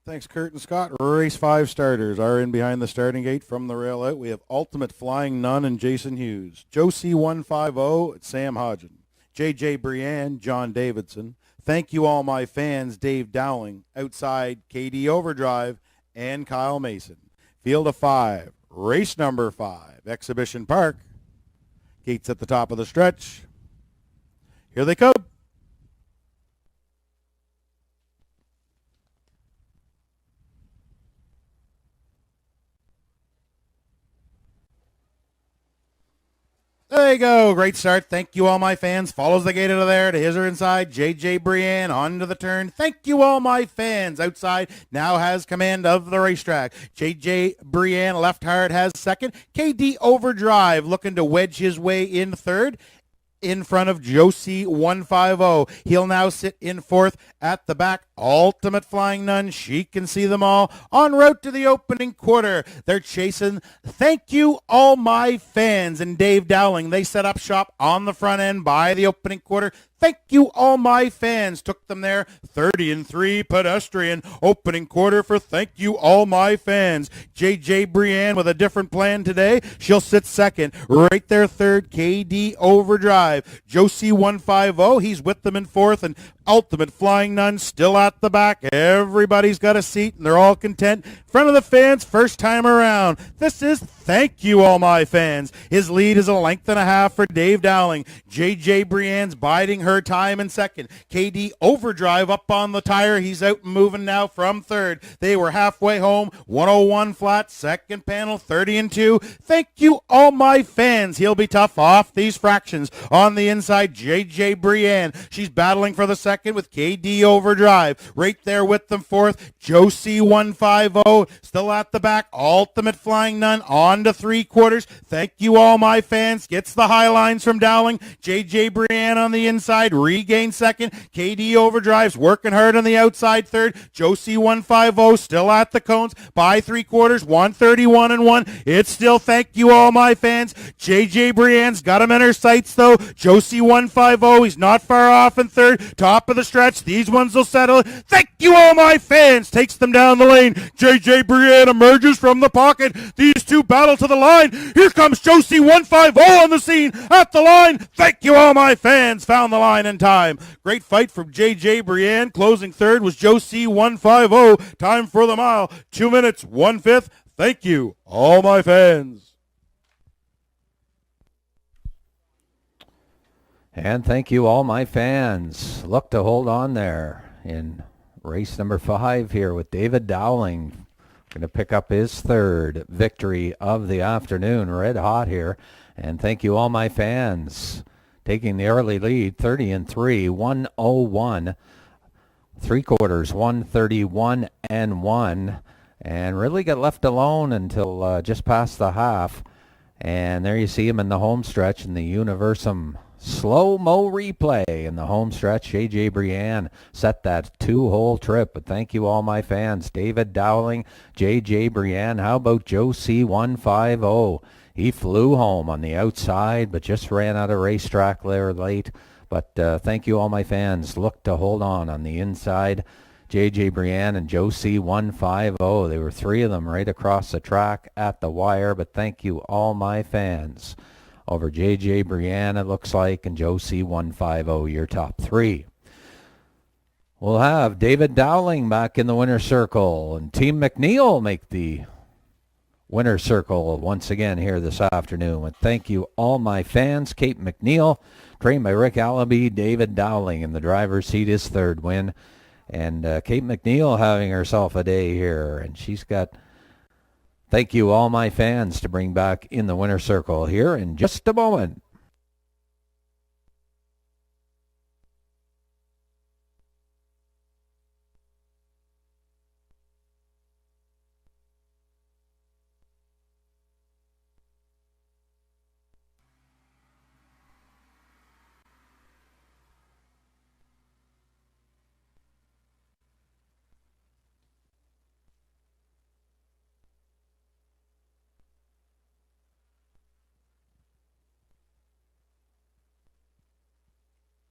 Thanks, Kurt and Scott. Race 5 starters are in behind the starting gate from the rail out. We have Ultimate Flying Nun and Jason Hughes. Josie 150, Sam Hodgen. J.J. Brienne, John Davidson. Thank You All My Fans, Dave Dowling. Outside, KD Overdrive and Kyle Mason. Field of 5, race number 5, Exhibition Park. Gates at the top of the stretch. Here they come. There you go. Great start. Thank You All My Fans. Follows the gate out of there to his or inside. J.J. Brienne onto the turn. Thank You All My Fans. Outside now has command of the racetrack. J.J. Brienne left hard has second. KD Overdrive looking to wedge his way in third. In front of Josie 150. He'll now sit in fourth at the back. Ultimate Flying Nun. She can see them all. En route to the opening quarter. They're chasing Thank You All My Fans and Dave Dowling. They set up shop on the front end by the opening quarter. Thank You All My Fans took them there. 30-3 pedestrian. Opening quarter for Thank You All My Fans. J.J. Brienne with a different plan today. She'll sit second. Right there third, KD Overdrive. Josie 150, he's with them in fourth. And Ultimate Flying Nun still at the back. Everybody's got a seat and they're all content. In front of the fans, first time around. This is Thank You All My Fans. His lead is a length and a half for Dave Dowling. J.J. Brienne's biding her her time in second. KD Overdrive up on the tire. He's out and moving now from third. They were halfway home. 101 flat. Second panel, 30 and 2. Thank you, all my fans. He'll be tough off these fractions. On the inside, JJ Brienne. She's battling for the second with KD Overdrive. Right there with them fourth. Josie 150 still at the back. Ultimate Flying Nun on to three quarters. Thank you, all my fans. Gets the high lines from Dowling. JJ Brienne on the inside. Regains second. KD Overdrive's working hard on the outside third. Josie 150 still at the cones. By three quarters. 131 and 1. It's still thank you, all my fans. JJ Brienne's got him in her sights though. Josie 150. He's not far off in third. Top of the stretch. These ones will settle. Thank you, all my fans. Takes them down the lane. JJ Brienne emerges from the pocket. These two battle to the line. Here comes Josie 150 on the scene at the line. Thank you, all my fans. Found the line in time. Great fight from JJ Brienne. Closing third was Josie 150. Time for the mile. 2 minutes, 1/5. Thank you, all my fans. And thank you, all my fans. Look to hold on there in race number 5 here with David Dowling. Going to pick up his third victory of the afternoon. Red hot here. And thank you, all my fans. Taking the early lead, 30 and 3, 101. Three quarters, 131 and 1. And really got left alone until just past the half. And there you see him in the home stretch in the Universum slow-mo replay in the home stretch. JJ Brienne set that 2-hole trip. But thank you, all my fans. David Dowling, JJ Brienne. How about Josie 150? He flew home on the outside, but just ran out of racetrack there late. But thank you, all my fans. Look to hold on the inside. JJ Brienne and Josie 150. There were three of them right across the track at the wire. But thank you, all my fans. Over JJ Brienne, it looks like, and Josie 150, your top three. We'll have David Dowling back in the winner's circle, and Team McNeil make the winner's circle once again here this afternoon. And thank you, all my fans. Kate McNeil, trained by Rick Allaby. David Dowling in the driver's seat, his third win. And Kate McNeil having herself a day here, and she's got thank you, all my fans, to bring back in the winner's circle here in just a moment.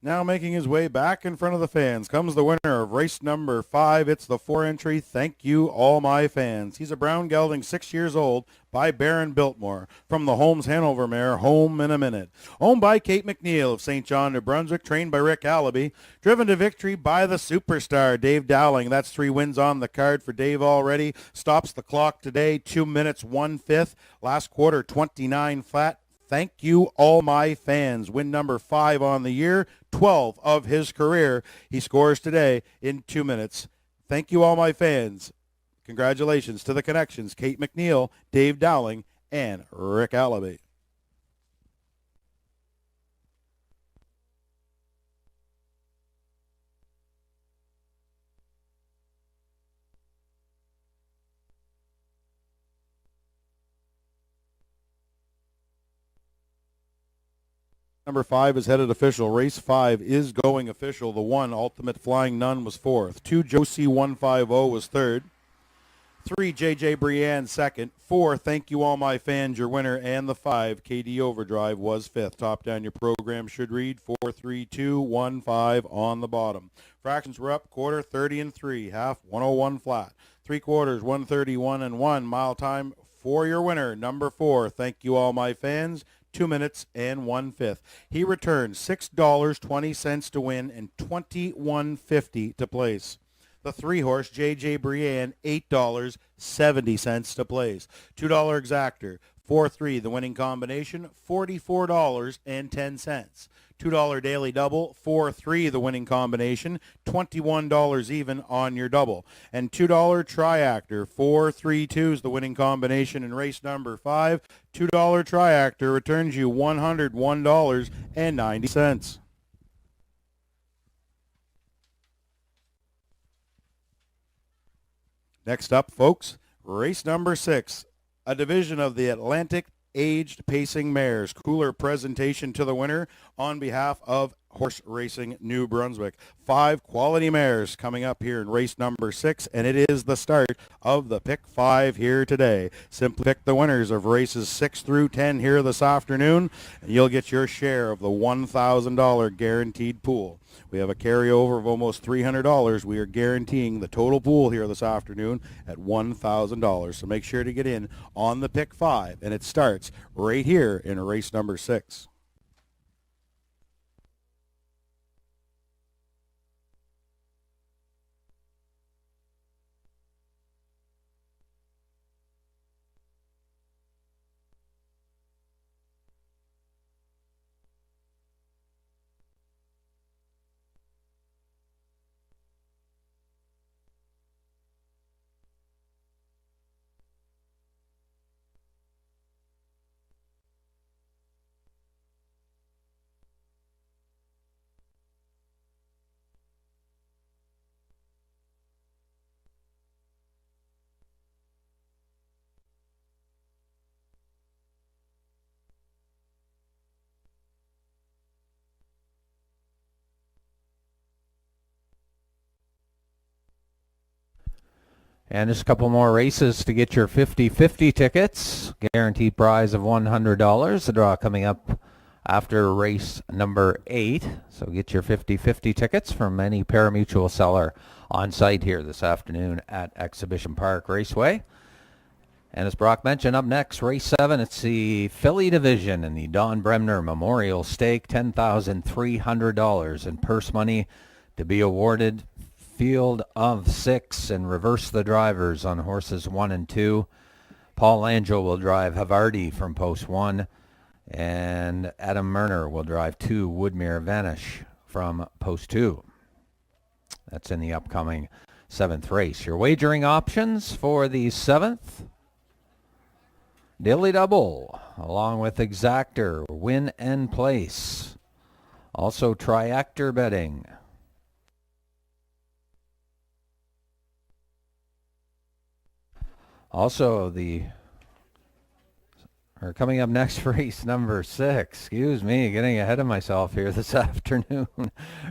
Now making his way back in front of the fans comes the winner of race number 5. It's the 4-entry Thank You, All My Fans. He's a brown gelding, 6 years old, by Baron Biltmore, from the Holmes Hanover mare, Home in a Minute. Owned by Kate McNeil of St. John, New Brunswick, trained by Rick Allaby. Driven to victory by the superstar, Dave Dowling. That's 3 wins on the card for Dave already. Stops the clock today, 2 minutes, 1/5. Last quarter, 29 flat. Thank you, all my fans. Win number 5 on the year, 12 of his career. He scores today in 2 minutes. Thank you, all my fans. Congratulations to the connections, Kate McNeil, Dave Dowling, and Rick Allaby. Number 5 is headed official. Race 5 is going official. The 1, Ultimate Flying Nun, was 4th. 2, Josie 150 was 3rd. 3, JJ Brienne second. 4, Thank You All My Fans, your winner. And the 5, KD Overdrive, was 5th. Top down your program should read 4, 3, 2, 1, 5 on the bottom. Fractions were up, quarter 30 and 3, half 101 flat. 3 quarters 131 and 1. Mile time for your winner, number 4, Thank You All My Fans. 2 minutes and 1/5. He returned $6.20 to win and $21.50 to place. The 3-horse JJ Brienne, $8.70 to place. $2 exactor, 4-3, the winning combination, $44.10. $2 daily double, 4-3 the winning combination, $21 even on your double. And $2 triactor, 4-3-2 is the winning combination in race number 5. $2 triactor returns you $101.90. Next up, folks, race number 6, a division of the Atlantic Aged Pacing Mares. Cooler presentation to the winner on behalf of Horse Racing New Brunswick. 5 quality mares coming up here in race number 6, and it is the start of the Pick 5 here today. Simply pick the winners of races 6 through 10 here this afternoon, and you'll get your share of the $1,000 guaranteed pool. We have a carryover of almost $300. We are guaranteeing the total pool here this afternoon at $1,000. So make sure to get in on the Pick 5, and it starts right here in race number 6. And just a couple more races to get your 50-50 tickets. Guaranteed prize of $100. The draw coming up after race number 8. So get your 50-50 tickets from any parimutuel seller on site here this afternoon at Exhibition Park Raceway. And as Brock mentioned, up next, race 7, it's the Filly Division in the Don Bremner Memorial Stake. $10,300 in purse money to be awarded. Field of 6, and reverse the drivers on horses 1 and 2. Paul Angel will drive Havarti from post 1, and Adam Murner will drive 2 Woodmere Vanish from post 2. That's in the upcoming 7th race. Your wagering options for the 7th: Daily Double, along with Exactor, Win and Place. Also Triactor betting. Also, coming up next, race number 6. Excuse me, getting ahead of myself here this afternoon.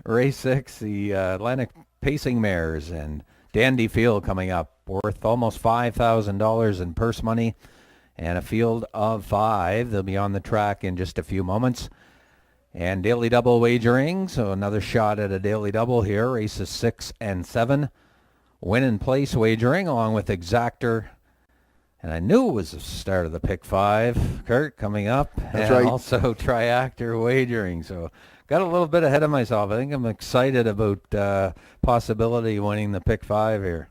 Race 6, the Atlantic Pacing Mares and Dandy Field coming up, worth almost $5,000 in purse money and a field of 5. They'll be on the track in just a few moments. And daily double wagering, so another shot at a daily double here. Races 6 and 7. Win and Place wagering along with Exactor. And I knew it was the start of the Pick 5, Kurt, coming up. That's and right. Also Triactor wagering. So got a little bit ahead of myself. I think I'm excited about possibility winning the Pick 5 here.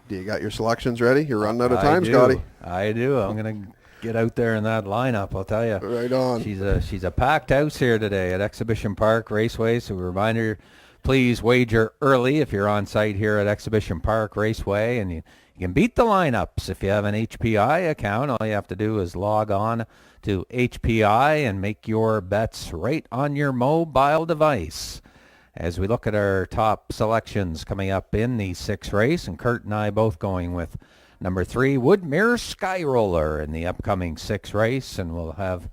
Do you got your selections ready? You're running out of time, I do. Scotty. I do. I'm going to get out there in that lineup, I'll tell you. Right on. She's a packed house here today at Exhibition Park Raceway. So a reminder, please wager early if you're on site here at Exhibition Park Raceway, and you can beat the lineups if you have an HPI account. All you have to do is log on to HPI and make your bets right on your mobile device. As we look at our top selections coming up in the 6th race, and Kurt and I both going with number 3, Woodmere Skyroller in the upcoming 6th race, and we'll have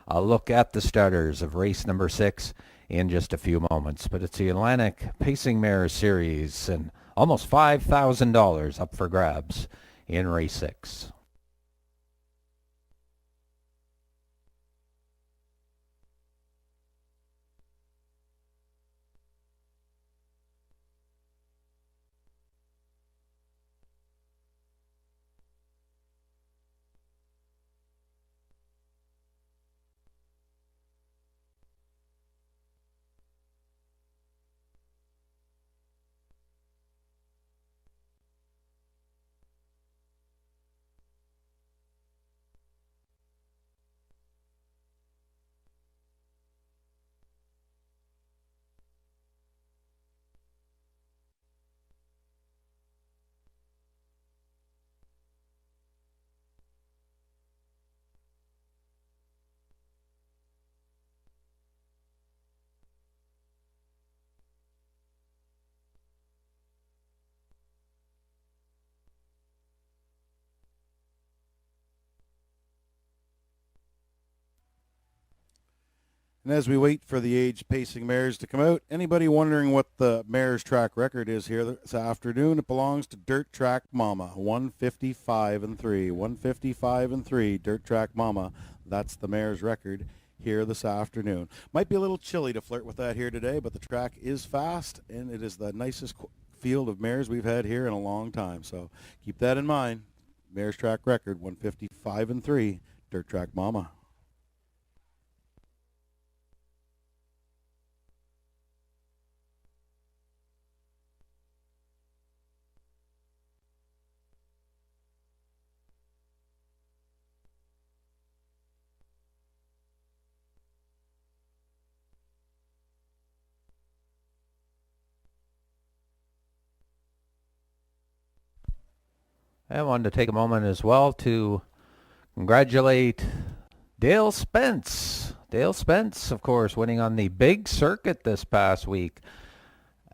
a look at the starters of race number 6 in just a few moments. But it's the Atlantic Pacing Mare Series, and almost $5,000 up for grabs in race 6. And as we wait for the age pacing mares to come out, anybody wondering what the mare's track record is here this afternoon? It belongs to Dirt Track Mama, 155 and 3. 155 and 3, Dirt Track Mama. That's the mare's record here this afternoon. Might be a little chilly to flirt with that here today, but the track is fast, and it is the nicest field of mares we've had here in a long time. So keep that in mind. Mare's track record, 155 and 3, Dirt Track Mama. I wanted to take a moment as well to congratulate Dale Spence. Dale Spence, of course, winning on the big circuit this past week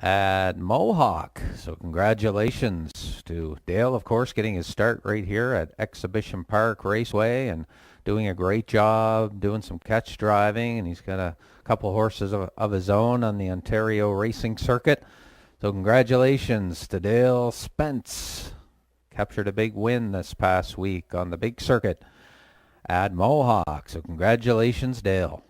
at Mohawk. So congratulations to Dale, of course, getting his start right here at Exhibition Park Raceway and doing a great job, doing some catch driving, and he's got a couple horses of his own on the Ontario racing circuit. So congratulations to Dale Spence. Captured a big win this past week on the big circuit at Mohawk. So congratulations, Dale.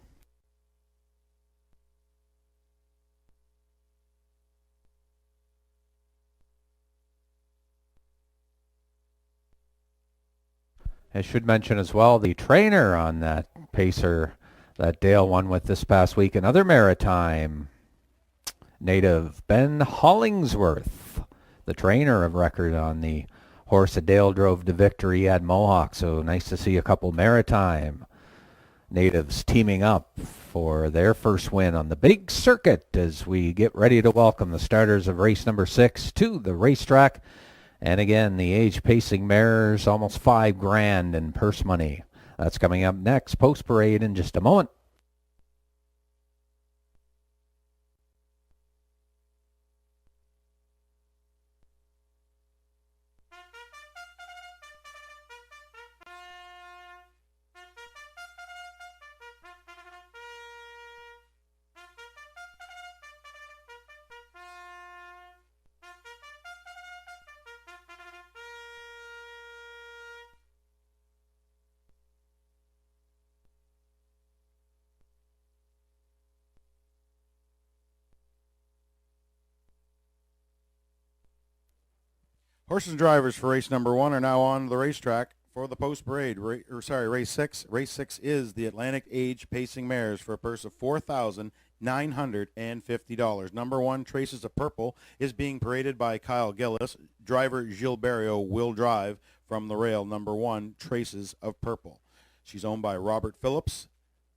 I should mention as well the trainer on that pacer that Dale won with this past week, another Maritime native, Ben Hollingsworth, the trainer of record on the horse that Dale drove to victory at Mohawk. So nice to see a couple Maritime natives teaming up for their first win on the big circuit as we get ready to welcome the starters of race number 6 to the racetrack. And again, the age pacing mares, almost $5,000 in purse money. That's coming up next, post parade in just a moment. Horses and drivers for race number 1 are now on the racetrack for the post parade. Race 6. Race 6 is the Atlantic Age Pacing Mares for a purse of $4,950. Number 1, Traces of Purple, is being paraded by Kyle Gillis. Driver Gilles Barrio will drive from the rail. Number 1, Traces of Purple. She's owned by Robert Phillips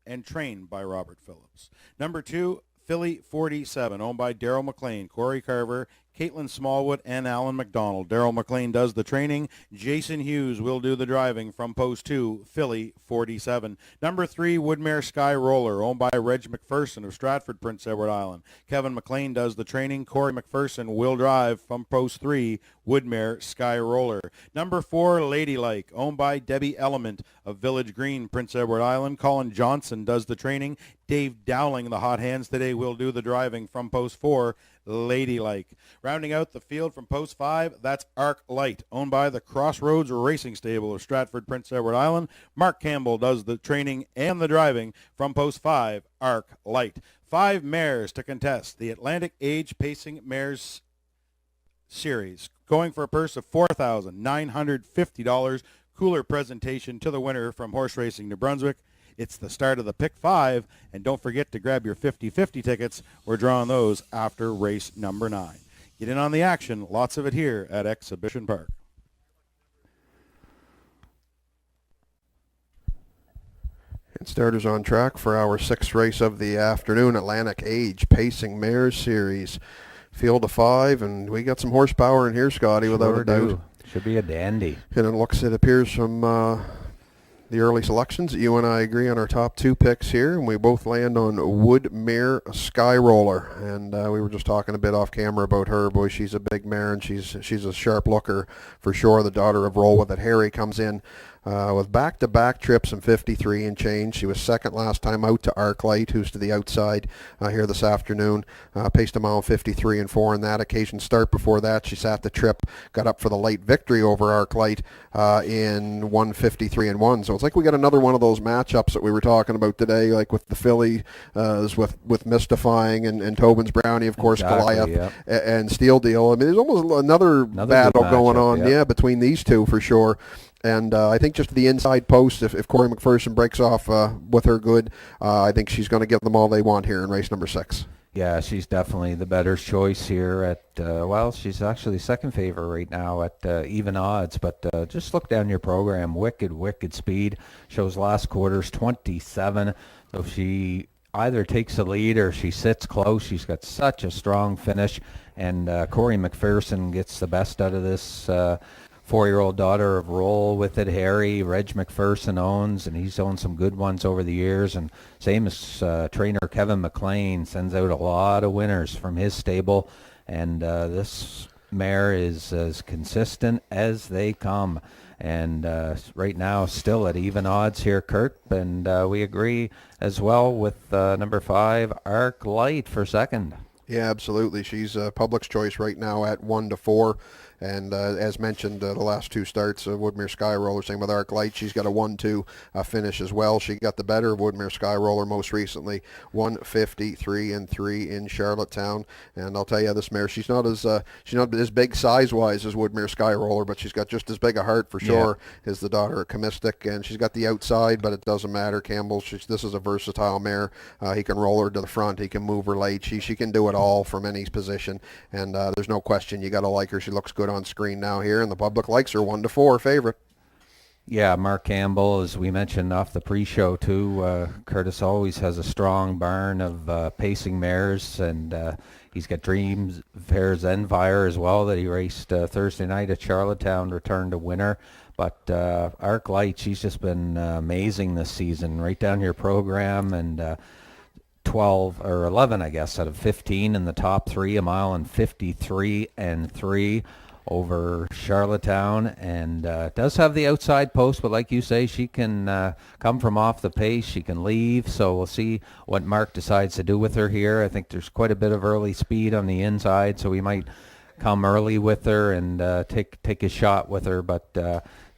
and trained by Robert Phillips. Number 2, Philly 47, owned by Daryl McLean, Corey Carver, Caitlin Smallwood, and Alan McDonald. Daryl McLean does the training. Jason Hughes will do the driving from post 2, Philly 47. Number 3, Woodmere Sky Roller, owned by Reg McPherson of Stratford, Prince Edward Island. Kevin McLean does the training. Corey McPherson will drive from post 3, Woodmere Sky Roller. Number 4, Ladylike, owned by Debbie Element of Village Green, Prince Edward Island. Colin Johnson does the training. Dave Dowling, the hot hands today, will do the driving from post 4, Ladylike. Rounding out the field from post 5, that's Arc Light, owned by the Crossroads Racing Stable of Stratford, Prince Edward Island. Mark Campbell does the training and the driving from post 5, Arc Light. 5 mares to contest the Atlantic Age Pacing Mares Series, going for a purse of $4,950. Cooler presentation to the winner from Horse Racing New Brunswick. It's the start of the Pick 5, and don't forget to grab your 50-50 tickets. We're drawing those after race number 9. Get in on the action. Lots of it here at Exhibition Park. And starters on track for our 6th race of the afternoon, Atlantic Age Pacing Mares Series. Field of 5, and we got some horsepower in here, Scotty, without a doubt. Should be a dandy. And it appears from the early selections that you and I agree on our top 2 picks here, and we both land on Woodmere Sky Roller. And we were just talking a bit off camera about her. Boy, she's a big mare, and she's a sharp looker for sure. The daughter of Rolwa that Harry comes in with back-to-back trips and 53 and change. She was second last time out to Arclight, who's to the outside here this afternoon. Paced a mile 53 and 4 on that occasion. Start before that, she sat the trip, got up for the late victory over Arclight in 153 and 1. So it's like we got another one of those matchups that we were talking about today, like with the filly, with Mystifying and Tobin's Brownie, of course, exactly, Goliath, yep. And Steel Deal. I mean, there's almost another battle going on, yep. Between these two for sure. And I think just the inside post, if Corey McPherson breaks off with her good, I think she's going to give them all they want here in race number 6. Yeah, she's definitely the better choice here at, she's actually second favorite right now at even odds. But just look down your program. Wicked speed. Shows last quarter's 27. So she either takes the lead or she sits close. She's got such a strong finish. And Corey McPherson gets the best out of this 4-year-old daughter of Roll With It Harry. Reg McPherson owns, and he's owned some good ones over the years. And same as trainer Kevin McLean, sends out a lot of winners from his stable. And this mare is as consistent as they come. And right now still at even odds here, Kurt. And we agree as well with number 5, Arc Light, for second. Yeah, absolutely. She's Public's choice right now at 1-4. And as mentioned, the last 2 starts, Woodmere Sky Roller, same with Arc Light. She's got a 1-2 finish as well. She got the better of Woodmere Sky Roller most recently, 153 and 3 in Charlottetown. And I'll tell you, this mare, she's not as big size-wise as Woodmere Sky Roller, but she's got just as big a heart for sure as the daughter of Comistic. And she's got the outside, but it doesn't matter. Campbell, this is a versatile mare. He can roll her to the front. He can move her late. She can do it all from any position. And there's no question you got to like her. She looks good on screen now here, and the public likes her. 1-4 favorite. Yeah, Mark Campbell, as we mentioned off the pre-show too, Curtis always has a strong barn of pacing mares, and he's got Dreams Fair Zenfire as well that he raced Thursday night at Charlottetown, returned a winner. But Arc Light, she's just been amazing this season, right down your program, and 12 or 11, I guess, out of 15 in the top 3, a mile and 53 and 3 over Charlottetown, and does have the outside post, but like you say, she can come from off the pace, she can leave, so we'll see what Mark decides to do with her here. I think there's quite a bit of early speed on the inside, so we might come early with her and take a shot with her, but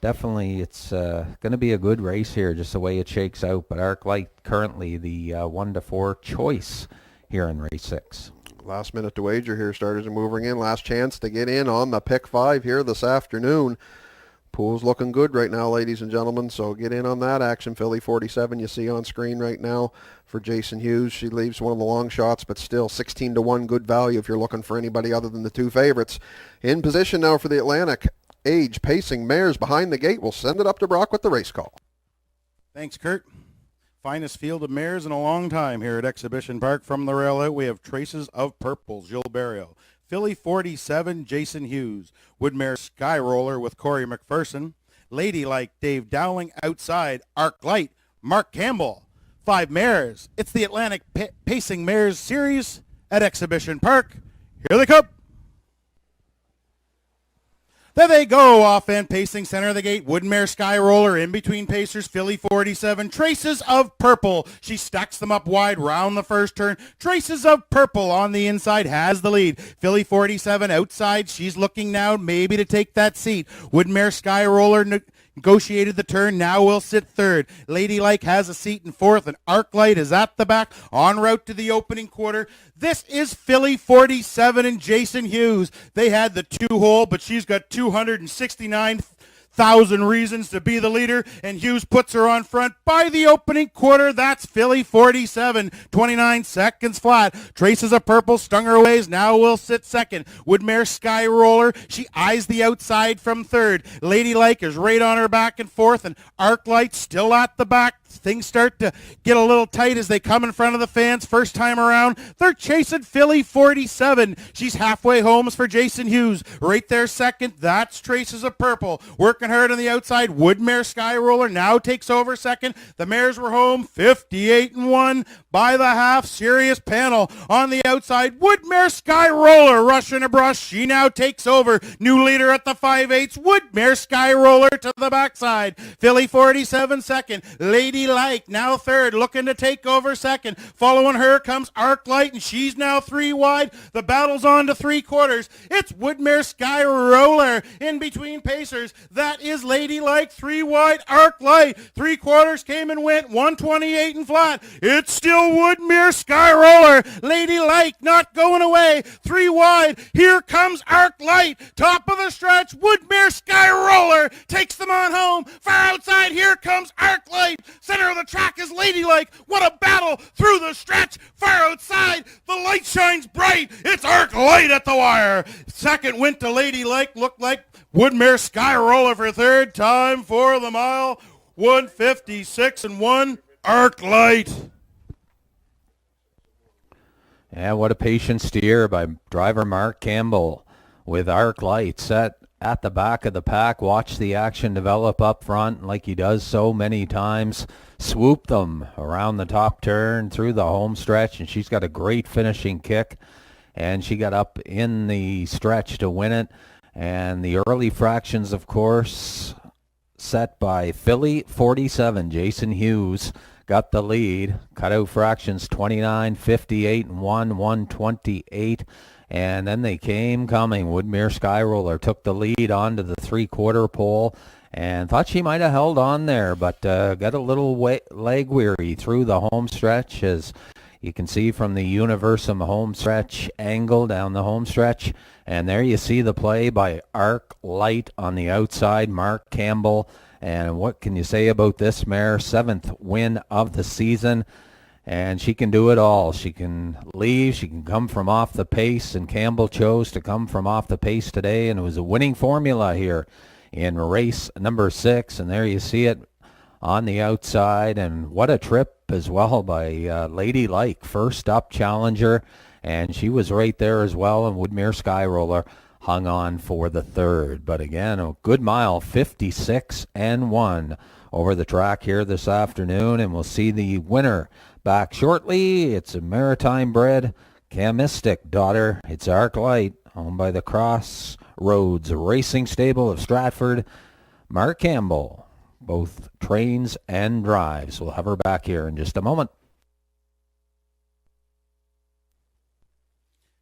definitely it's going to be a good race here, just the way it shakes out. But Arc Light currently the 1-4 choice here in race 6. Last minute to wager here. Starters are moving in. Last chance to get in on the pick 5 here this afternoon. Pool's looking good right now, ladies and gentlemen, so get in on that action. Philly 47 you see on screen right now for Jason Hughes. She leaves one of the long shots, but still 16-1 good value if you're looking for anybody other than the 2 favorites. In position now for the Atlantic. Age pacing mares behind the gate. We'll send it up to Brock with the race call. Thanks, Kurt. Finest field of mares in a long time here at Exhibition Park. From the rail out, we have Traces of Purple, Gilles Barrio. Filly 47, Jason Hughes. Woodmere Sky Roller with Corey McPherson. Ladylike, Dave Dowling. Outside, Arc Light, Mark Campbell. 5 mares. It's the Atlantic Pacing Mares Series at Exhibition Park. Here they come. There they go, off and pacing center of the gate. Woodmere Sky Roller in between pacers. Filly 47. Traces of Purple. She stacks them up wide round the first turn. Traces of Purple on the inside has the lead. Filly 47 outside. She's looking now maybe to take that seat. Woodmere Sky Roller negotiated the turn, now will sit third. Ladylike has a seat in fourth, and Arc Light is at the back, en route to the opening quarter. This is Filly 47 and Jason Hughes. They had the 2-hole, but she's got 269,000 reasons to be the leader, and Hughes puts her on front by the opening quarter. That's Filly 47, 29 seconds flat. Traces of Purple stung her ways, now will sit second. Woodmere Sky Roller, she eyes the outside from third. Ladylike is right on her back and fourth, and Arc Light still at the back, things start to get a little tight as they come in front of the fans. First time around, they're chasing Philly 47. She's halfway home for Jason Hughes. Right there second, that's Traces of Purple. Working hard on the outside. Woodmare Sky Roller now takes over second. The mares were home 58-1 by the half. Serious Panel on the outside. Woodmare Sky Roller rushing a brush. She now takes over. New leader at the 5/8. Woodmare Sky Roller to the backside. Philly 47 second. Lady Like now third, looking to take over second. Following her comes Arc Light, and she's now 3 wide. The battle's on to 3/4. It's Woodmare Sky Roller in between pacers. That is Lady Like, 3 wide. Arc Light 3/4 came and went 128 and flat. It's still Woodmere Sky Roller. Lady Like not going away. 3 wide. Here comes Arc Light. Top of the stretch. Woodmere Sky Roller takes them on home. Far outside. Here comes Arc Light. Center of the track is Lady Like. What a battle through the stretch. Far outside. The light shines bright. It's Arc Light at the wire. Second went to Lady Like. Looked like Woodmere Sky Roller for third. Time for the mile. 156-1. Arc Light. Yeah, what a patient steer by driver Mark Campbell with Arc Light set at the back of the pack. Watch the action develop up front like he does so many times. Swoop them around the top turn through the home stretch, and she's got a great finishing kick, and she got up in the stretch to win it. And the early fractions, of course, set by Philly 47. Jason Hughes got the lead. Cutout fractions 29, 58, and 128. And then they came coming. Woodmere Sky Roller took the lead onto the 3/4 pole and thought she might have held on there, but got a little leg weary through the home stretch, as you can see from the Universum home stretch angle down the home stretch. And there you see the play by Arc Light on the outside, Mark Campbell. And what can you say about this mare? 7th win of the season. And she can do it all. She can leave. She can come from off the pace. And Campbell chose to come from off the pace today. And it was a winning formula here in race number 6. And there you see it on the outside. And what a trip as well by Lady Like. First up challenger. And she was right there as well. And Woodmere Sky Roller hung on for the third. But again, a good mile, 56-1 over the track here this afternoon. And we'll see the winner back shortly. It's a maritime bred Camistic daughter. It's Arc Light, owned by the Crossroads Racing Stable of Stratford. Mark Campbell, both trains and drives. We'll have her back here in just a moment.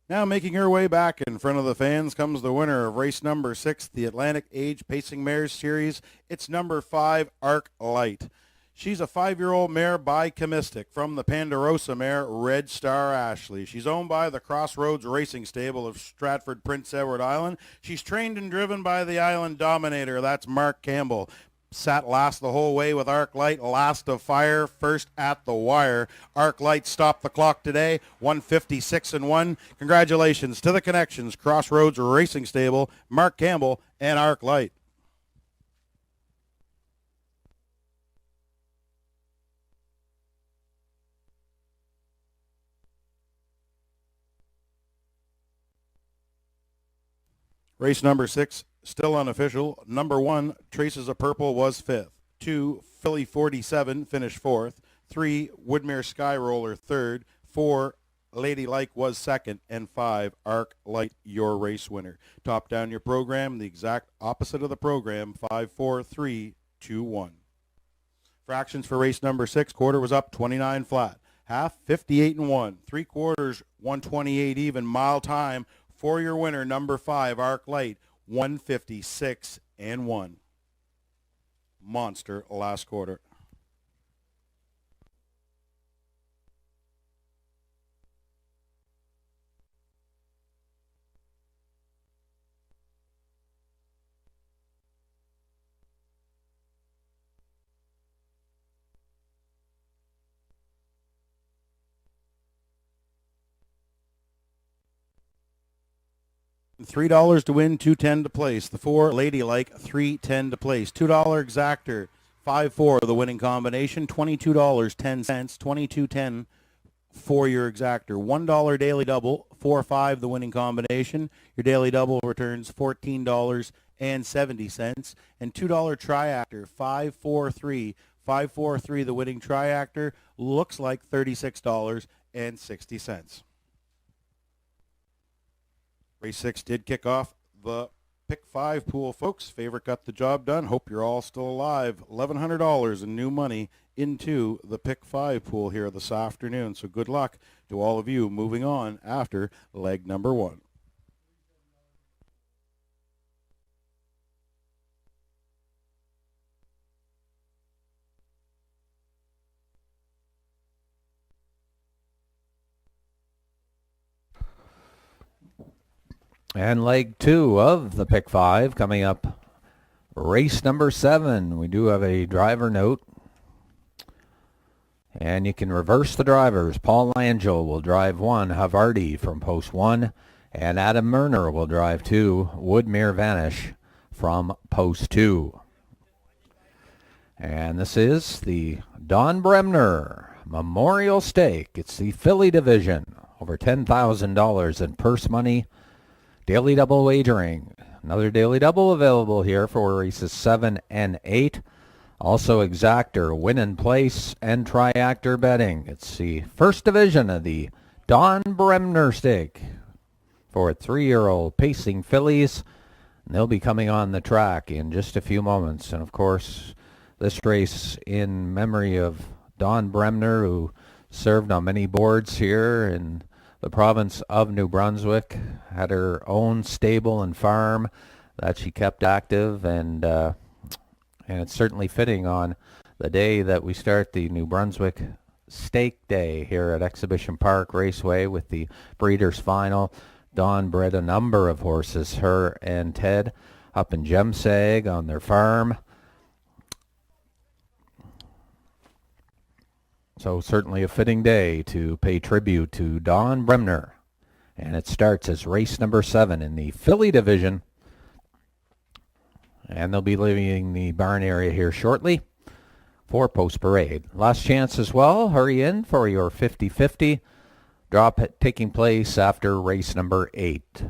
Now making her way back in front of the fans comes the winner of race number 6, the Atlantic Age Pacing Mares Series. It's number 5, Arc Light. She's a 5-year-old mare by Camistic from the Ponderosa mare, Red Star Ashley. She's owned by the Crossroads Racing Stable of Stratford, Prince Edward Island. She's trained and driven by the Island Dominator. That's Mark Campbell. Sat last the whole way with Arc Light, last of fire, first at the wire. Arc Light stopped the clock today, 156-1. Congratulations to the Connections, Crossroads Racing Stable, Mark Campbell, and Arc Light. Race number 6, still unofficial. Number 1, Traces of Purple, was 5th. 2, Philly 47, finished 4th. 3, Woodmere Sky Roller, 3rd. 4, Lady Like was 2nd. And 5, Arc Light, your race winner. Top down your program, the exact opposite of the program, 5, 4, 3, 2, 1. Fractions for race number 6, quarter was up 29 flat. Half, 58-1. 3/4, 128 even. Mile time for your winner, number 5, Arc Light, 156-1. Monster last quarter. $3 to win, $2.10 to place. The 4, Ladylike, $3.10 to place. $2 exactor, 5-4, the winning combination, $22.10, $22.10 for your exactor. $1 daily double, 4-5, the winning combination. Your daily double returns $14.70. And $2 triactor, 5-4-3. 5-4-3, the winning triactor, looks like $36.60. Race 6 did kick off the Pick 5 pool, folks. Favorite got the job done. Hope you're all still alive. $1,100 in new money into the Pick 5 pool here this afternoon. So good luck to all of you moving on after leg number 1. And leg 2 of the Pick 5 coming up. Race number 7. We do have a driver note. And you can reverse the drivers. Paul Langell will drive 1. Havarti from post 1. And Adam Murner will drive 2. Woodmere Vanish from post 2. And this is the Don Bremner Memorial Stake. It's the filly division. Over $10,000 in purse money. Daily double wagering. Another daily double available here for races 7 and 8. Also exactor, win and place, and triactor betting. It's the first division of the Don Bremner Stake for 3-year-old pacing fillies. And they'll be coming on the track in just a few moments. And of course, this race in memory of Don Bremner, who served on many boards here in the province of New Brunswick, had her own stable and farm that she kept active, and it's certainly fitting on the day that we start the New Brunswick Stake Day here at Exhibition Park Raceway with the Breeders' Final. Dawn bred a number of horses, her and Ted, up in Gemsag on their farm. So certainly a fitting day to pay tribute to Don Bremner. And it starts as race number 7 in the filly division. And they'll be leaving the barn area here shortly for post parade. Last chance as well. Hurry in for your 50-50. Drop taking place after race number 8.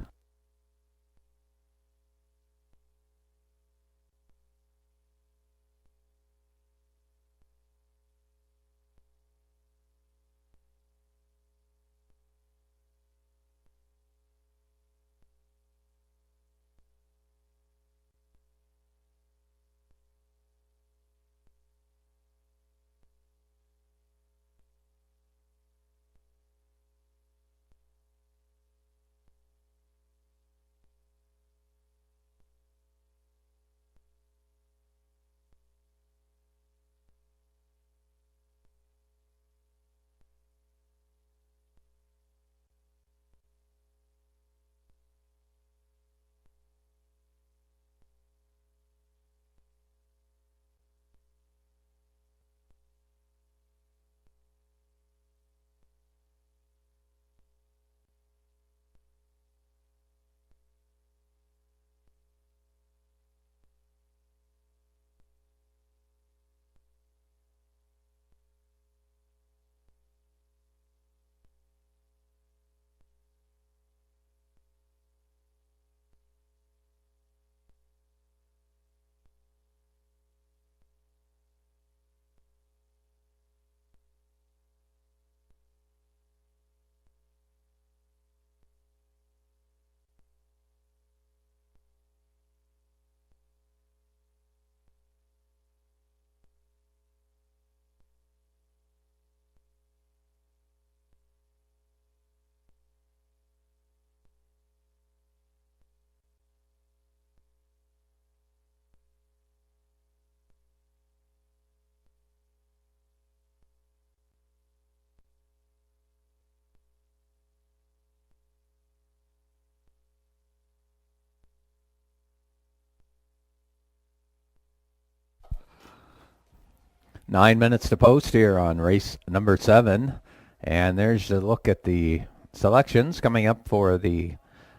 Nine minutes to post here on race number 7. And there's a look at the selections coming up for the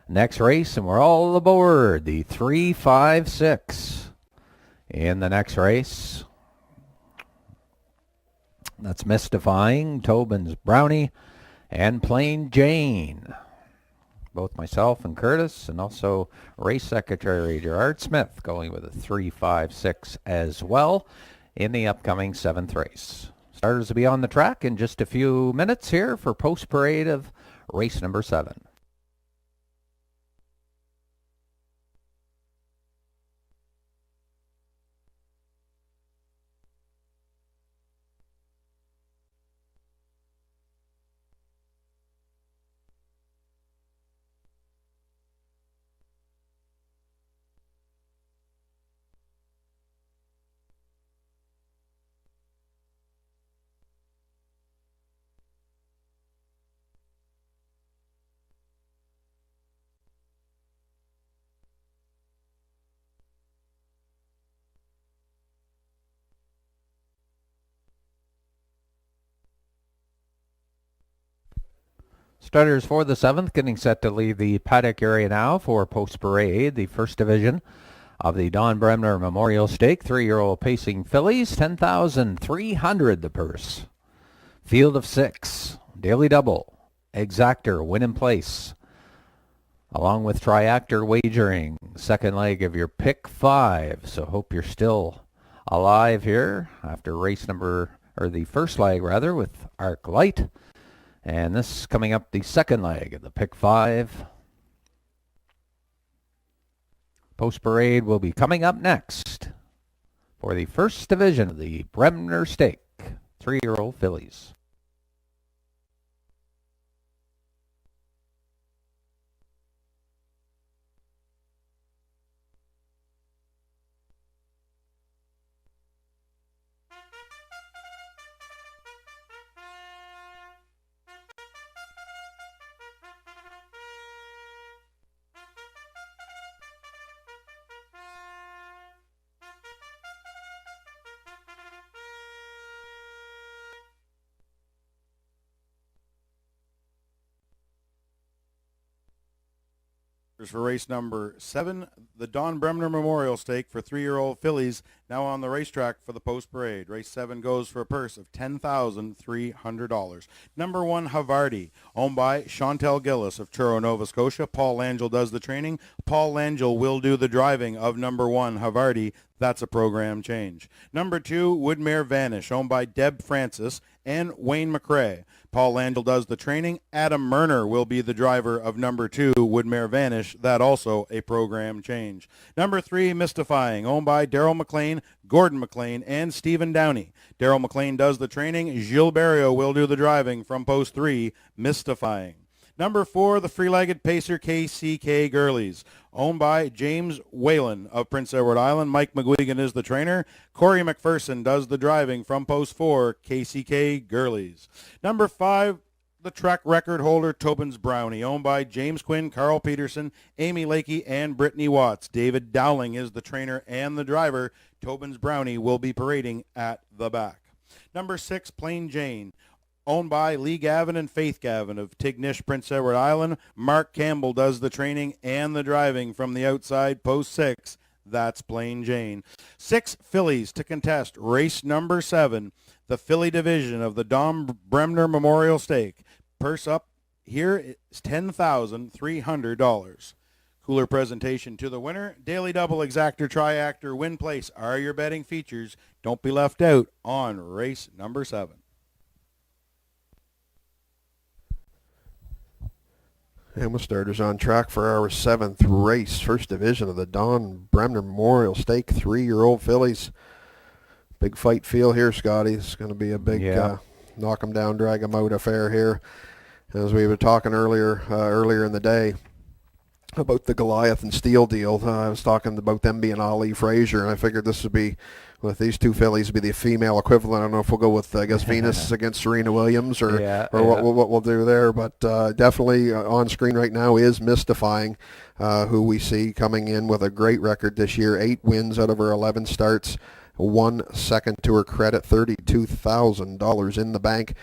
next race. And we're all aboard the 3-5-6 in the next race. That's Mystifying, Tobin's Brownie, and Plain Jane. Both myself and Curtis, and also race secretary Gerard Smith going with a 3-5-6 as well in the upcoming 7th race. Starters will be on the track in just a few minutes here for post-parade of race number 7. Starters for the 7th getting set to leave the paddock area now for post-parade, the first division of the Don Bremner Memorial Stake. 3-year-old pacing fillies, $10,300 the purse. Field of 6, Daily Double, Exactor, Win in Place, along with Triactor Wagering, second leg of your pick 5. So hope you're still alive here after the first leg rather, with Arc Light. And this coming up the second leg of the pick 5. Post parade will be coming up next for the first division of the Bremner Stake, 3-year-old fillies. For race number 7, the Don Bremner Memorial Stake for 3-year-old fillies, now on the racetrack for the post parade. Race 7 goes for a purse of $10,300. Number 1, Havarti, owned by Chantel Gillis of Truro, Nova Scotia. Paul Langell does the training. Paul Langell will do the driving of number 1, Havarti. That's a program change. Number 2, Woodmere Vanish, owned by Deb Francis and Wayne McRae. Paul Langell does the training. Adam Murner will be the driver of number 2, Woodmere Vanish. That also a program change. Number 3, Mystifying, owned by Daryl McLean, Gordon McLean, and Stephen Downey. Daryl McLean does the training. Gilles Barrio will do the driving from post 3, Mystifying. Number 4, the free-legged pacer KCK Girlies, owned by James Whalen of Prince Edward Island. Mike McGuigan is the trainer. Corey McPherson does the driving from post 4, KCK Girlies. Number 5, the track record holder Tobin's Brownie, owned by James Quinn, Carl Peterson, Amy Lakey, and Brittany Watts. David Dowling is the trainer and the driver. Tobin's Brownie will be parading at the back. Number 6, Plain Jane, owned by Lee Gavin and Faith Gavin of Tignish, Prince Edward Island. Mark Campbell does the training and the driving from the outside, post 6. That's Plain Jane. 6 fillies to contest race number 7, the filly division of the Don Bremner Memorial Stake. Purse up here is $10,300. Cooler presentation to the winner. Daily Double, Exactor, Triactor, Win Place are your betting features. Don't be left out on race number 7. And with starters on track for our 7th race, first division of the Don Bremner Memorial Stake, 3-year-old fillies. Big fight feel here, Scotty. It's going to be a big knock 'em down, drag 'em out affair here. As we were talking earlier in the day about the Goliath and Steel deal, I was talking about them being Ali Frazier, and I figured this would be, with these two fillies, be the female equivalent. I don't know if we'll go with, I guess, Venus against Serena Williams or what we'll do there. But definitely on screen right now is Mystifying, who we see coming in with a great record this year. 8 wins out of her 11 starts. 1 second to her credit, $32,000 in the bank.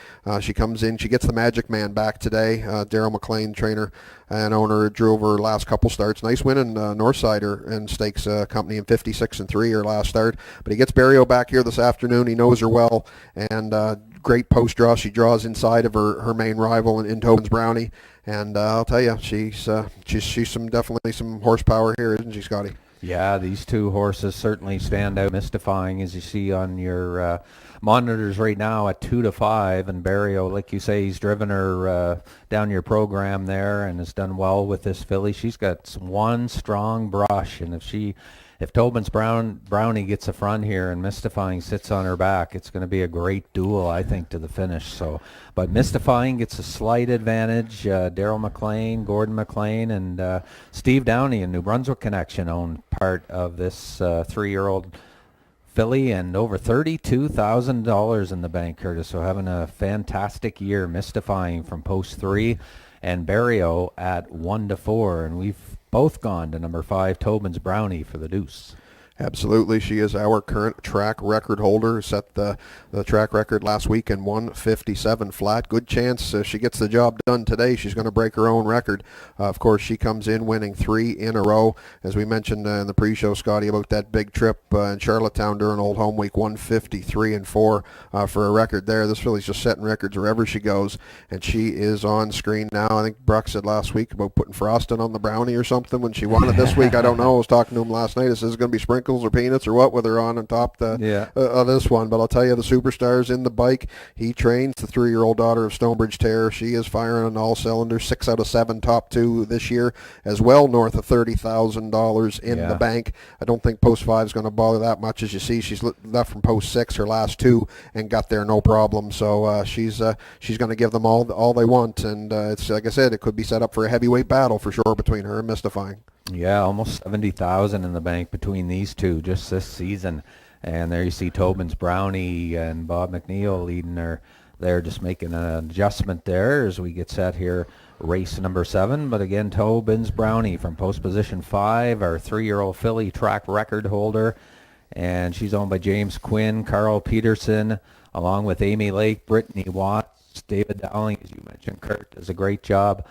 She comes in, she gets the Magic Man back today. Daryl McLean, trainer and owner, drove her last couple starts. Nice win in Northsider and Stakes Company in 56-3 her last start. But he gets Barrio back here this afternoon. He knows her well, and great post draw. She draws inside of her main rival in Tobin's Brownie. And I'll tell you, she's definitely some horsepower here, isn't she, Scotty? Yeah, these two horses certainly stand out. Mystifying, as you see on your monitors right now, at 2-5. And Barrio, like you say, he's driven her down your program there and has done well with this filly. She's got one strong brush, and if Tobin's Brownie gets a front here and Mystifying sits on her back, it's going to be a great duel, I think, to the finish. So, but Mystifying gets a slight advantage. Daryl McLean, Gordon McLean, and Steve Downey and New Brunswick Connection own part of this 3-year-old filly, and over $32,000 in the bank, Curtis. So having a fantastic year. Mystifying from post 3, and Barrio at 1-4, and we've both gone to number 5, Tobin's Brownie, for the deuce. Absolutely. She is our current track record holder. Set the track record last week in 157 flat. Good chance she gets the job done today. She's going to break her own record. Of course, she comes in winning 3 in a row. As we mentioned in the pre-show, Scotty, about that big trip in Charlottetown during Old Home Week, 153-4 for a record there. This filly's just setting records wherever she goes, and she is on screen now. I think Brock said last week about putting frosting on the brownie or something when she won it this week. I don't know. I was talking to him last night. This is going to be sprinkles or peanuts or what, whether on top of this one. But I'll tell you, the superstars in the bike. He trains the 3-year-old daughter of Stonebridge Terror. She is firing on all cylinders. 6 out of 7 top 2 this year as well, north of $30,000 in the bank. I don't think post 5 is going to bother that much. As you see, she's left from post 6 her last 2 and got there no problem. So she's going to give them all they want, and it's like I said, it could be set up for a heavyweight battle for sure between her and Mystifying. Yeah, almost 70,000 in the bank between these two just this season. And there you see Tobin's Brownie and Bob McNeil leading her there, just making an adjustment there as we get set here, race number 7. But again, Tobin's Brownie from post position 5, our 3-year-old filly track record holder. And she's owned by James Quinn, Carl Peterson, along with Amy Lake, Brittany Watts, David Dowling, as you mentioned. Kurt does a great job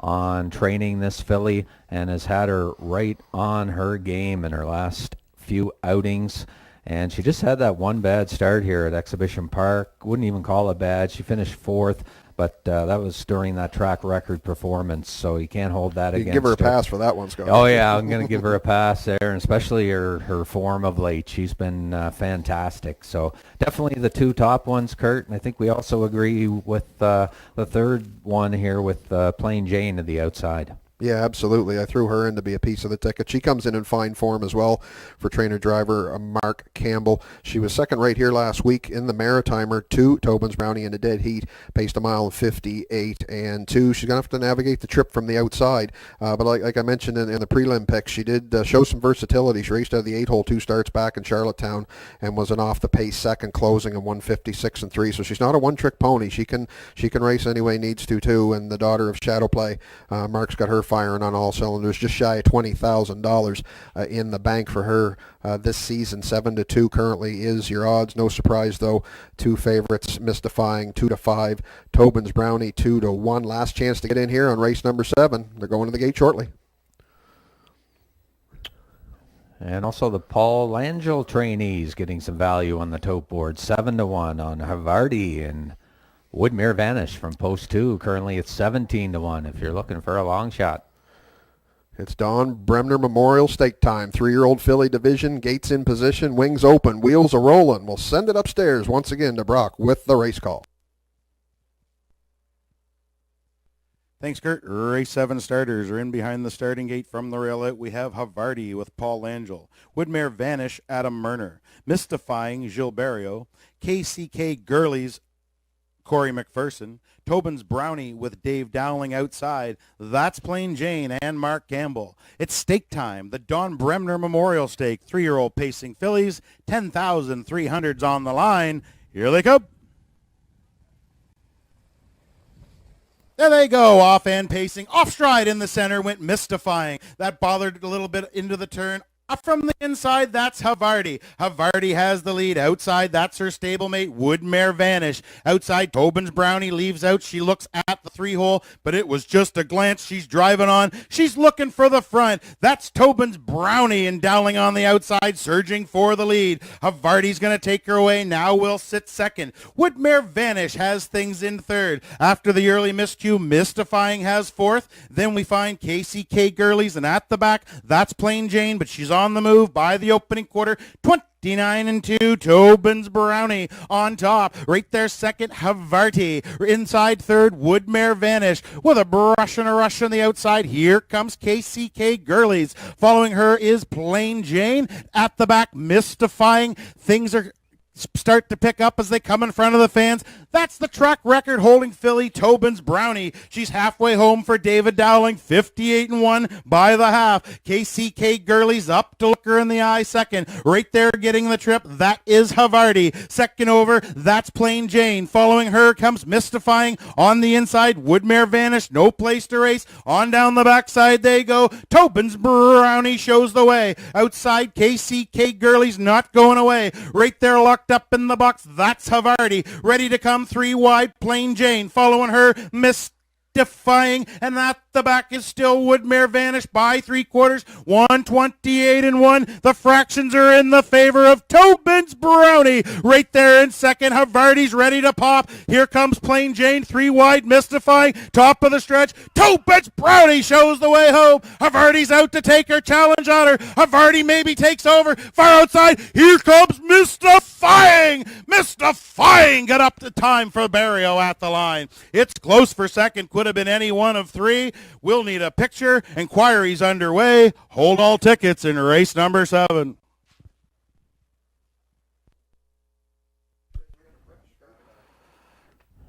on training this filly and has had her right on her game in her last few outings. And she just had that one bad start here at Exhibition Park. Wouldn't even call it bad. She finished 4th, but that was during that track record performance, so you can't hold that against her. Give her a pass for that one, Scott. Oh, yeah, I'm going to give her a pass there, and especially her form of late. She's been fantastic. So definitely the 2 top ones, Kurt, and I think we also agree with the third one here with Plain Jane to the outside. Yeah, absolutely. I threw her in to be a piece of the ticket. She comes in fine form as well for trainer-driver Mark Campbell. She was second right here last week in the Maritimer to Tobin's Brownie in a dead heat, paced a mile 58 and 2. She's going to have to navigate the trip from the outside. But like I mentioned in the prelim picks, she did show some versatility. She raced out of the 8-hole 2 starts back in Charlottetown and was an off-the-pace second, closing in 156 and 3. So she's not a one-trick pony. She can race any way needs to too. And the daughter of Shadow Play, Mark's got her firing on all cylinders, just shy of $20,000 in the bank for her this season. 7-2 currently is your odds. No surprise though, 2 favorites, Mystifying 2-5, Tobin's Brownie 2-1. Last chance to get in here on race number 7. They're going to the gate shortly. And also the Paul Langell trainees getting some value on the tote board. 7-1 on Havarti and Woodmere Vanish from post 2. Currently it's 17-1 if you're looking for a long shot. It's Don Bremner Memorial Stake time. 3-year-old filly division, gates in position, wings open, wheels a rolling. We'll send it upstairs once again to Brock with the race call. Thanks, Kurt. Race 7 starters are in behind the starting gate from the rail out. We have Havarti with Paul Langell, Woodmere Vanish, Adam Murner, Mystifying, Gilles Barrio, KCK Gurley's Corey McPherson, Tobin's Brownie with Dave Dowling outside. That's Plain Jane and Mark Campbell. It's stake time. The Don Bremner Memorial Stake. 3-year-old pacing fillies. 10,300's on the line. Here they come. There they go, off and pacing. Off stride in the center went Mystifying. That bothered a little bit into the turn. Up from the inside, that's Havarti. Havarti has the lead. Outside, that's her stablemate, Woodmare Vanish. Outside, Tobin's Brownie leaves out. She looks at the 3-hole, but it was just a glance. She's driving on. She's looking for the front. That's Tobin's Brownie and Dowling on the outside, surging for the lead. Havarti's going to take her away. Now will sit second. Woodmare Vanish has things in third. After the early miscue, Mystifying has fourth. Then we find KCK Gurley's, and at the back, that's Plain Jane, but she's on the move by the opening quarter. 29-2, Tobin's Brownie on top. Right there second, Havarti. Inside third, Woodmare Vanish with a brush and a rush on the outside. Here comes KCK Gurley's. Following her is Plain Jane. At the back, Mystifying. Things are start to pick up as they come in front of the fans. That's the track record holding filly, Tobin's Brownie. She's halfway home for David Dowling, 58-1 by the half. KCK Gurley's up to look her in the eye second. Right there getting the trip, that is Havarti. Second over, that's Plain Jane. Following her comes Mystifying on the inside. Woodmare Vanish, no place to race. On down the backside they go. Tobin's Brownie shows the way. Outside, KCK Gurley's not going away. Right there locked up in the box, that's Havarti. Ready to come three wide, Plain Jane. Following her, Mystifying, and at the back is still Woodmare Vanish by 3/4, 128-1. The fractions are in the favor of Tobin's Brownie. Right there in second, Havarti's ready to pop. Here comes Plain Jane, 3 wide, Mystifying, top of the stretch. Tobin's Brownie shows the way home. Havarti's out to take her challenge on her. Havarti maybe takes over. Far outside, here comes Mystifying. Mystifying got up to time for Barrio at the line. It's close for second, could have been any one of three. We'll need a picture. Inquiries underway. Hold all tickets in race number 7.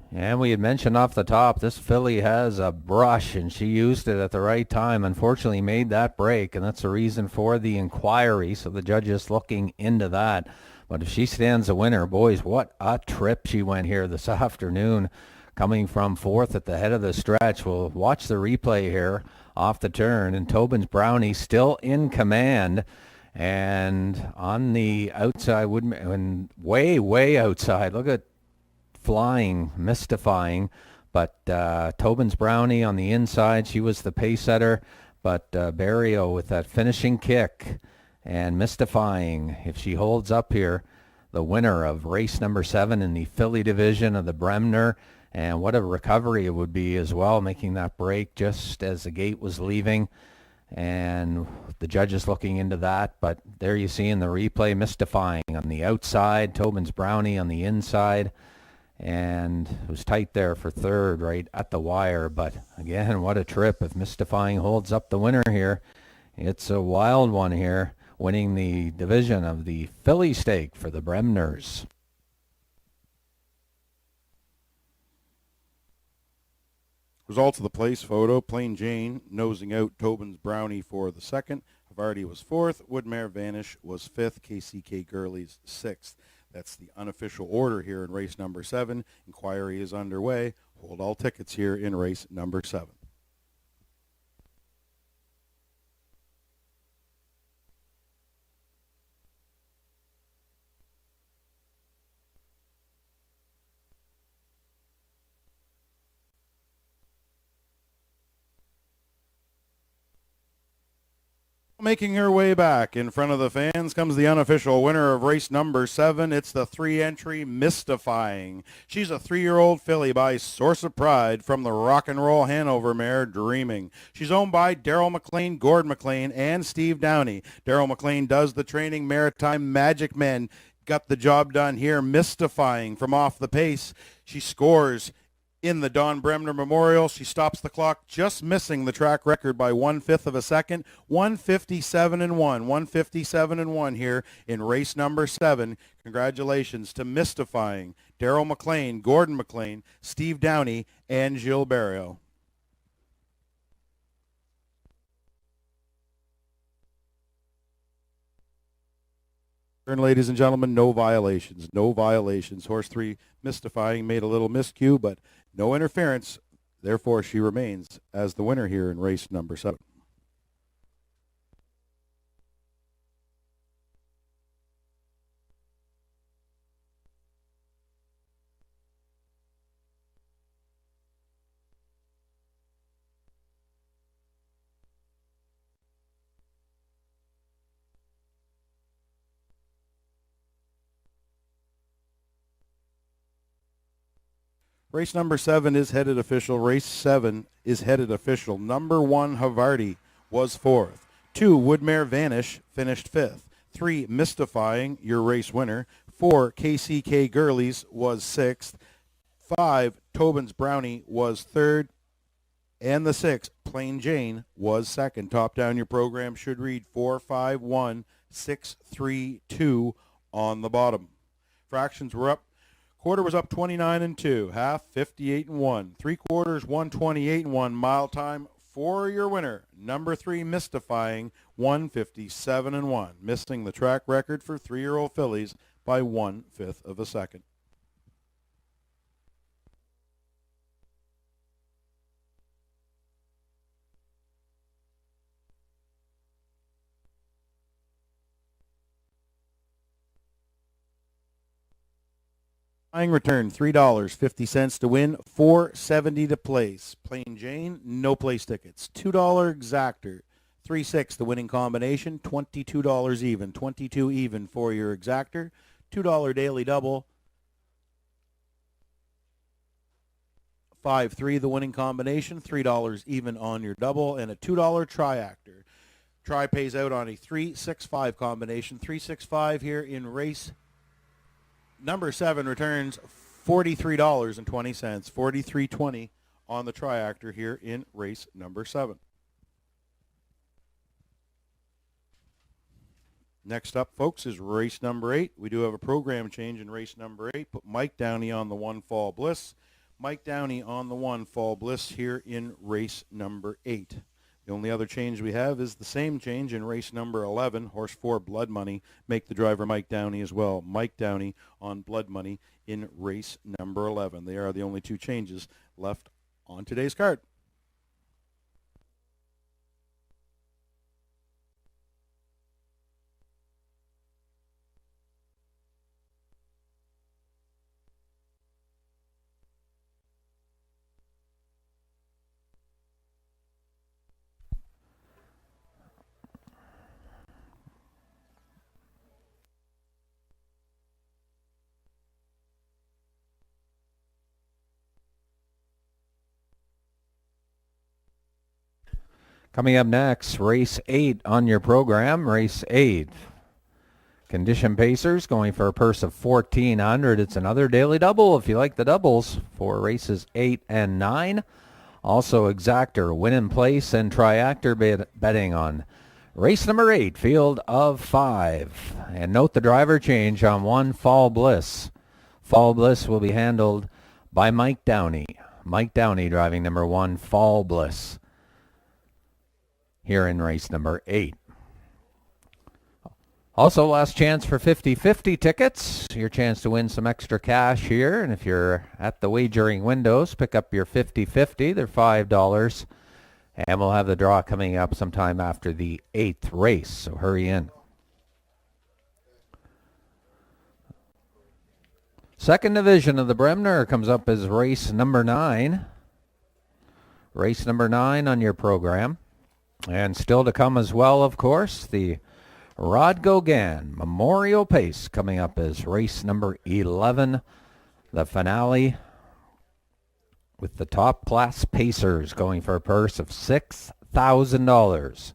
And we had mentioned off the top, this filly has a brush, and she used it at the right time. Unfortunately, made that break, and that's the reason for the inquiry. So the judge is looking into that. But if she stands a winner, boys, what a trip she went here this afternoon. Coming from fourth at the head of the stretch. We'll watch the replay here off the turn, and Tobin's Brownie still in command. And on the outside, and way outside, look at flying, Mystifying. But Tobin's Brownie on the inside, she was the pace setter. But Barrio with that finishing kick, and Mystifying, if she holds up here, the winner of race number 7 in the filly division of the Bremner. And what a recovery it would be as well, making that break just as the gate was leaving. And the judge is looking into that. But there you see in the replay, Mystifying on the outside, Tobin's Brownie on the inside. And it was tight there for third right at the wire. But again, what a trip. If Mystifying holds up the winner here, it's a wild one here, winning the division of the filly stake for the Bremners. Results of the place photo, Plain Jane nosing out Tobin's Brownie for the second. Havarti was fourth. Woodmare Vanish was fifth. KCK Gurley's sixth. That's the unofficial order here in race number 7. Inquiry is underway. Hold all tickets here in race number 7. Making her way back in front of the fans comes the unofficial winner of race number 7. It's the 3-entry Mystifying. She's a 3-year-old filly by Source of Pride from the rock and roll Hanover mare Dreaming. She's owned by Daryl McLean, Gord McLean, and Steve Downey. Daryl McLean does the training. Maritime Magic Men got the job done here. Mystifying from off the pace. She scores in the Don Bremner Memorial. She stops the clock, just missing the track record by 1/5 of a second. 157-1. 157-1 here in race number 7. Congratulations to Mystifying, Daryl McLean, Gordon McLean, Steve Downey, and Gilles Barrio. Ladies and gentlemen, no violations. No violations. Horse 3, Mystifying, made a little miscue, but no interference. Therefore, she remains as the winner here in race number 7. Race number 7 is headed official. Race 7 is headed official. Number 1, Havarti, was 4th. 2, Woodmare Vanish, finished 5th. 3, Mystifying, your race winner. 4, KCK Girlies, was 6th. 5, Tobin's Brownie, was 3rd. And the 6, Plain Jane, was 2nd. Top down your program should read 451632 on the bottom. Fractions were up. Quarter was up 29-2. Half 58-1. 3/4 128-1. Mile time for your winner. Number 3, Mystifying, 157-1. Missing the track record for 3-year-old fillies by 1/5 of a second. Return $3.50 to win, $4.70 to place. Plain Jane, no place tickets. $2 exactor, 3-6 the winning combination, $22 even, 22 even for your exactor, $2 daily double, 5-3 the winning combination, $3 even on your double, and a $2 triactor. Try pays out on a 3-6-5 combination, 3-6-5 here in race number 7 returns $43.20, $43.20 on the triactor here in race number 7. Next up, folks, is race number 8. We do have a program change in race number 8. Put Mike Downey on the 1 Fall Bliss. Mike Downey on the 1 Fall Bliss here in race number 8. The only other change we have is the same change in race number 11, horse 4, Blood Money. Make the driver Mike Downey as well. Mike Downey on Blood Money in race number 11. They are the only 2 changes left on today's card. Coming up next, race 8 on your program. Race 8. Condition Pacers going for a purse of $1,400. It's another daily double if you like the doubles for races 8 and 9. Also Exactor, Win in Place, and Triactor betting on race number 8, field of 5. And note the driver change on 1 Fall Bliss. Fall Bliss will be handled by Mike Downey. Mike Downey driving number 1 Fall Bliss here in race number 8. Also, last chance for 50-50 tickets. Your chance to win some extra cash here. And if you're at the wagering windows, pick up your 50-50. They're $5. And we'll have the draw coming up sometime after the 8th race. So hurry in. Second division of the Bremner comes up as race number 9. Race number 9 on your program. And still to come as well, of course, the Rod Gauguin Memorial Pace coming up as race number 11. The finale with the top class pacers going for a purse of $6,000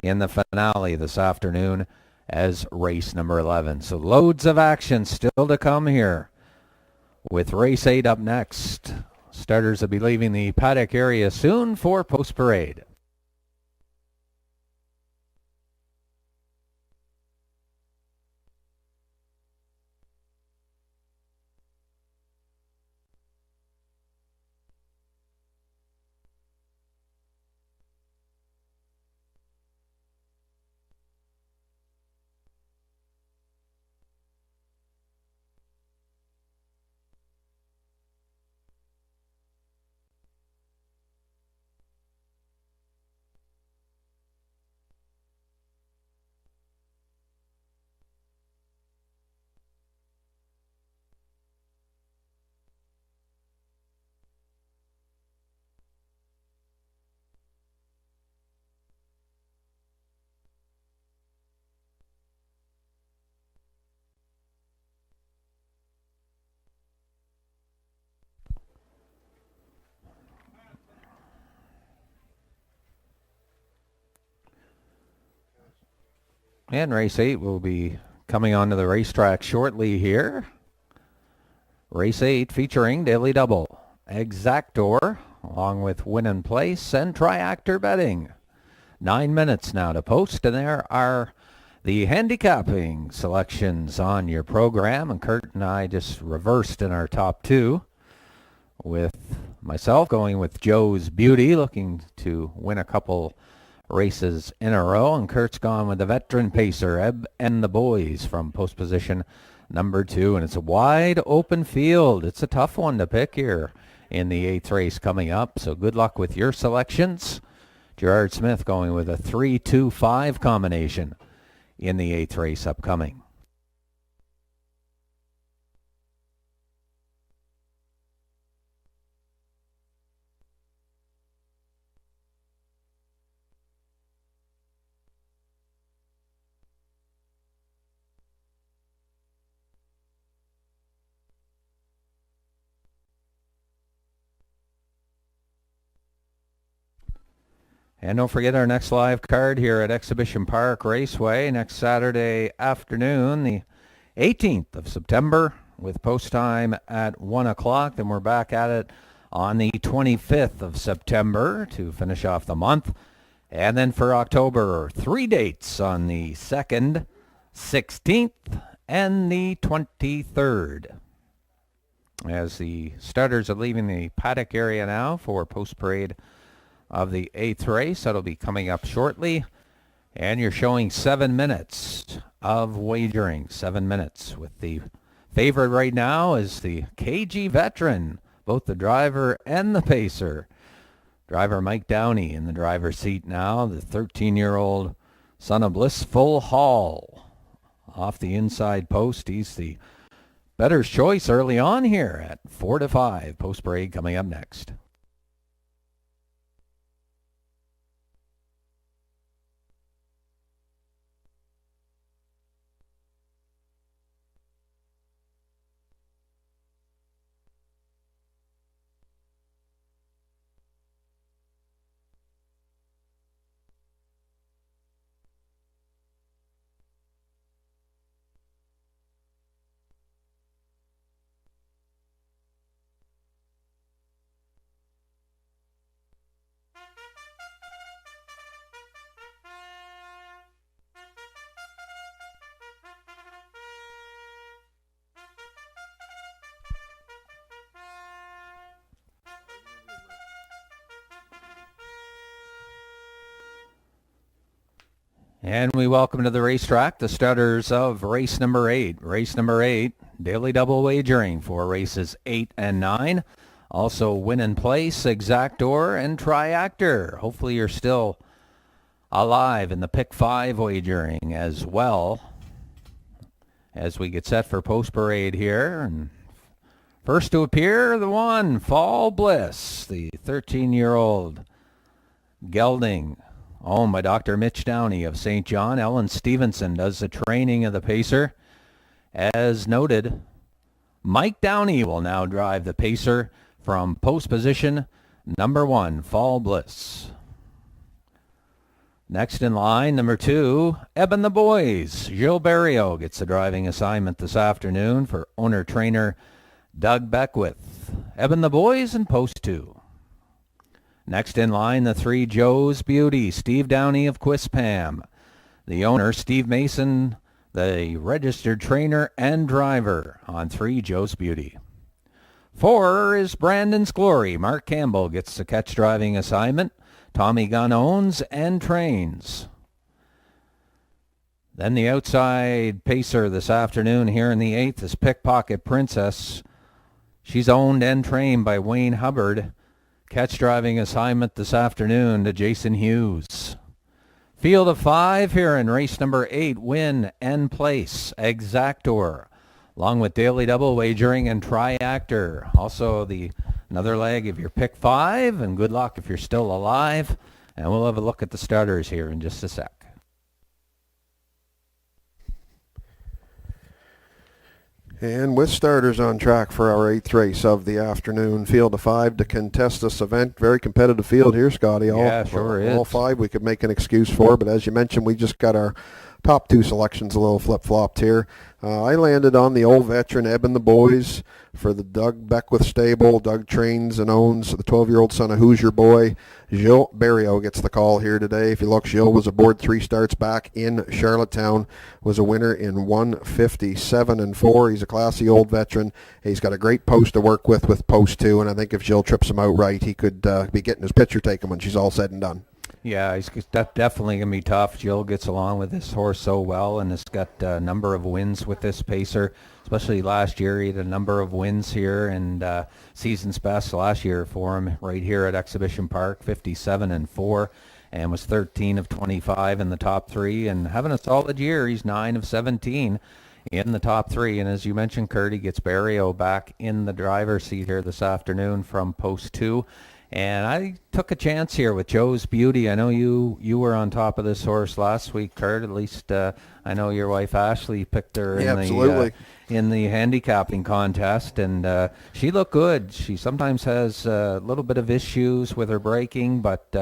in the finale this afternoon as race number 11. So loads of action still to come here with race 8 up next. Starters will be leaving the paddock area soon for post parade. And race 8 will be coming onto the racetrack shortly here. Race 8 featuring Daily Double, Exactor, along with Win and Place and Triactor Betting. 9 minutes now to post, and there are the handicapping selections on your program. And Kurt and I just reversed in our top 2, with myself going with Joe's Beauty, looking to win a couple races in a row, and Kurt's gone with the veteran pacer, Ebb and the Boys, from post position number 2, and it's a wide open field. It's a tough one to pick here in the 8th race coming up, so good luck with your selections. Gerard Smith going with a 3-2-5 combination in the 8th race upcoming. And don't forget our next live card here at Exhibition Park Raceway next Saturday afternoon, the 18th of September, with post time at 1 o'clock. Then we're back at it on the 25th of September to finish off the month. And then for October, 3 dates on the 2nd, 16th, and the 23rd. As the starters are leaving the paddock area now for post-parade of the 8th race. That'll be coming up shortly. And you're showing 7 minutes of wagering. 7 minutes, with the favorite right now is the KG veteran, both the driver and the pacer. Driver Mike Downey in the driver's seat now, the 13-year-old son of Blissful Hall. Off the inside post, he's the better's choice early on here at 4-5. Post-parade coming up next. And we welcome to the racetrack the starters of race number 8. Race number 8, daily double wagering for races 8 and 9. Also Win and Place, Exactor, and Triactor. Hopefully you're still alive in the pick 5 wagering as well as we get set for post parade here. And first to appear, the one, Fall Bliss, the 13-year-old gelding, owned by Dr. Mitch Downey of St. John. Ellen Stevenson does the training of the pacer. As noted, Mike Downey will now drive the pacer from post position number 1, Fall Bliss. Next in line, number 2, Ebb and the Boys. Gilles Barrio gets the driving assignment this afternoon for owner-trainer Doug Beckwith. Ebb and the Boys in post 2. Next in line, the 3, Joe's Beauty, Steve Downey of Quispam. The owner, Steve Mason, the registered trainer and driver on 3, Joe's Beauty. 4 is Brandon's Glory. Mark Campbell gets the catch driving assignment. Tommy Gunn owns and trains. Then the outside pacer this afternoon here in the 8th is Pickpocket Princess. She's owned and trained by Wayne Hubbard. Catch driving assignment this afternoon to Jason Hughes. Field of 5 here in race number 8, Win and Place, Exactor, along with Daily Double Wagering and Triactor. Also another leg of your pick 5, and good luck if you're still alive. And we'll have a look at the starters here in just a sec. And with starters on track for our 8th race of the afternoon, field of 5 to contest this event. Very competitive field here, Scotty. Yeah, sure is. All 5 we could make an excuse for, but as you mentioned, we just got our top two selections a little flip-flopped here. I landed on the old veteran Ebb and the Boys for the Doug Beckwith stable. Doug trains and owns the 12-year-old son of Hoosier boy. Gilles Barrio gets the call here today. If you look, Gilles was aboard 3 starts back in Charlottetown, was a winner in 157-4. He's a classy old veteran. He's got a great post to work with post 2, and I think if Gilles trips him out right, he could be getting his picture taken when she's all said and done. Yeah, he's definitely going to be tough. Jill gets along with this horse so well and has got a number of wins with this pacer, especially last year. He had a number of wins here and season's best last year for him right here at Exhibition Park, 57-4, and was 13 of 25 in the top 3 and having a solid year. He's 9 of 17 in the top 3. And as you mentioned, Kurt, he gets Barrio back in the driver's seat here this afternoon from post 2. And I took a chance here with Joe's Beauty. I know you were on top of this horse last week, Kurt. At least I know your wife Ashley picked her in the handicapping contest, and she looked good. She sometimes has a little bit of issues with her braking, but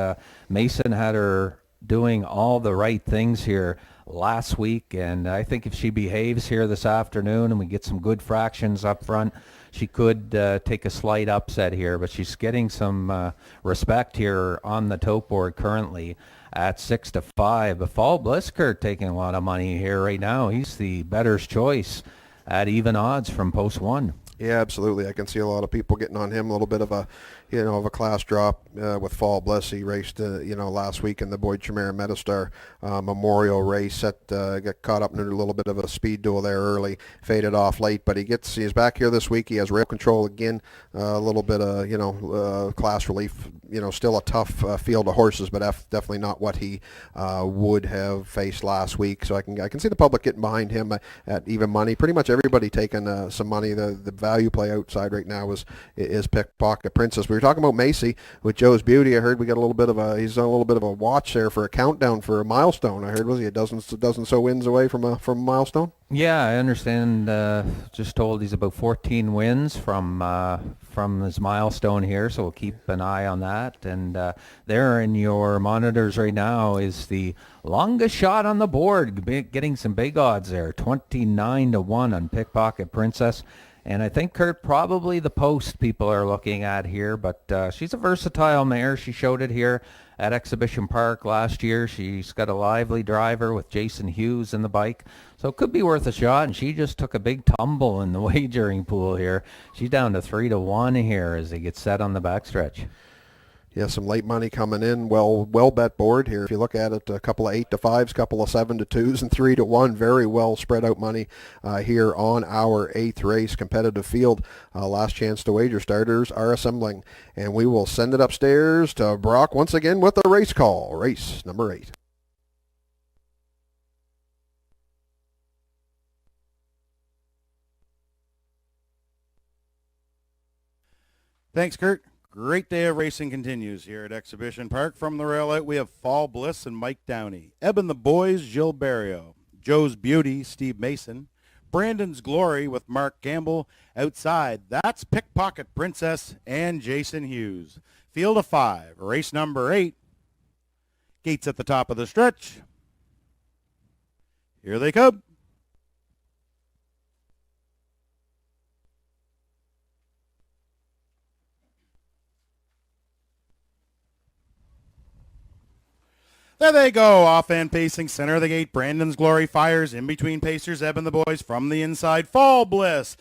Mason had her doing all the right things here last week, and I think if she behaves here this afternoon and we get some good fractions up front, she could take a slight upset here, but she's getting some respect here on the tote board currently at 6-5. But Fall Blisker taking a lot of money here right now. He's the better's choice at even odds from post 1. Yeah, absolutely. I can see a lot of people getting on him. A little bit of a class drop with Fall Bliss. He raced, last week in the Boyd Tremere Metastar Memorial race. Got caught up in a little bit of a speed duel there early, faded off late, but he's back here this week. He has rail control again. A little bit of class relief. Still a tough field of horses, but definitely not what he would have faced last week. So I can see the public getting behind him at even money. Pretty much everybody taking some money. The value play outside right now is Pickpocket Princess. We were talking about Macy with Joe's Beauty. I heard we got he's on a little bit of a watch there for a countdown for a milestone. I heard, was he a dozen so wins away from a milestone? Yeah, I understand. Just told he's about 14 wins from his milestone here, so we'll keep an eye on that. And there in your monitors right now is the longest shot on the board, getting some big odds there, 29-1 on Pickpocket Princess. And I think, Kurt, probably the post people are looking at here, but she's a versatile mare. She showed it here at Exhibition Park last year. She's got a lively driver with Jason Hughes in the bike, so it could be worth a shot. And she just took a big tumble in the wagering pool here. She's down to 3-1 here as they get set on the backstretch. Yeah, some late money coming in. Well bet board here. If you look at it, a couple of 8-5s, couple of 7-2s, and 3-1. Very well spread out money here on our 8th race competitive field. Last chance to wager. Starters are assembling, and we will send it upstairs to Brock once again with the race call. Race number 8. Thanks, Kurt. Great day of racing continues here at Exhibition Park. From the rail out, we have Fall Bliss and Mike Downey. Ebb and the Boys, Gilles Barrio. Joe's Beauty, Steve Mason. Brandon's Glory with Mark Campbell. Outside, that's Pickpocket Princess and Jason Hughes. Field of 5, race number 8. Gates at the top of the stretch. Here they come. There they go, off and pacing, center of the gate. Brandon's Glory fires in between pacers, Ebb and the Boys from the inside. Fall Bliss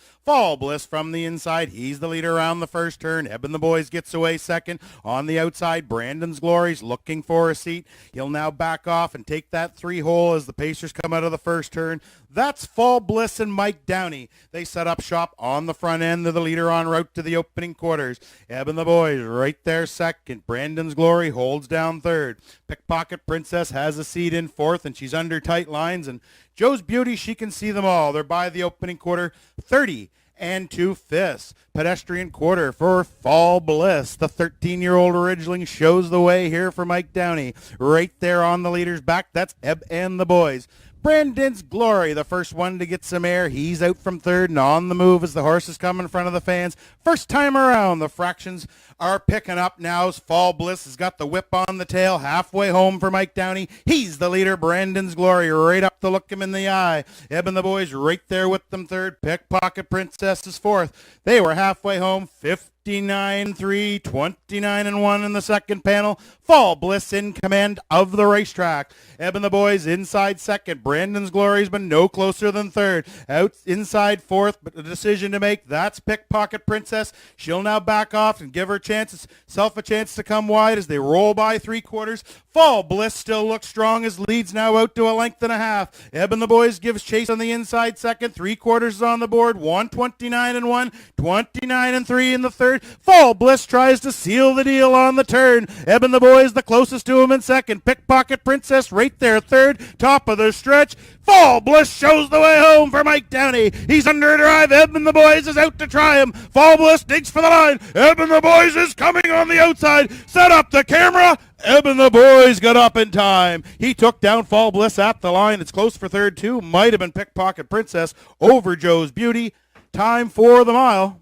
from the inside. He's the leader around the first turn. Ebb and the Boys gets away second. On the outside, Brandon's Glory's looking for a seat. He'll now back off and take that 3-hole as the pacers come out of the first turn. That's Fall Bliss and Mike Downey. They set up shop on the front end. They're the leader en route to the opening quarters. Ebb and the Boys right there second. Brandon's Glory holds down third. Pickpocket Princess has a seat in fourth, and she's under tight lines. And Joe's Beauty, she can see them all. They're by the opening quarter, 30 2/5. Pedestrian quarter for Fall Bliss. The 13-year-old originally shows the way here for Mike Downey. Right there on the leader's back, that's Ebb and the Boys. Brandon's Glory, the first one to get some air. He's out from third and on the move as the horses come in front of the fans. First time around, the fractions are picking up now as Fall Bliss has got the whip on the tail, halfway home for Mike Downey. He's the leader, Brandon's Glory, right up to look him in the eye. Ebb and the boys right there with them third. Pickpocket Princess is fourth. They were halfway home, 59-3, 29-1 in the second panel. Fall Bliss in command of the racetrack. Ebb and the boys inside second. Brandon's Glory's been no closer than third. Out inside fourth, but a decision to make. That's Pickpocket Princess. She'll now back off and give herself a chance to come wide as they roll by three quarters. Fall Bliss still looks strong as leads now out to a length and a half. Ebb and the boys gives chase on the inside second. Three quarters is on the board. 129-1, 29-3 in the third. Fall Bliss tries to seal the deal on the turn. Ebb and the boys the closest to him in second. Pickpocket Princess right there third. Top of the stretch. Fall Bliss shows the way home for Mike Downey. He's under a drive. Ebb and the boys is out to try him. Fall Bliss digs for the line. Ebb and the boys is coming on the outside. Set up the camera. Ebb and the boys got up in time. He took down Fall Bliss at the line. It's close for third too. Might have been Pickpocket Princess over Joe's Beauty. Time for the mile.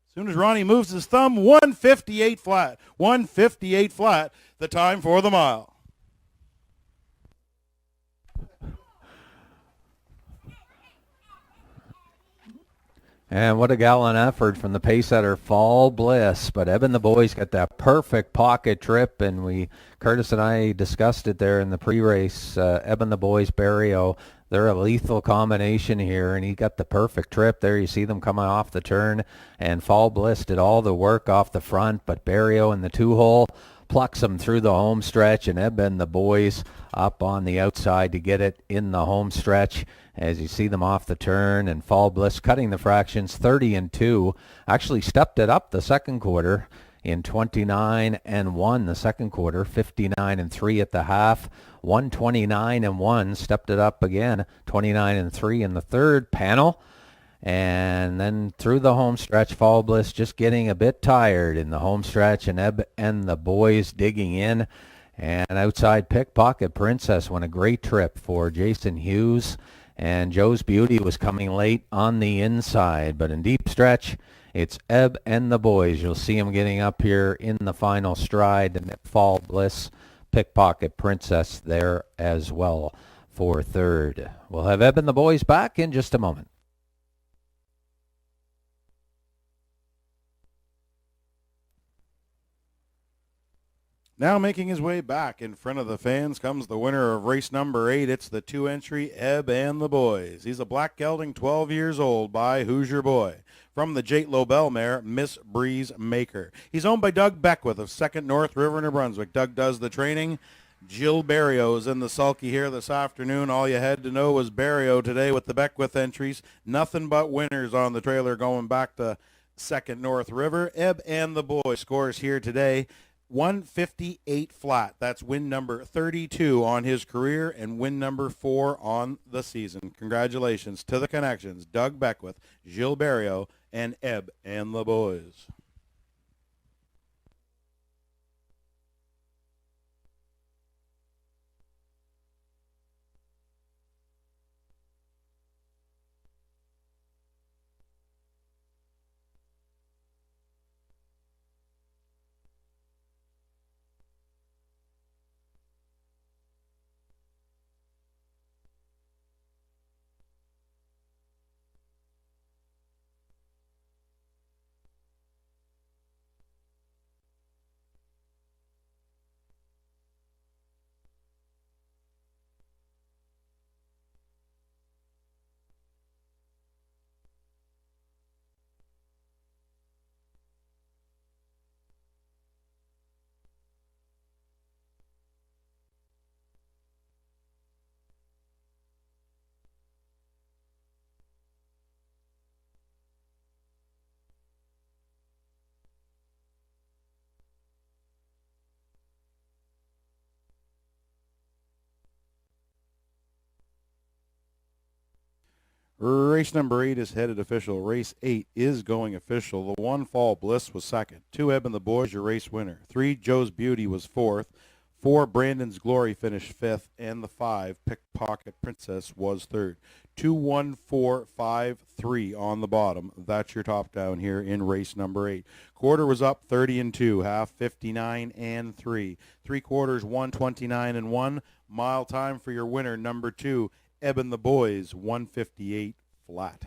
As soon as Ronnie moves his thumb, 158 flat. 158 flat, the time for the mile. And what a gallant effort from the pace setter, Fall Bliss. But Ebb and the boys got that perfect pocket trip, and Curtis and I discussed it there in the pre-race. Ebb and the boys, Barrio, they're a lethal combination here, and he got the perfect trip there. You see them coming off the turn, and Fall Bliss did all the work off the front, but Barrio in the two-hole plucks them through the home stretch, and Ebb and the boys up on the outside to get it in the home stretch as you see them off the turn, and Fall Bliss cutting the fractions 30-2, actually stepped it up the second quarter in 29-1 the second quarter, 59-3 at the half, 129-1, stepped it up again, 29-3 in the third panel. And then through the home stretch, Fall Bliss just getting a bit tired in the home stretch, and Ebb and the boys digging in. And outside Pickpocket Princess won a great trip for Jason Hughes. And Joe's Beauty was coming late on the inside. But in deep stretch, it's Ebb and the boys. You'll see them getting up here in the final stride. And Fall Bliss, Pickpocket Princess there as well for third. We'll have Ebb and the boys back in just a moment. Now making his way back in front of the fans comes the winner of race number 8. It's the 2-entry Ebb and the Boys. He's a black gelding, 12 years old, by Who's Your Boy? From the Jate Lobel mare, Miss Breeze Maker. He's owned by Doug Beckwith of 2nd North River, New Brunswick. Doug does the training. Jill Barrio's in the sulky here this afternoon. All you had to know was Barrio today with the Beckwith entries. Nothing but winners on the trailer going back to 2nd North River. Ebb and the Boys scores here today. 158 flat. That's win number 32 on his career and win number 4 on the season. Congratulations to the connections, Doug Beckwith, Gilles Barrio, and Ebb and the Boys. Race number 8 is headed official. Race 8 is going official. The 1 Fall Bliss was second. 2 Ebb and the Boys, your race winner. 3 Joe's Beauty was fourth. 4, Brandon's Glory, finished 5th, and the 5, Pickpocket Princess, was 3rd. 2, 1, 4, 5, 3 on the bottom. That's your top down here in race number 8. Quarter was up 30 and 2, half 59 and 3. 3 quarters 129 and 1. Mile time for your winner, number 2, Eben the Boys, 158 flat.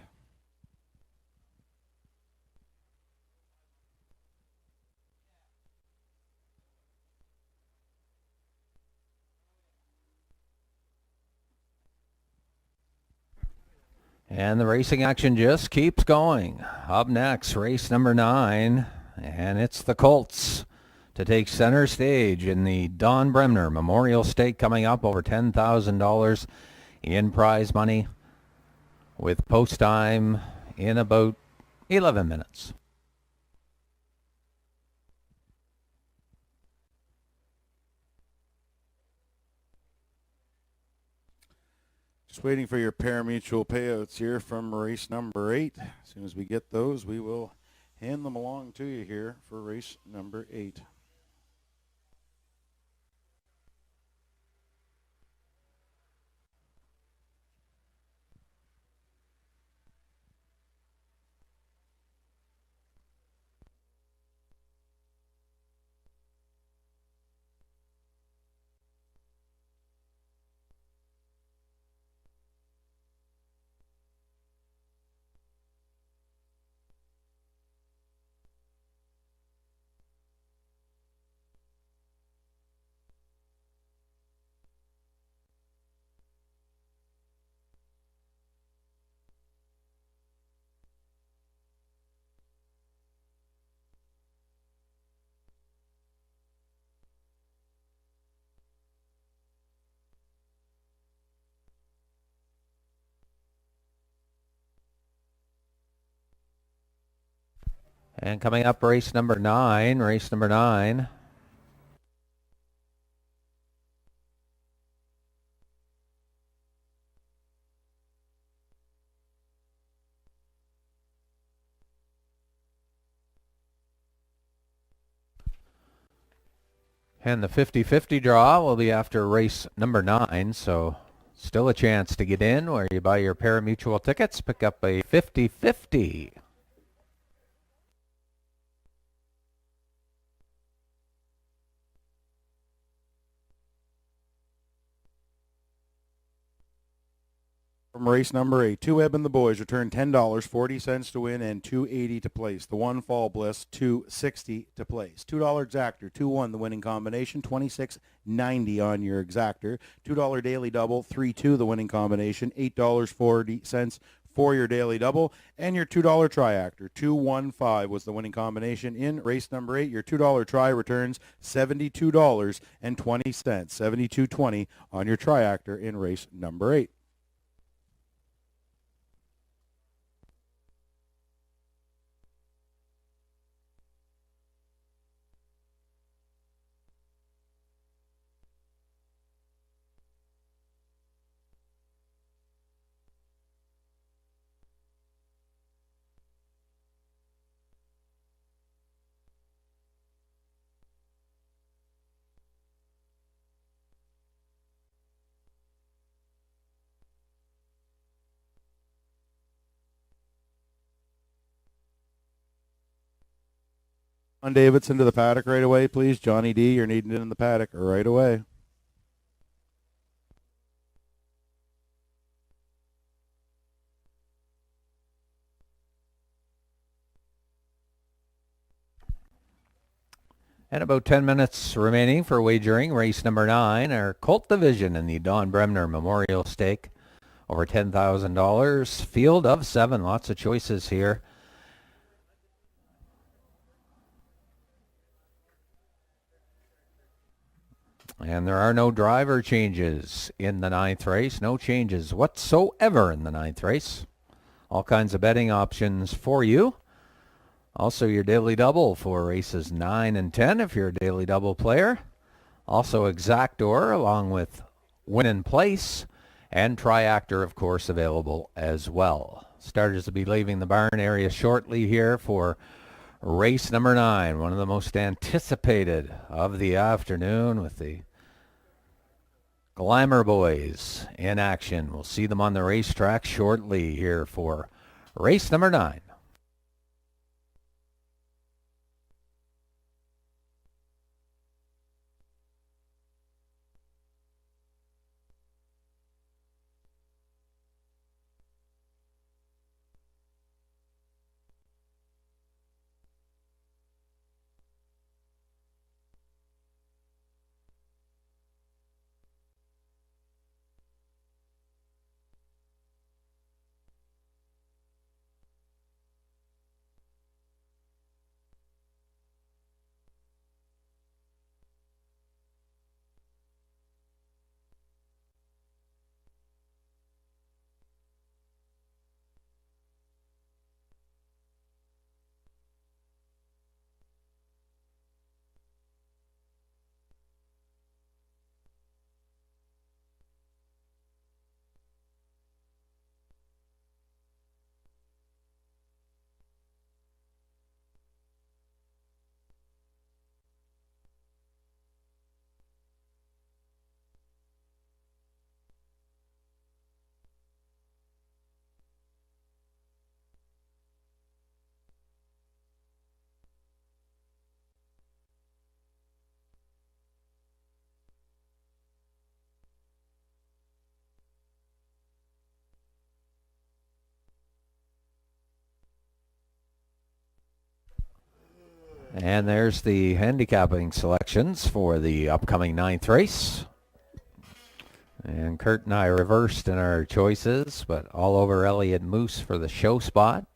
And the racing action just keeps going. Up next, race number 9, and it's the Colts to take center stage in the Don Bremner Memorial Stake, coming up over $10,000 in prize money with post time in about 11 minutes. Just waiting for your parimutuel payouts here from race number 8. As soon as we get those, we will hand them along to you here for race number 8. And coming up, race number 9. And the 50-50 draw will be after race number 9, so still a chance to get in where you buy your parimutuel tickets, pick up a 50-50. From race number 8, 2 Eben the Boys return $10, 40 cents to win, and $2.80 to place. The 1 Fall Bliss, $2.60 to place. $2 exactor, 2-1 the winning combination, $26.90 on your exactor. $2 daily double, 3-2 the winning combination, $8.40 for your daily double. And your $2 triactor, 2-1-5 was the winning combination in race number 8. Your $2 try returns $72.20, $72.20 on your triactor in race number 8. John Davidson to the paddock right away, please. Johnny D, you're needing it in the paddock right away. And about 10 minutes remaining for wagering race number 9, our Colt division in the Don Bremner Memorial Stake. Over $10,000. Field of 7. Lots of choices here. And there are no driver changes in the 9th race. No changes whatsoever in the 9th race. All kinds of betting options for you. Also your daily double for races 9 and 10 if you're a daily double player. Also exactor along with win and place. And triactor, of course, available as well. Starters will be leaving the barn area shortly here for race number 9. One of the most anticipated of the afternoon with the Glamour Boys in action. We'll see them on the racetrack shortly here for race number 9. And there's the handicapping selections for the upcoming 9th race. And Kurt and I reversed in our choices, but all over Elliot Moose for the show spot.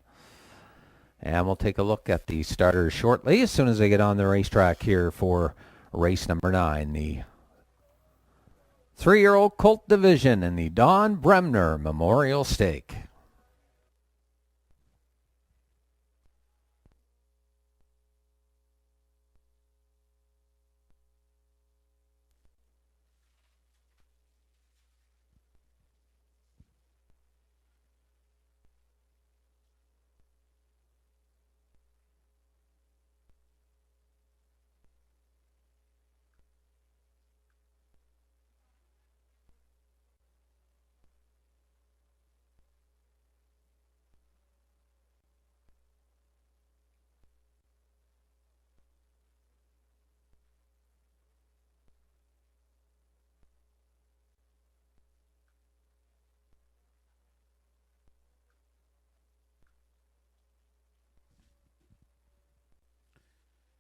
And we'll take a look at the starters shortly as soon as they get on the racetrack here for race number 9, the 3-year-old colt division in the Don Bremner Memorial Stake.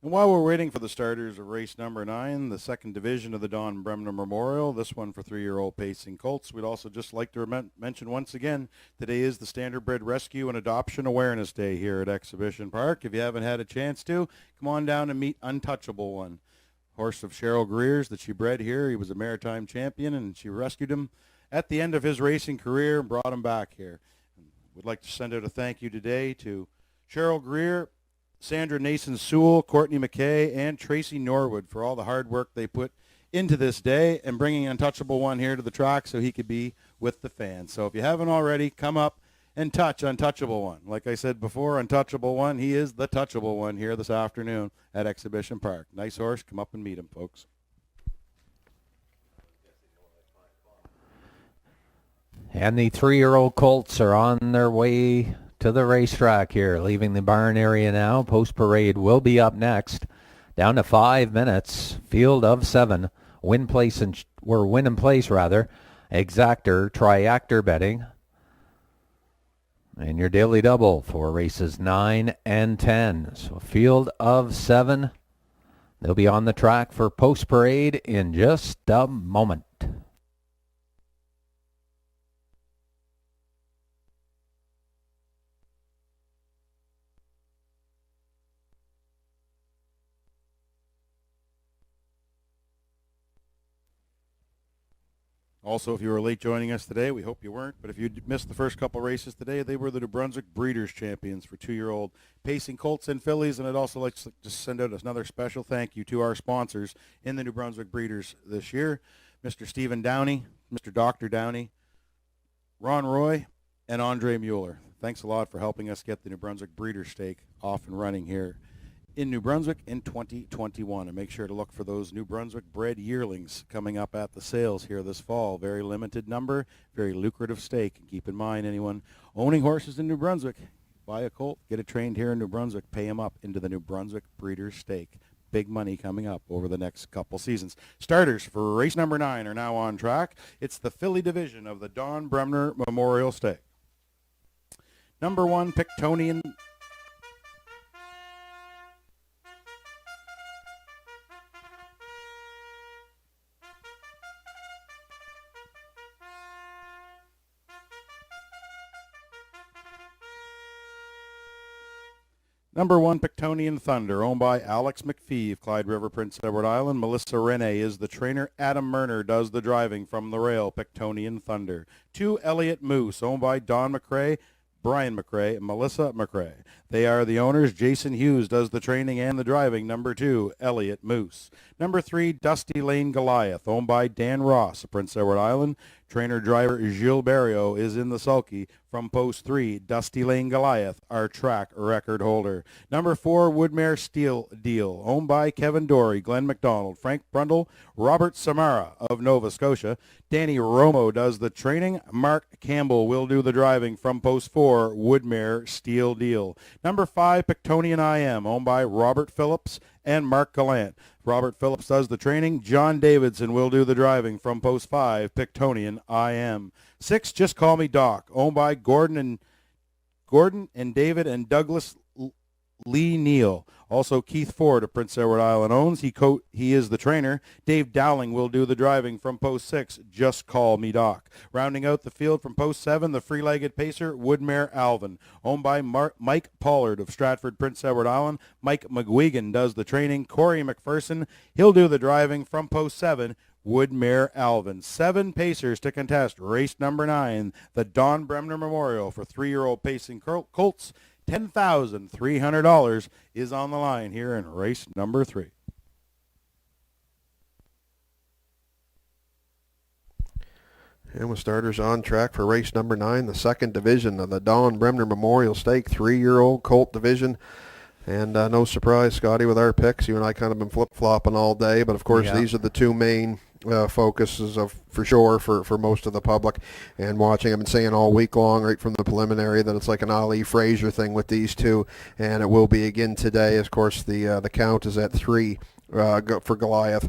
And while we're waiting for the starters of race number 9, the second division of the Don Bremner Memorial, this one for 3-year-old pacing colts, we'd also just like to mention once again, today is the Standardbred Rescue and Adoption Awareness Day here at Exhibition Park. If you haven't had a chance to, come on down and meet Untouchable One, horse of Cheryl Greer's that she bred here. He was a maritime champion, and she rescued him at the end of his racing career and brought him back here. We'd like to send out a thank you today to Cheryl Greer, Sandra Nason-Sewell, Courtney McKay, and Tracy Norwood for all the hard work they put into this day and bringing Untouchable One here to the track so he could be with the fans. So if you haven't already, come up and touch Untouchable One. Like I said before, Untouchable One, he is the touchable one here this afternoon at Exhibition Park. Nice horse. Come up and meet him, folks. And the 3-year-old colts are on their way to the racetrack here, leaving the barn area now. Post Parade will be up next. Down to 5 minutes. Field of 7. Win and place, Exactor, Triactor betting. And your daily double for races 9 and 10. So field of 7. They'll be on the track for Post Parade in just a moment. Also, if you were late joining us today, we hope you weren't, but if you missed the first couple races today, they were the New Brunswick Breeders' Champions for 2-year-old pacing colts and fillies, and I'd also like to just send out another special thank you to our sponsors in the New Brunswick Breeders this year, Mr. Stephen Downey, Mr. Dr. Downey, Ron Roy, and Andre Mueller. Thanks a lot for helping us get the New Brunswick Breeders' Stake off and running here in New Brunswick in 2021. And make sure to look for those New Brunswick bred yearlings coming up at the sales here this fall. Very limited number, very lucrative stake. And keep in mind, anyone owning horses in New Brunswick, buy a colt, get it trained here in New Brunswick, pay him up into the New Brunswick Breeders' Stake. Big money coming up over the next couple seasons. Starters for race number 9 are now on track. It's the filly division of the Don Bremner Memorial Stake. Number 1, Pictonian. Number 1, Pictonian Thunder, owned by Alex McPhee of Clyde River, Prince Edward Island. Melissa Rene is the trainer. Adam Murner does the driving from the rail, Pictonian Thunder. 2, Elliott Moose, owned by Don McRae, Brian McRae, and Melissa McRae. They are the owners. Jason Hughes does the training and the driving. Number 2, Elliott Moose. Number 3, Dusty Lane Goliath, owned by Dan Ross of Prince Edward Island. Trainer-driver Gilles Barrio is in the sulky from post 3. Dusty Lane Goliath, our track record holder. Number 4, Woodmere Steel Deal, owned by Kevin Dory, Glenn McDonald, Frank Brundle, Robert Samara of Nova Scotia. Danny Romo does the training. Mark Campbell will do the driving from post 4, Woodmere Steel Deal. Number 5, Pictonian IM, owned by Robert Phillips and Mark Gallant. Robert Phillips does the training. John Davidson will do the driving from post 5, Pictonian IM. 6, Just Call Me Doc, owned by Gordon and David and Douglas Lee Neal. Also Keith Ford of Prince Edward Island owns. He is the trainer. Dave Dowling will do the driving from post 6, Just Call Me Doc. Rounding out the field from post 7, the free-legged pacer, Woodmere Alvin, owned by Mike Pollard of Stratford, Prince Edward Island. Mike McGuigan does the training. Corey McPherson, he'll do the driving from post 7, Woodmere Alvin. 7 pacers to contest race number 9, the Don Bremner Memorial for 3-year-old pacing colts. $10,300 is on the line here in race number 3. And with starters on track for race number 9, the second division of the Don Bremner Memorial Stake, 3-year-old colt division. And no surprise, Scotty, with our picks. You and I kind of been flip-flopping all day, but of course these are the two main focuses of for sure for most of the public. And watching, I've been saying all week long, right from the preliminary, that it's like an Ali Frazier thing with these two, and it will be again today. Of course, the count is at 3 for Goliath,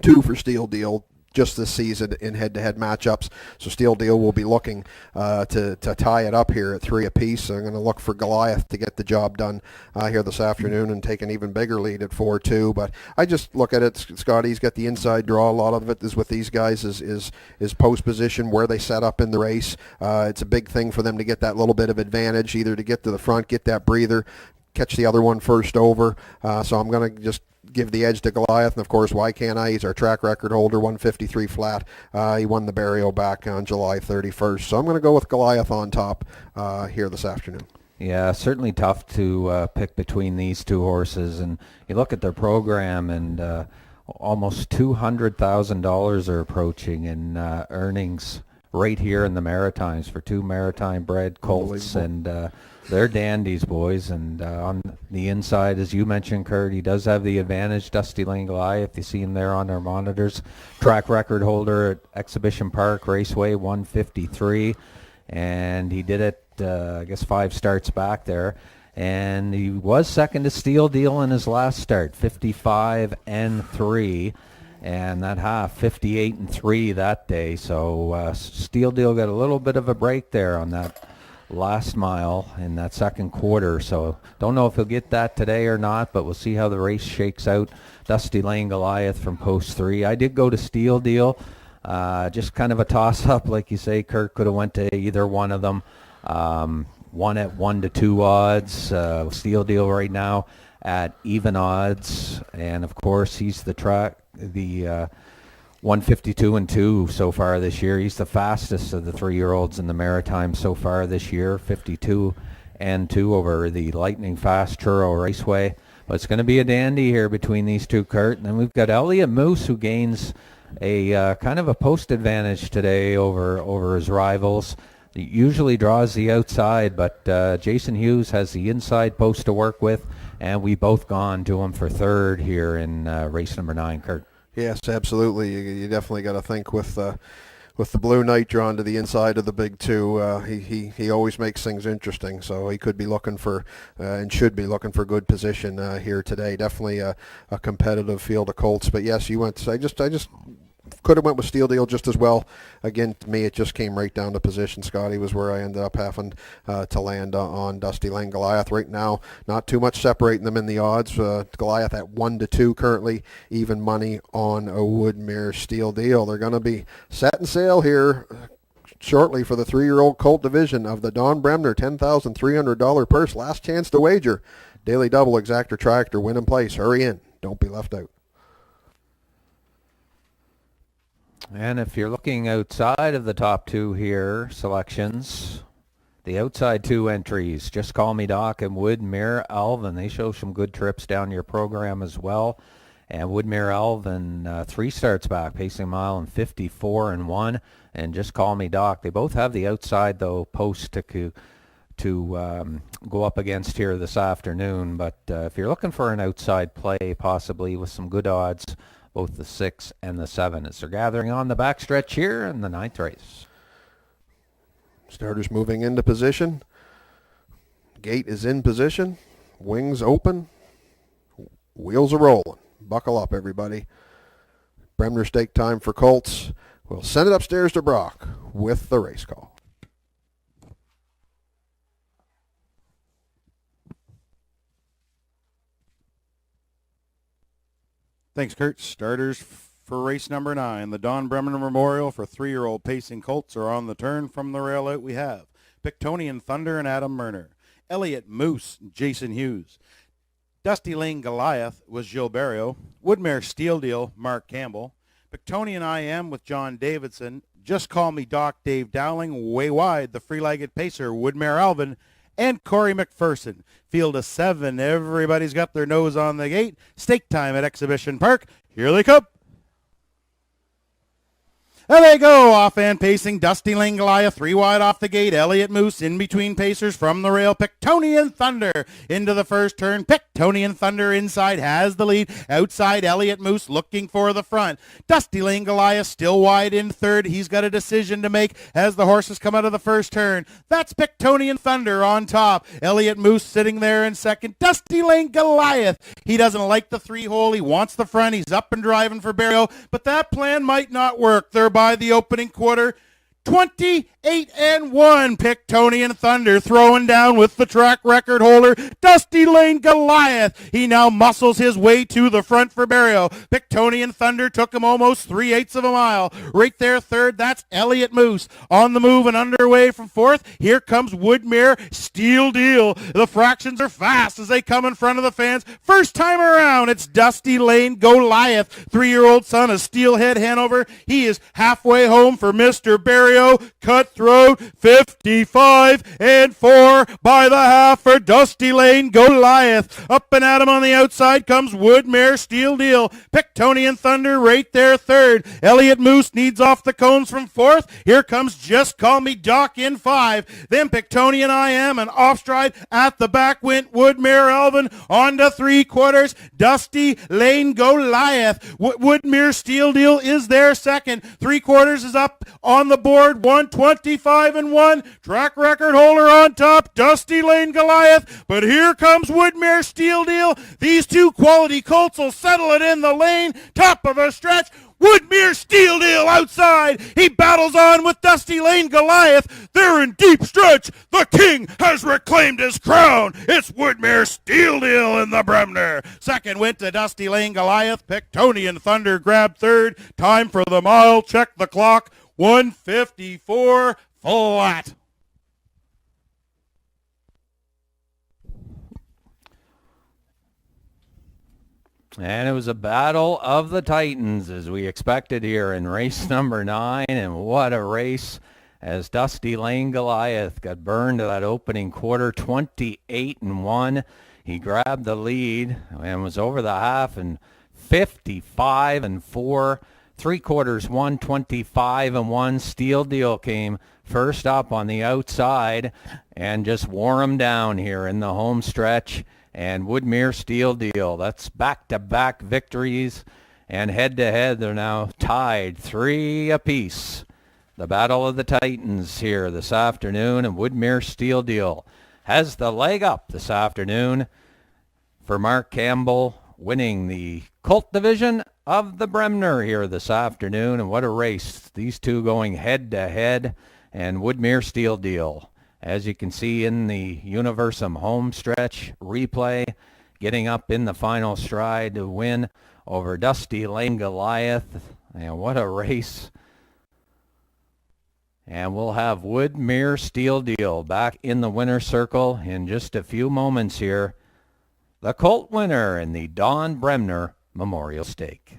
2 for Steel Deal, just this season in head-to-head matchups. So Steel Deal will be looking to tie it up here at 3 apiece. So I'm going to look for Goliath to get the job done here this afternoon and take an even bigger lead at 4-2. But I just look at it, Scotty's got the inside draw. A lot of it is with these guys is post position, where they set up in the race. It's a big thing for them to get that little bit of advantage, either to get to the front, get that breather, catch the other one first over. So I'm going to just give the edge to Goliath, and of course, why can't I? He's our track record holder, 153 flat. He won the Barrio back on July 31st. So I'm going to go with Goliath on top here this afternoon. Yeah, certainly tough to pick between these two horses. And you look at their program, and almost $200,000 are approaching in earnings right here in the Maritimes for 2 Maritime-bred colts. And they're dandies, boys. And on the inside, as you mentioned, Kurt, he does have the advantage. Dusty Lane Goliath, you see him there on our monitors. Track record holder at Exhibition Park Raceway, 153. And he did it, I guess, 5 starts back there. And he was second to Steel Deal in his last start, 55-3. And that half, 58-3 that day. So Steel Deal got a little bit of a break there on that last mile in that second quarter. So don't know if he'll get that today or not, but we'll see how the race shakes out. Dusty Lane Goliath from post 3. I did go to Steel Deal. Just kind of a toss-up, like you say. Kurt could have went to either one of them. One at 1-2 odds. Steel Deal right now at even odds. And, of course, he's the 152-2 so far this year. He's the fastest of the 3-year-olds in the Maritime so far this year, 52-2 over the lightning fast Truro Raceway. But it's going to be a dandy here between these two, Kurt. And then we've got Elliott Moose, who gains a kind of a post advantage today over his rivals. He usually draws the outside, but Jason Hughes has the inside post to work with. and we both gone to him for third here in race number 9, Kurt. Yes, absolutely. You definitely got to think with the Blue Knight drawn to the inside of the big two, he always makes things interesting. So he could be looking for and should be looking for good position here today. Definitely a competitive field of colts. But yes, you went. I just could have went with Steel Deal just as well. Again, to me, it just came right down to position. Scotty was where I ended up having to land on Dusty Lane Goliath. Right now, not too much separating them in the odds. Goliath at 1-2 currently, even money on a Woodmere Steel Deal. They're going to be setting sail here shortly for the 3-year-old colt division of the Don Bremner $10,300 purse. Last chance to wager. Daily double, exactor, tractor, win and place. Hurry in. Don't be left out. And if you're looking outside of the top 2 here, selections, the outside 2 entries, Just Call Me Doc and Woodmere Alvin, they show some good trips down your program as well. And Woodmere Alvin, 3 starts back, pacing mile and 54-1. And Just Call Me Doc, they both have the outside, though, post to go up against here this afternoon. But if you're looking for an outside play, possibly with some good odds, both the 6 and the 7 as they're gathering on the backstretch here in the 9th race. Starters moving into position. Gate is in position. Wings open. Wheels are rolling. Buckle up, everybody. Bremner stake time for colts. We'll send it upstairs to Brock with the race call. Thanks, Kurt. Starters for race number 9. The Don Bremner Memorial for 3-year-old pacing colts are on the turn. From the rail out we have Pictonian Thunder and Adam Murner. Elliott Moose, Jason Hughes. Dusty Lane Goliath was Gilles Barrio. Woodmere Steel Deal, Mark Campbell. Pictonian I Am with John Davidson. Just Call Me Doc, Dave Dowling. Way Wide, the Free-Legged Pacer, Woodmere Alvin. And Corey McPherson. Field of 7. Everybody's got their nose on the gate. Stake time at Exhibition Park. Here they come. There they go, off-hand pacing, Dusty Lane Goliath, 3 wide off the gate, Elliott Moose in between pacers from the rail, Pictonian Thunder into the first turn, Pictonian Thunder inside has the lead, outside Elliott Moose looking for the front, Dusty Lane Goliath still wide in third, he's got a decision to make as the horses come out of the first turn, that's Pictonian Thunder on top, Elliott Moose sitting there in second, Dusty Lane Goliath, he doesn't like the 3-hole, he wants the front, he's up and driving for Barrio, but that plan might not work, they're by the opening quarter. 28-1, Pictonian Thunder throwing down with the track record holder, Dusty Lane Goliath. He now muscles his way to the front for Barrio. Pictonian Thunder took him almost 3/8 of a mile. Right there, third, that's Elliott Moose. On the move and underway from fourth, here comes Woodmere Steel Deal. The fractions are fast as they come in front of the fans. First time around, it's Dusty Lane Goliath, 3-year-old son of Steelhead Hanover. He is halfway home for Mr. Barrio. Cutthroat, 55-4 by the half for Dusty Lane Goliath. Up and at him on the outside comes Woodmere Steel Deal. Pictonian Thunder right there third. Elliott Moose needs off the cones from fourth. Here comes Just Call Me Doc in 5. Then Pictonian I Am and off stride at the back went Woodmere Alvin on to 3/4. Dusty Lane Goliath. Woodmere Steel Deal is there second. 3/4 is up on the board. 125-1. Track record holder on top, Dusty Lane Goliath. But here comes Woodmere Steel Deal. These two quality colts will settle it in the lane. Top of the stretch. Woodmere Steel Deal outside. He battles on with Dusty Lane Goliath. They're in deep stretch. The king has reclaimed his crown. It's Woodmere Steel Deal in the Bremner. Second went to Dusty Lane Goliath. Pictonian Thunder grabbed third. Time for the mile. Check the clock. 154 flat. And it was a battle of the Titans as we expected here in race number 9. And what a race as Dusty Lane Goliath got burned to that opening quarter, 28-1. He grabbed the lead and was over the half and 55-4. 3/4, 125-1. Steel Deal came first up on the outside and just wore him down here in the home stretch. and Woodmere Steel Deal. That's back-to-back victories, and head-to-head they're now tied 3 apiece. The Battle of the Titans here this afternoon, and Woodmere Steel Deal has the leg up this afternoon for Mark Campbell, winning the Colt division of the Bremner here this afternoon. And what a race. These two going head-to-head, and Woodmere Steel Deal, as you can see in the Universum home stretch replay, getting up in the final stride to win over Dusty Lane Goliath. And what a race. And we'll have Woodmere Steel Deal back in the winner's circle in just a few moments here. The Colt winner in the Don Bremner Memorial Stake.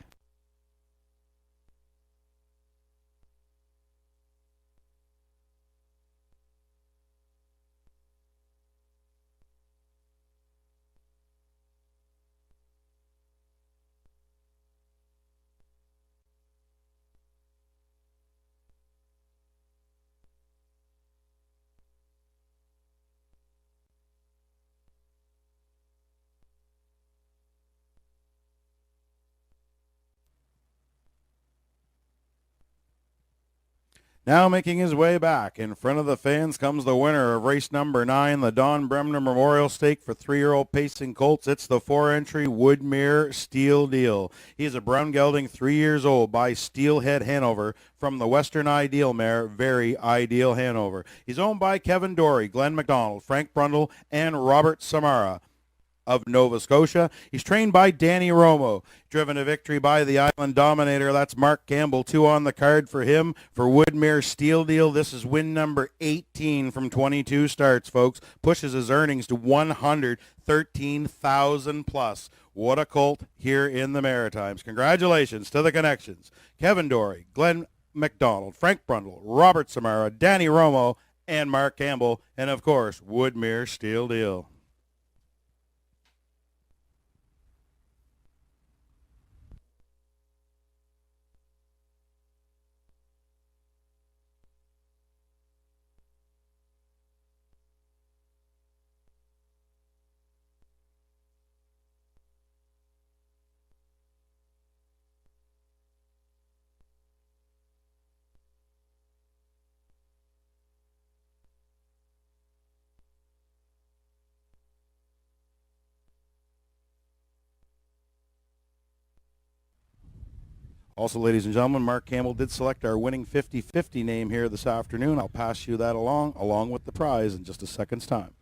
Now making his way back in front of the fans comes the winner of race number 9, the Don Bremner Memorial Stake for 3-year-old pacing colts. It's the 4-entry Woodmere Steel Deal. He's a brown gelding, 3 years old, by Steelhead Hanover from the Western Ideal mare, Very Ideal Hanover. He's owned by Kevin Dory, Glenn McDonald, Frank Brundle, and Robert Samara of Nova Scotia. He's trained by Danny Romo, driven to victory by the Island Dominator. That's Mark Campbell. 2 on the card for him for Woodmere Steel Deal. This is win number 18 from 22 starts, folks. Pushes his earnings to $113,000 plus. What a colt here in the Maritimes. Congratulations to the connections. Kevin Dory, Glenn McDonald, Frank Brundle, Robert Samara, Danny Romo, and Mark Campbell, and of course, Woodmere Steel Deal. Also, ladies and gentlemen, Mark Campbell did select our winning 50-50 name here this afternoon. I'll pass you that along with the prize in just a second's time.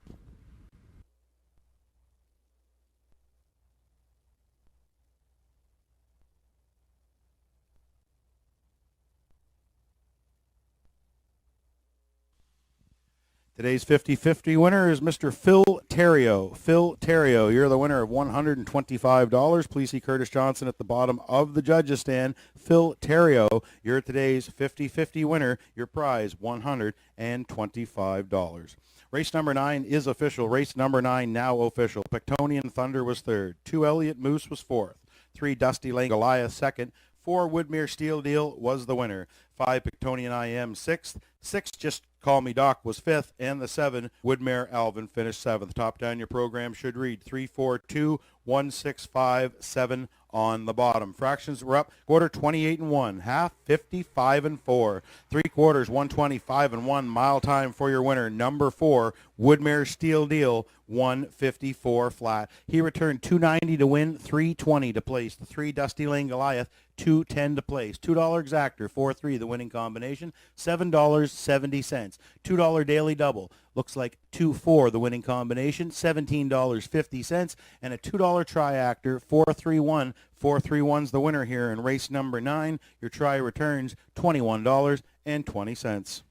Today's 50-50 winner is Mr. Phil Terrio. Phil Terrio, you're the winner of $125. Please see Curtis Johnson at the bottom of the judges stand. Phil Terrio, you're today's 50-50 winner. Your prize, $125. Race number 9 is official. Race number 9 now official. Pictonian Thunder was third. 2 Elliott Moose was fourth. 3 Dusty Lane Goliath second. 4 Woodmere Steel Deal was the winner. 5 Pictonian IM sixth. 6 Just Call Me Doc was fifth, and the 7 Woodmere Alvin finished seventh. Top down your program should read 342-165-7 on the bottom. Fractions were up. Quarter 28-1, half 55-4, 3 quarters 125-1. Mile time for your winner, number 4 Woodmere Steel Deal, 154 flat. He returned 290 to win, 320 to place. The 3 Dusty Lane Goliath, 210 to place. $2 exactor, 4-3 the winning combination, $7.70. $2 daily double. Looks like 2-4 the winning combination, $17.50. And a $2 triactor, 4-3-1. 4-3-1's the winner here in race number 9. Your try returns $21.20.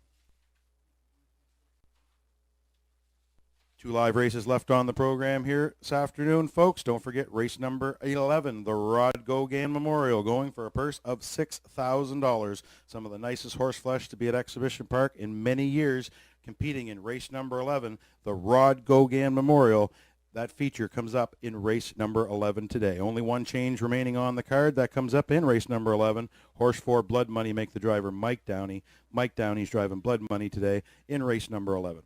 2 live races left on the program here this afternoon, folks. Don't forget race number 11, the Rod Gogan Memorial, going for a purse of $6,000. Some of the nicest horse flesh to be at Exhibition Park in many years, competing in race number 11, the Rod Gogan Memorial. That feature comes up in race number 11 today. Only one change remaining on the card. That comes up in race number 11. Horse 4, Blood Money, make the driver Mike Downey. Mike Downey's driving Blood Money today in race number 11.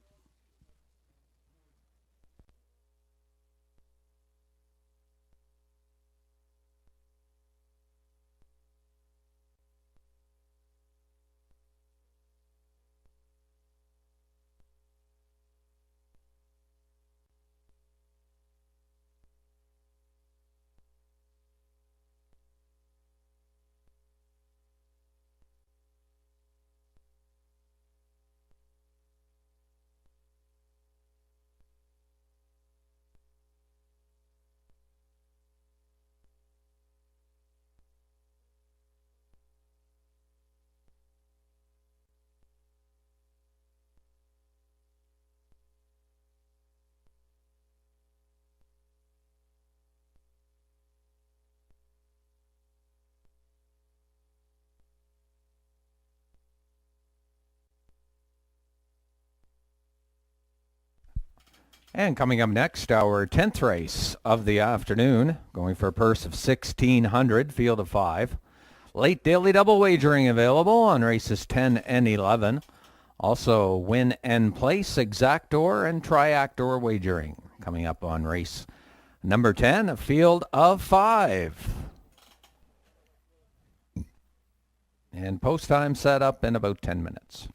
And coming up next, our 10th race of the afternoon, going for a purse of $1,600, field of 5. Late daily double wagering available on races 10 and 11. Also, win and place, exactor, and triactor wagering coming up on race number 10, a field of 5. And post time set up in about 10 minutes.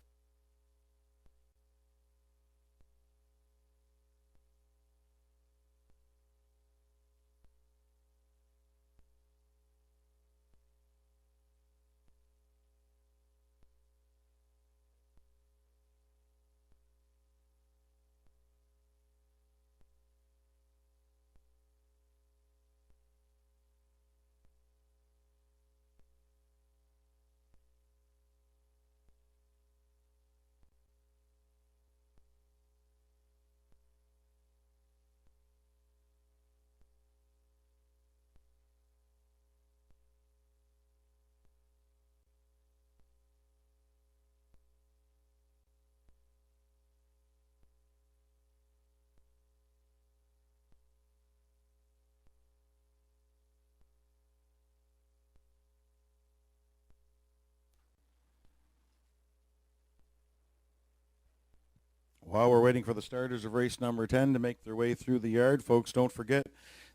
While we're waiting for the starters of race number 10 to make their way through the yard, folks, don't forget,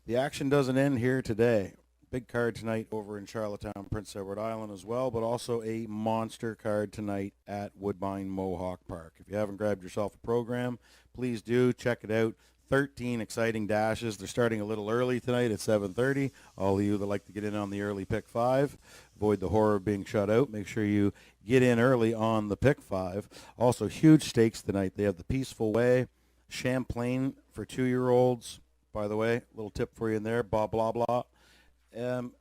the action doesn't end here today. Big card tonight over in Charlottetown, Prince Edward Island as well, but also a monster card tonight at Woodbine Mohawk Park. If you haven't grabbed yourself a program, please do. Check it out. 13 exciting dashes. They're starting a little early tonight at 7:30. All of you that like to get in on the early pick 5, avoid the horror of being shut out. Make sure you get in early on the pick 5. Also, huge stakes tonight. They have the Peaceful Way, Champlain for 2-year-olds. By the way, little tip for you in there, blah, blah, blah.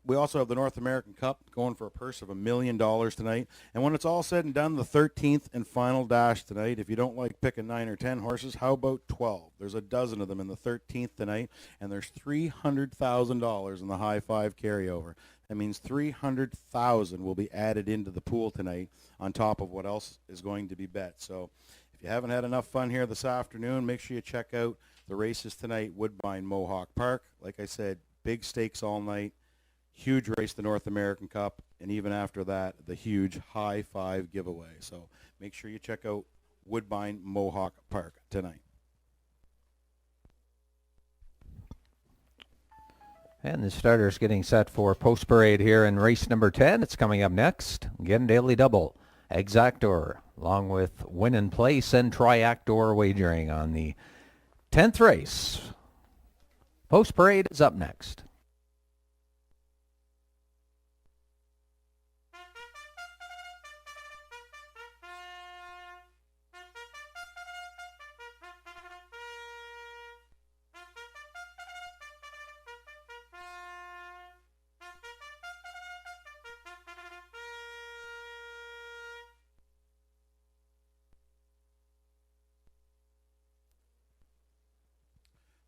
We also have the North American Cup going for a purse of $1 million tonight. And when it's all said and done, the 13th and final dash tonight, if you don't like picking 9 or 10 horses, how about 12? There's a dozen of them in the 13th tonight, and there's $300,000 in the high 5 carryover. That means $300,000 will be added into the pool tonight on top of what else is going to be bet. So if you haven't had enough fun here this afternoon, make sure you check out the races tonight, Woodbine Mohawk Park. Like I said, big stakes all night. Huge race, the North American Cup, and even after that, the huge high 5 giveaway. So make sure you check out Woodbine Mohawk Park tonight. And the starters getting set for post parade here in race number 10. It's coming up next. Again, daily double, exactor, along with win and place and triactor wagering on the 10th race. Post parade is up next.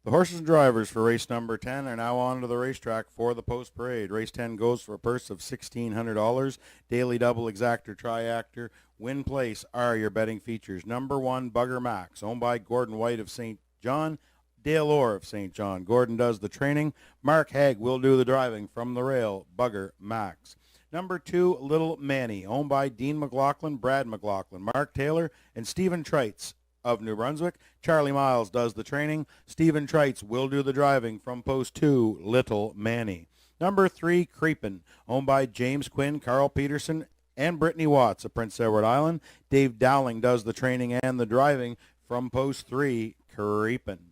The horses and drivers for race number 10 are now on to the racetrack for the post parade. Race 10 goes for a purse of $1,600. Daily double, exactor, triactor, win place are your betting features. Number 1, Bugger Max, owned by Gordon White of St. John, Dale Orr of St. John. Gordon does the training. Mark Haig will do the driving from the rail. Bugger Max. Number 2, Little Manny, owned by Dean McLaughlin, Brad McLaughlin, Mark Taylor, and Stephen Treitz of New Brunswick. Charlie Miles does the training. Stephen Treitz will do the driving from post 2, Little Manny. Number 3, Creepin', owned by James Quinn, Carl Peterson, and Brittany Watts of Prince Edward Island. Dave Dowling does the training and the driving from post 3, Creepin'.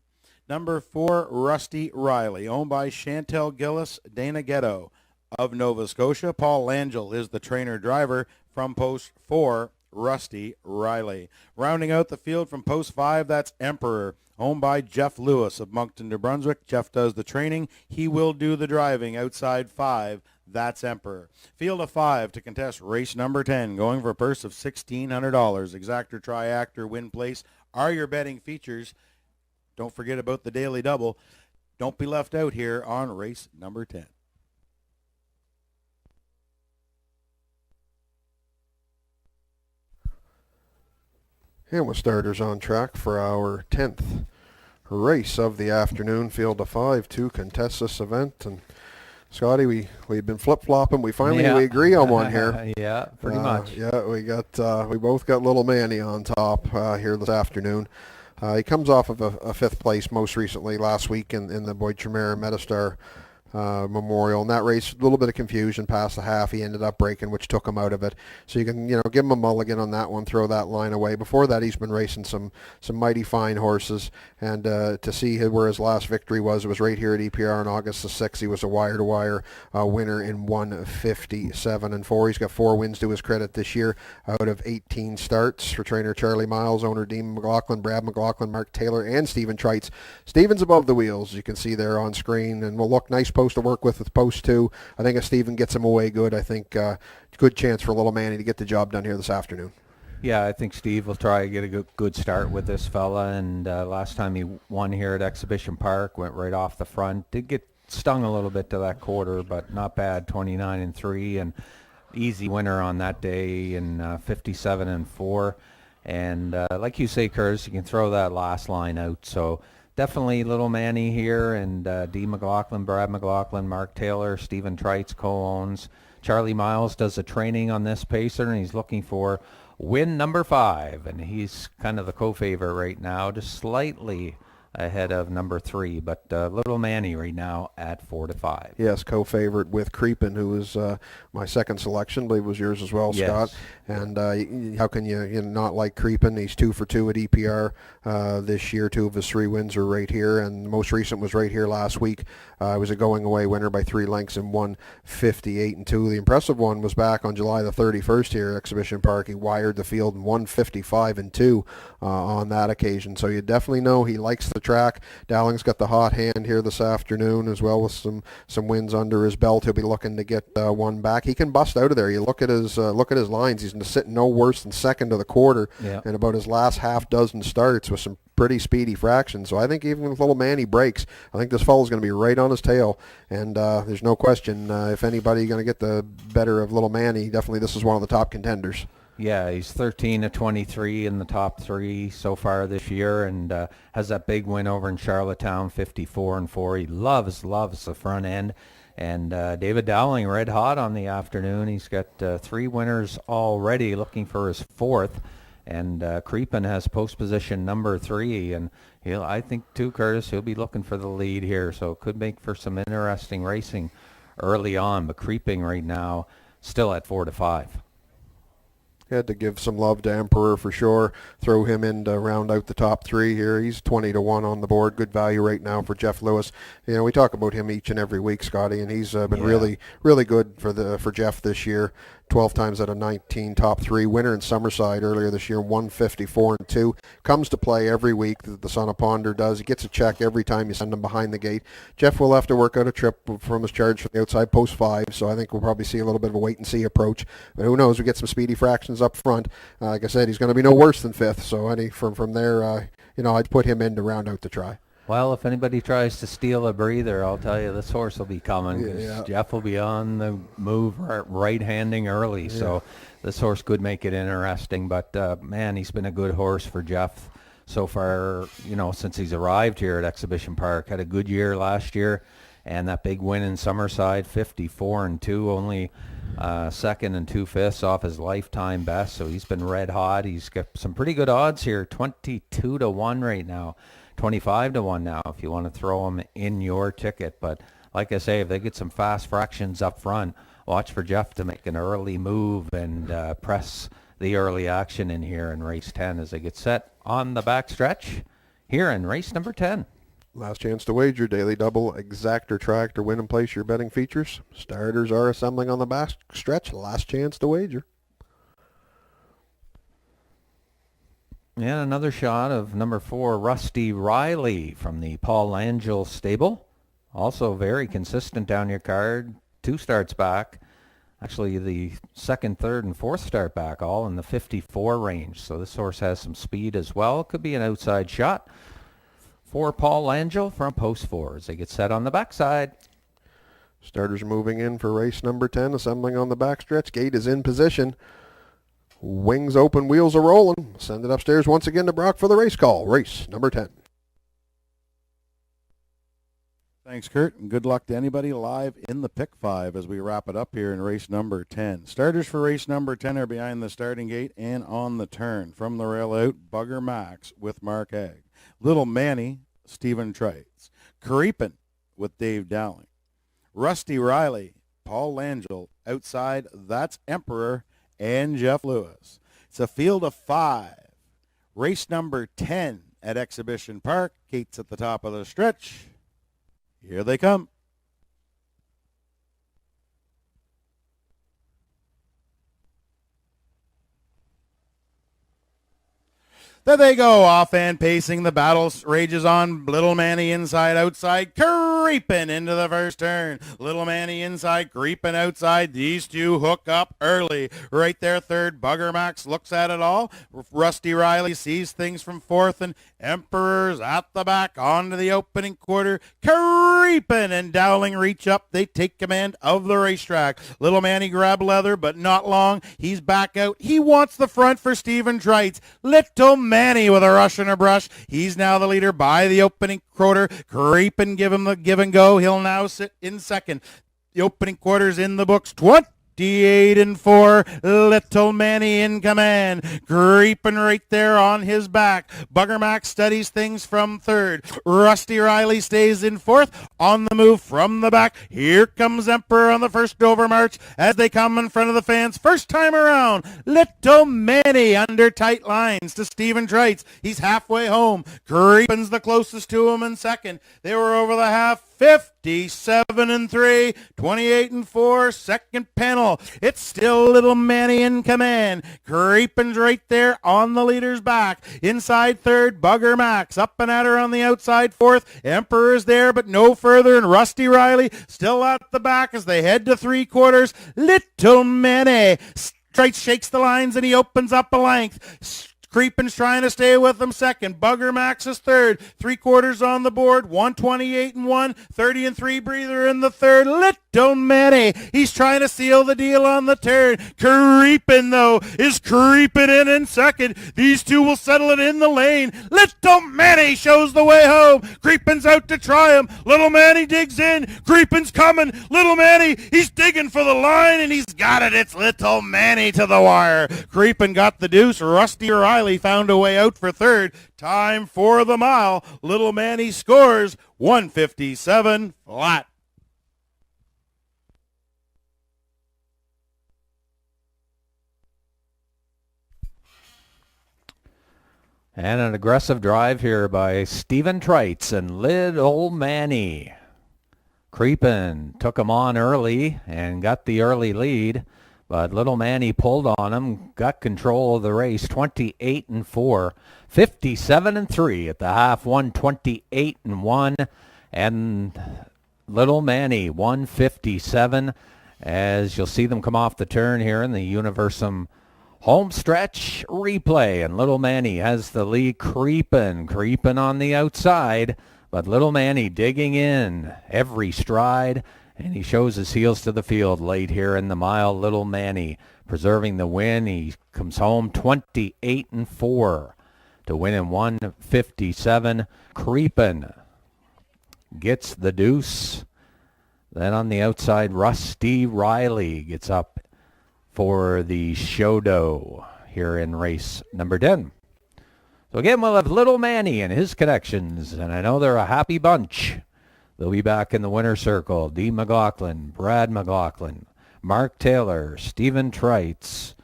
Number 4, Rusty Riley, owned by Chantel Gillis, Dana Ghetto of Nova Scotia. Paul Langell is the trainer-driver from post 4, Rusty Riley. Rounding out the field from post 5, that's Emperor, owned by Jeff Lewis of Moncton, New Brunswick. Jeff does the training. He will do the driving outside 5. That's Emperor. Field of 5 to contest race number 10, going for a purse of $1,600. Exactor, triactor, win place are your betting features. Don't forget about the daily double. Don't be left out here on race number 10. And with starters on track for our 10th race of the afternoon, field of 5 to contest this event. And Scotty, we've been flip-flopping. We finally we agree on one here. Yeah, pretty much. Yeah, we both got little Manny on top here this afternoon. He comes off of a fifth place most recently last week in the Boyd Tremere Metastar Memorial. In that race, a little bit of confusion past the half. He ended up breaking, which took him out of it. So you can, give him a mulligan on that one, throw that line away. Before that, he's been racing some mighty fine horses. And to see where his last victory was, it was right here at EPR on August the 6th. He was a wire-to-wire winner in 1:57.4. He's got 4 wins to his credit this year out of 18 starts for trainer Charlie Miles, owner Dean McLaughlin, Brad McLaughlin, Mark Taylor, and Stephen Trites. Stephen's above the wheels, as you can see there on screen, and will look nice post to work with post 2. I think if Stephen gets him away good, I think good chance for little Manny to get the job done here this afternoon. Yeah, I think Steve will try to get a good start with this fella, and last time he won here at Exhibition Park, went right off the front. Did get stung a little bit to that quarter, but not bad, 29-3, and easy winner on that day in 57-4. And like you say, Curtis, you can throw that last line out, so definitely little Manny here, and D. McLaughlin, Brad McLaughlin, Mark Taylor, Stephen Trites co-owns. Charlie Miles does the training on this pacer, and he's looking for win number 5, and he's kind of the co-favorite right now, just slightly ahead of number 3, but little Manny right now at 4-5. Yes, co-favorite with Creepin, who was my second selection. I believe it was yours as well, yes. Scott. And how can you not like Creepin? He's 2 for 2 at EPR this year. 2 of his 3 wins are right here, and the most recent was right here last week. He was a going-away winner by 3 lengths in 1:58.2. The impressive one was back on July the 31st here at Exhibition Park. He wired the field in 1:55.2 on that occasion. So you definitely know he likes the track. Dowling's got the hot hand here this afternoon as well, with some wins under his belt. He'll be looking to get one back. He can bust out of there. You look at his lines. He's sitting no worse than second of the quarter, and about his last half dozen starts with some pretty speedy fractions. So I think even with little Manny breaks, I think this fellow's going to be right on his tail. And there's no question if anybody going to get the better of little Manny, definitely this is one of the top contenders. Yeah, he's 13-23 in the top 3 so far this year, and has that big win over in Charlottetown, 54-4. He loves the front end. And David Dowling, red hot on the afternoon. He's got 3 winners already, looking for his 4th. And Creepin has post position number 3, and I think too, Curtis, he'll be looking for the lead here, so it could make for some interesting racing early on. But Creeping right now still at 4-5. Had to give some love to Emperor for sure. Throw him in to round out the top 3 here. He's 20-1 on the board. Good value right now for Jeff Lewis. We talk about him each and every week, Scotty, and he's been really good for Jeff this year. 12 times out of 19 top 3. Winner in Summerside earlier this year, 1:54.2. Comes to play every week, the son of Ponder does. He gets a check every time you send him behind the gate. Jeff will have to work out a trip from his charge from the outside post 5, so I think we'll probably see a little bit of a wait-and-see approach. But who knows, we get some speedy fractions up front. Like I said, he's going to be no worse than 5th, so from there, I'd put him in to round out the try. Well, if anybody tries to steal a breather, I'll tell you this horse will be coming, because Jeff will be on the move right-handing early. Yeah. So this horse could make it interesting. But, man, he's been a good horse for Jeff so far, since he's arrived here at Exhibition Park. Had a good year last year, and that big win in Summerside, 54-2, only second and 2/5 off his lifetime best. So he's been red hot. He's got some pretty good odds here, 22-1 right now. 25-1 now if you want to throw them in your ticket. But like I say, if they get some fast fractions up front, watch for Jeff to make an early move and press the early action in here in race 10 as they get set on the backstretch here in race number 10. Last chance to wager, daily double, exactor, tractor, win and place your betting features. Starters are assembling on the backstretch. Last chance to wager. And another shot of number 4, Rusty Riley from the Paul Angel stable. Also very consistent down your card. 2 starts back. Actually, the 2nd, 3rd, and 4th start back, all in the 54 range. So this horse has some speed as well. Could be an outside shot for Paul Angel from post 4 as they get set on the backside. Starters moving in for race number 10, assembling on the backstretch. Gate is in position. Wings open, wheels are rolling. Send it upstairs once again to Brock for the race call. Race number 10. Thanks, Kurt, and good luck to anybody live in the pick 5 as we wrap it up here in race number 10. Starters for race number 10 are behind the starting gate and on the turn. From the rail out, Bugger Max with Mark Egg. Little Manny, Stephen Trites. Creepin' with Dave Dowling. Rusty Riley, Paul Langell. Outside, that's Emperor and Jeff Lewis. It's a field of 5. Race number 10 at Exhibition Park. Gates at the top of the stretch. Here they come. There they go, off and pacing. The battle rages on. Little Manny inside, outside, creeping into the first turn. Little Manny inside, creeping outside. These two hook up early. Right there, third. Bugger Max looks at it all. Rusty Riley sees things from fourth, and Emperor's at the back onto the opening quarter. Creeping and Dowling reach up. They take command of the racetrack. Little Manny grab leather, but not long. He's back out. He wants the front for Stephen Trites. Little Manny with a rush and a brush. He's now the leader by the opening quarter. Creeping, give him the give and go. He'll now sit in second. The opening quarter's in the books. 28-4. Little Manny in command. Creeping right there on his back. Bugger Max studies things from third. Rusty Riley stays in fourth. On the move from the back. Here comes Emperor on the first over march as they come in front of the fans. First time around. Little Manny under tight lines to Stephen Trites. He's halfway home. Creepin's the closest to him in second. They were over the half. 57-3, 28-4, second panel. It's still Little Manny in command. Creepin's right there on the leader's back. Inside third, Bugger Max. Up and at her on the outside fourth. Emperor's there, but no further. And Rusty Riley still at the back as they head to three quarters. Little Manny. Trites shakes the lines and he opens up a length. Creepin's trying to stay with them second. Bugger Max is third. Three quarters on the board. 128-1. 30-3 breather in the third. Little Manny. He's trying to seal the deal on the turn. Creepin, though, is creeping in second. These two will settle it in the lane. Little Manny shows the way home. Creepin's out to try him. Little Manny digs in. Creepin's coming. Little Manny, he's digging for the line, and he's got it. It's Little Manny to the wire. Creepin got the deuce. Rusty Riley found a way out for third. Time for the mile. Little Manny scores 157 flat. And an aggressive drive here by Stephen Trites and Little Manny. Creepin took him on early and got the early lead. But Little Manny pulled on him, got control of the race, 28-4, 57-3 at the half, 128-1, and Little Manny 157. As you'll see them come off the turn here in the Universum home stretch replay, and Little Manny has the lead. Creepin on the outside, but Little Manny digging in every stride. And he shows his heels to the field late here in the mile. Little Manny preserving the win. He comes home 28-4 to win in 157. Creepin gets the deuce. Then on the outside, Rusty Riley gets up for the show-dough here in race number 10. So again, we'll have Little Manny and his connections, and I know they're a happy bunch. They'll be back in the winner's circle. Dee McLaughlin, Brad McLaughlin, Mark Taylor, Stephen Trites,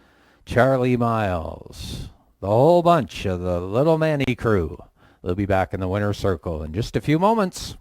Charlie Miles, the whole bunch of the Little Manny crew. They'll be back in the winner's circle in just a few moments.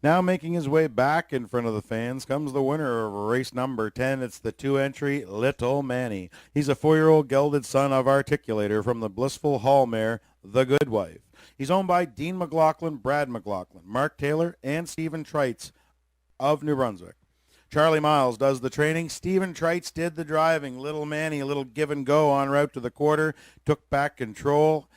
Now making his way back in front of the fans comes the winner of race number 10. It's the two-entry Little Manny. He's a 4-year-old gelded son of Articulator from the blissful Hall mare, The Good Wife. He's owned by Dean McLaughlin, Brad McLaughlin, Mark Taylor, and Stephen Treitz of New Brunswick. Charlie Miles does the training. Stephen Treitz did the driving. Little Manny, a little give and go en route to the quarter, took back control.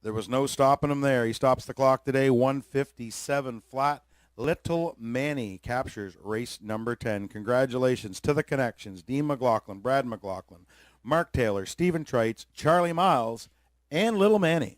There was no stopping him there. He stops the clock today, 1:57 flat. Little Manny captures race number 10. Congratulations to the connections. Dean McLaughlin, Brad McLaughlin, Mark Taylor, Stephen Treitz, Charlie Miles, and Little Manny.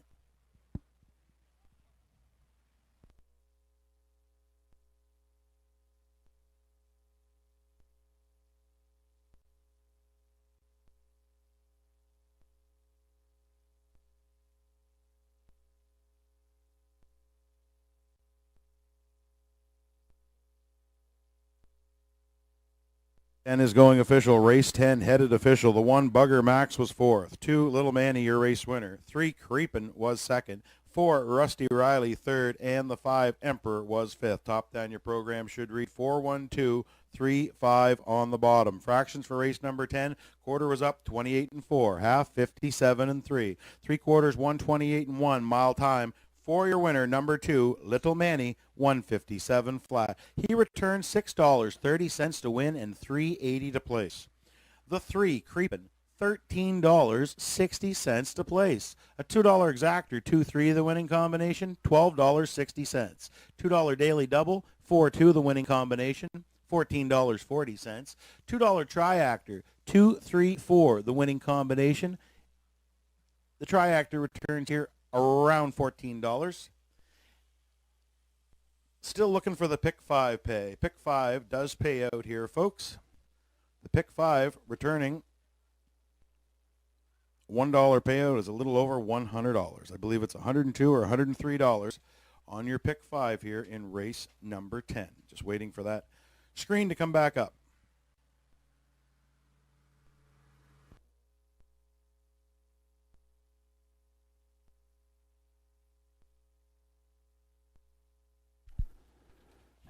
And is going official. Race 10 headed official. The 1, Bugger Max, was 4th. 2, Little Manny, your race winner. 3, Creepin' was 2nd. 4, Rusty Riley 3rd. And the 5, Emperor, was 5th. Top down your program should read 4-1-2-3-5 on the bottom. Fractions for race number 10. Quarter was up 28-4. Half 57-3. 3/4 128-1. Mile time for your winner, number 2, Little Manny, 157 flat. He returned $6.30 to win and $3.80 to place. The 3, Creepin', $13.60 to place. A $2 exactor, 2-3 the winning combination, $12.60. $2 daily double, 4-2 the winning combination, $14.40. $2 triactor, 2-3-4 the winning combination. The triactor returns here around $14. Still looking for the Pick 5 pay. Pick 5 does pay out here, folks. The Pick 5 returning $1 payout is a little over $100. I believe it's $102 or $103 on your Pick 5 here in race number 10. Just waiting for that screen to come back up.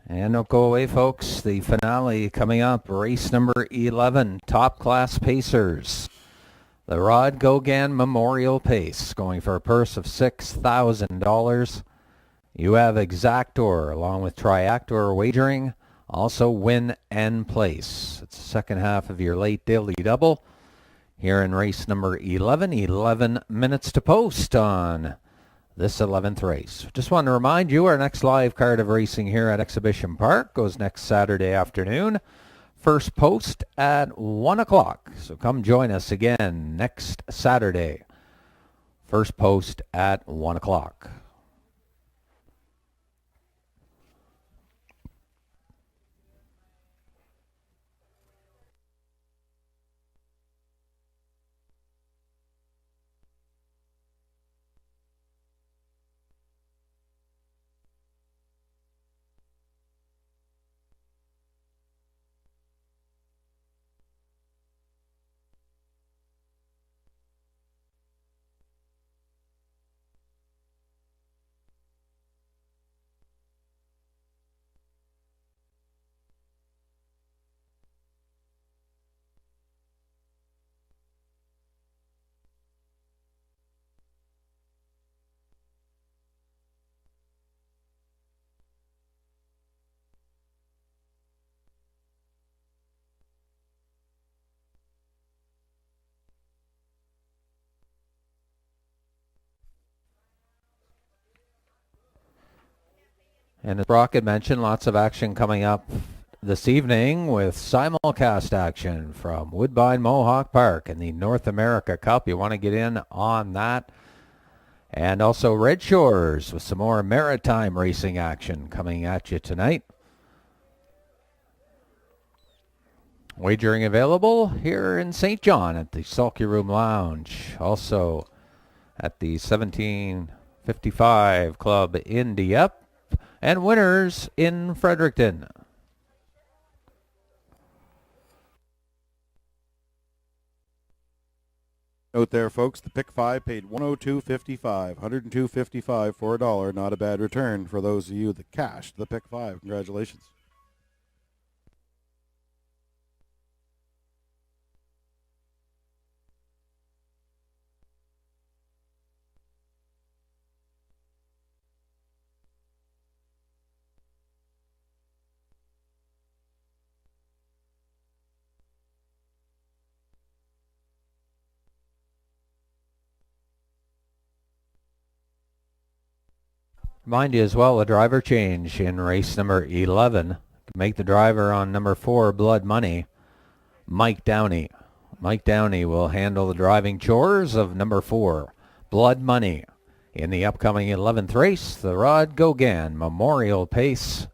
And don't go away, folks. The finale coming up. Race number 11, Top Class Pacers. The Rod Gogan Memorial Pace, going for a purse of $6,000. You have Exactor along with Triactor wagering. Also win and place. It's the second half of your late daily double. Here in race number 11, 11 minutes to post on this 11th race. Just want to remind you, our next live card of racing here at Exhibition Park goes next Saturday afternoon. First post at 1 o'clock. So come join us again next Saturday. First post at 1 o'clock. And as Brock had mentioned, lots of action coming up this evening with simulcast action from Woodbine Mohawk Park in the North America Cup. You want to get in on that. And also Red Shores with some more maritime racing action coming at you tonight. Wagering available here in St. John at the Sulky Room Lounge. Also at the 1755 Club in Dieppe. And winners in Fredericton. Note there, folks, the Pick 5 paid $102.55, $102.55 for $1. Not a bad return for those of you that cashed the Pick 5. Congratulations. Remind you as well, a driver change in race number 11. Make the driver on number 4, Blood Money, Mike Downey. Mike Downey will handle the driving chores of number 4, Blood Money. In the upcoming 11th race, the Rod Gauguin Memorial Pace.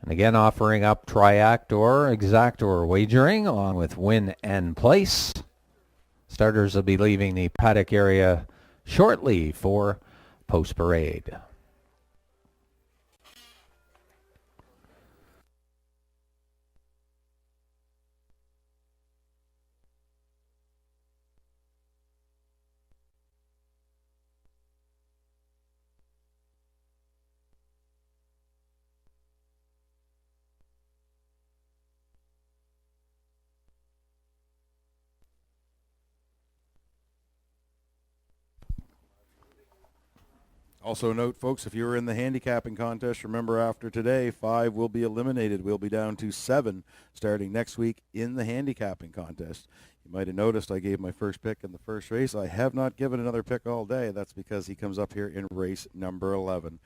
And again, offering up Triactor, Exactor wagering along with win and place. Starters will be leaving the paddock area shortly for post parade. Also note, folks, if you were in the handicapping contest, remember after today, 5 will be eliminated. We'll be down to 7 starting next week in the handicapping contest. You might have noticed I gave my first pick in the first race. I have not given another pick all day. That's because he comes up here in race number 11.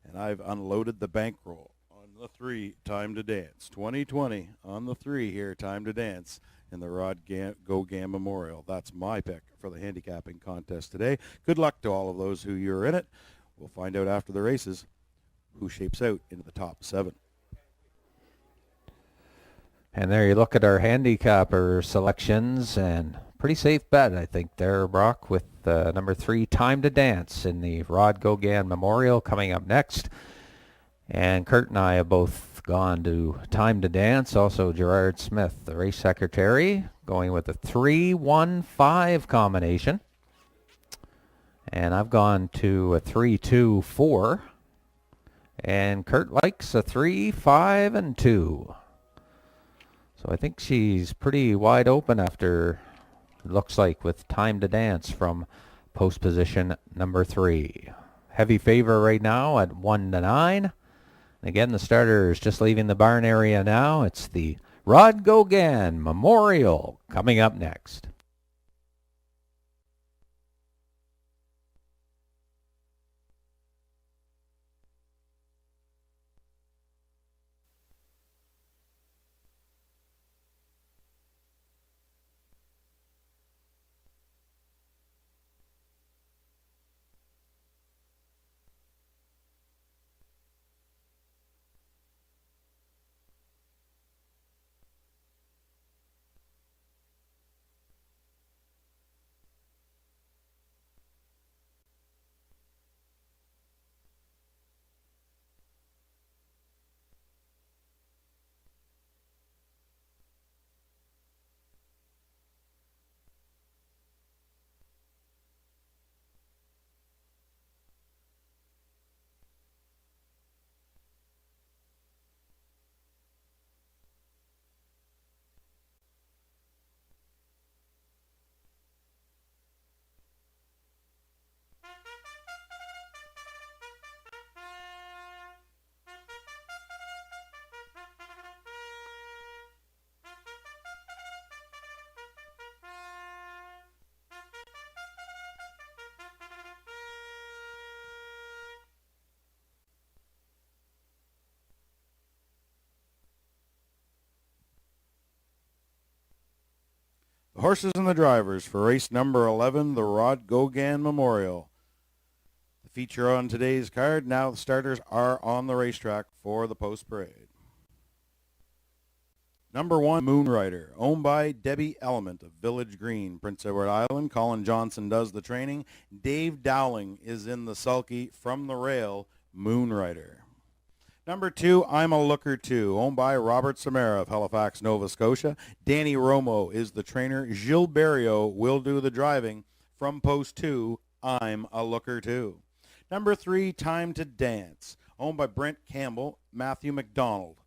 And I've unloaded the bankroll on the 3, Time to Dance. 2020 on the 3 here, Time to Dance in the Rod Gauguin Memorial. That's my pick for the handicapping contest today. Good luck to all of those who you're in it. We'll find out after the races who shapes out into the top 7. And there you look at our handicapper selections, and pretty safe bet, I think, there, Brock, with number 3, Time to Dance in the Rod Gauguin Memorial coming up next. And Kurt and I have both gone to Time to Dance. Also, Gerard Smith, the race secretary, going with the 3-1-5 combination. And I've gone to a 3-2-4. And Kurt likes a 3-5-2. So I think she's pretty wide open after, it looks like, with Time to Dance from post position number 3. Heavy favor right now at 1-9. Again, the starter is just leaving the barn area now. It's the Rod Gauguin Memorial coming up next. The horses and the drivers for race number 11, the Rod Gauguin Memorial. The feature on today's card, now the starters are on the racetrack for the post parade. Number 1, Moonrider, owned by Debbie Element of Village Green, Prince Edward Island. Colin Johnson does the training. Dave Dowling is in the sulky from the rail, Moonrider. Number 2, I'm a Looker Too, owned by Robert Samara of Halifax, Nova Scotia. Danny Romo is the trainer. Gilles Berriot will do the driving from post 2, I'm a Looker Too. Number 3, Time to Dance, owned by Brent Campbell, Matthew McDonald.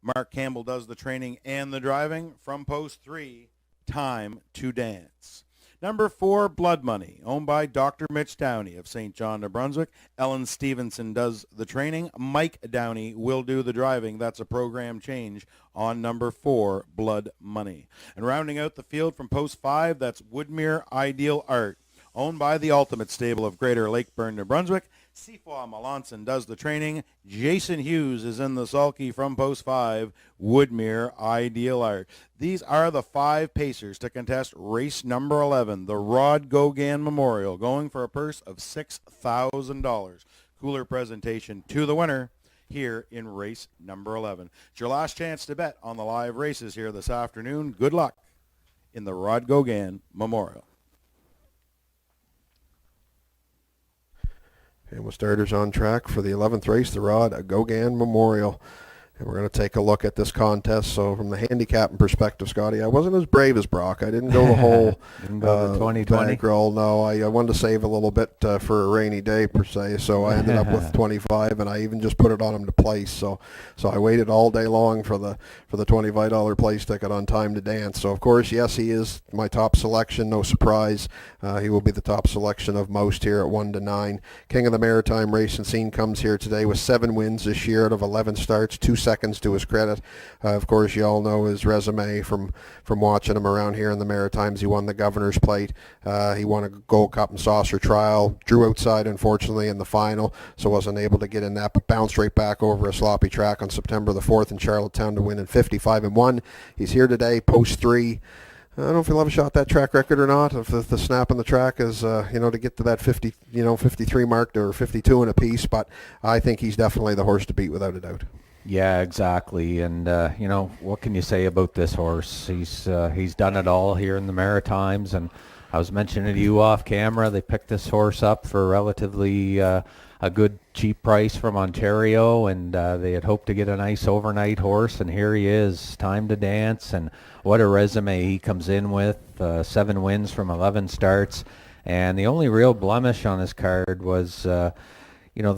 Mark Campbell does the training and the driving from post 3, Time to Dance. Number 4, Blood Money, owned by Dr. Mitch Downey of St. John, New Brunswick. Ellen Stevenson does the training. Mike Downey will do the driving. That's a program change on number 4, Blood Money. And rounding out the field from post 5, that's Woodmere Ideal Art, Owned by the Ultimate Stable of Greater Lakeburn, New Brunswick, Sifa Melanson does the training. Jason Hughes is in the sulky from Post 5, Woodmere Ideal Art. These are the 5 pacers to contest race number 11, the Rod Gauguin Memorial, going for a purse of $6,000. Cooler presentation to the winner here in race number 11. It's your last chance to bet on the live races here this afternoon. Good luck in the Rod Gauguin Memorial. And with starters on track for the 11th race, the Rod Gauguin Memorial. And we're going to take a look at this contest. So from the handicapping perspective, Scotty, I wasn't as brave as Brock. I didn't go the whole Didn't go the 2020. bankroll. No, I wanted to save a little bit for a rainy day, per se. So I ended up with 25, and I even just put it on him to place. So I waited all day long for the $25 place ticket on Time to Dance. So, of course, yes, he is my top selection. No surprise. He will be the top selection of most here at 1-9. King of the Maritime Racing Scene comes here today with 7 wins this year out of 11 starts, 2 seconds to his credit. Of course, you all know his resume from watching him around here in the Maritimes. He won the Governor's Plate. He won a Gold Cup and Saucer Trial. Drew outside, unfortunately, in the final, so wasn't able to get in that, but bounced right back over a sloppy track on September the 4th in Charlottetown to win in 55-1. He's here today, post 3. I don't know if he'll have a shot at that track record or not. If the snap on the track is, to get to that 53 mark or 52 in a piece. But I think he's definitely the horse to beat without a doubt. Yeah, exactly. And, what can you say about this horse? He's done it all here in the Maritimes. And I was mentioning to you off camera, they picked this horse up for relatively a good cheap price from Ontario, and they had hoped to get a nice overnight horse, and here he is, Time to Dance, and what a resume he comes in with, 7 wins from 11 starts, and the only real blemish on his card was, the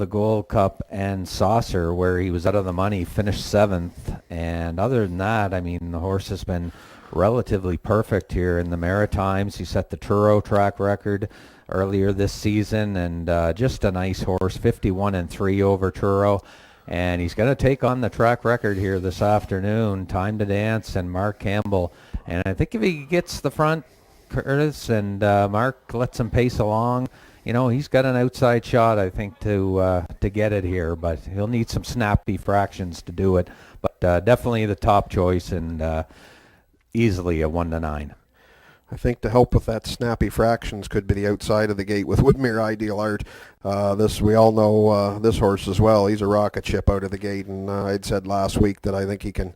Gold Cup and Saucer, where he was out of the money, finished 7th, and other than that, I mean, the horse has been relatively perfect here in the Maritimes. He set the Truro track record earlier this season, and just a nice horse, 51-3 over Truro, and he's going to take on the track record here this afternoon, Time to Dance and Mark Campbell, and I think if he gets the front, Curtis, and Mark lets him pace along, he's got an outside shot, I think, to get it here, but he'll need some snappy fractions to do it, but definitely the top choice, and easily a 1-9. I think to help with that snappy fractions could be the outside of the gate with Woodmere Ideal Art. We all know this horse as well. He's a rocket ship out of the gate, and I'd said last week that I think he can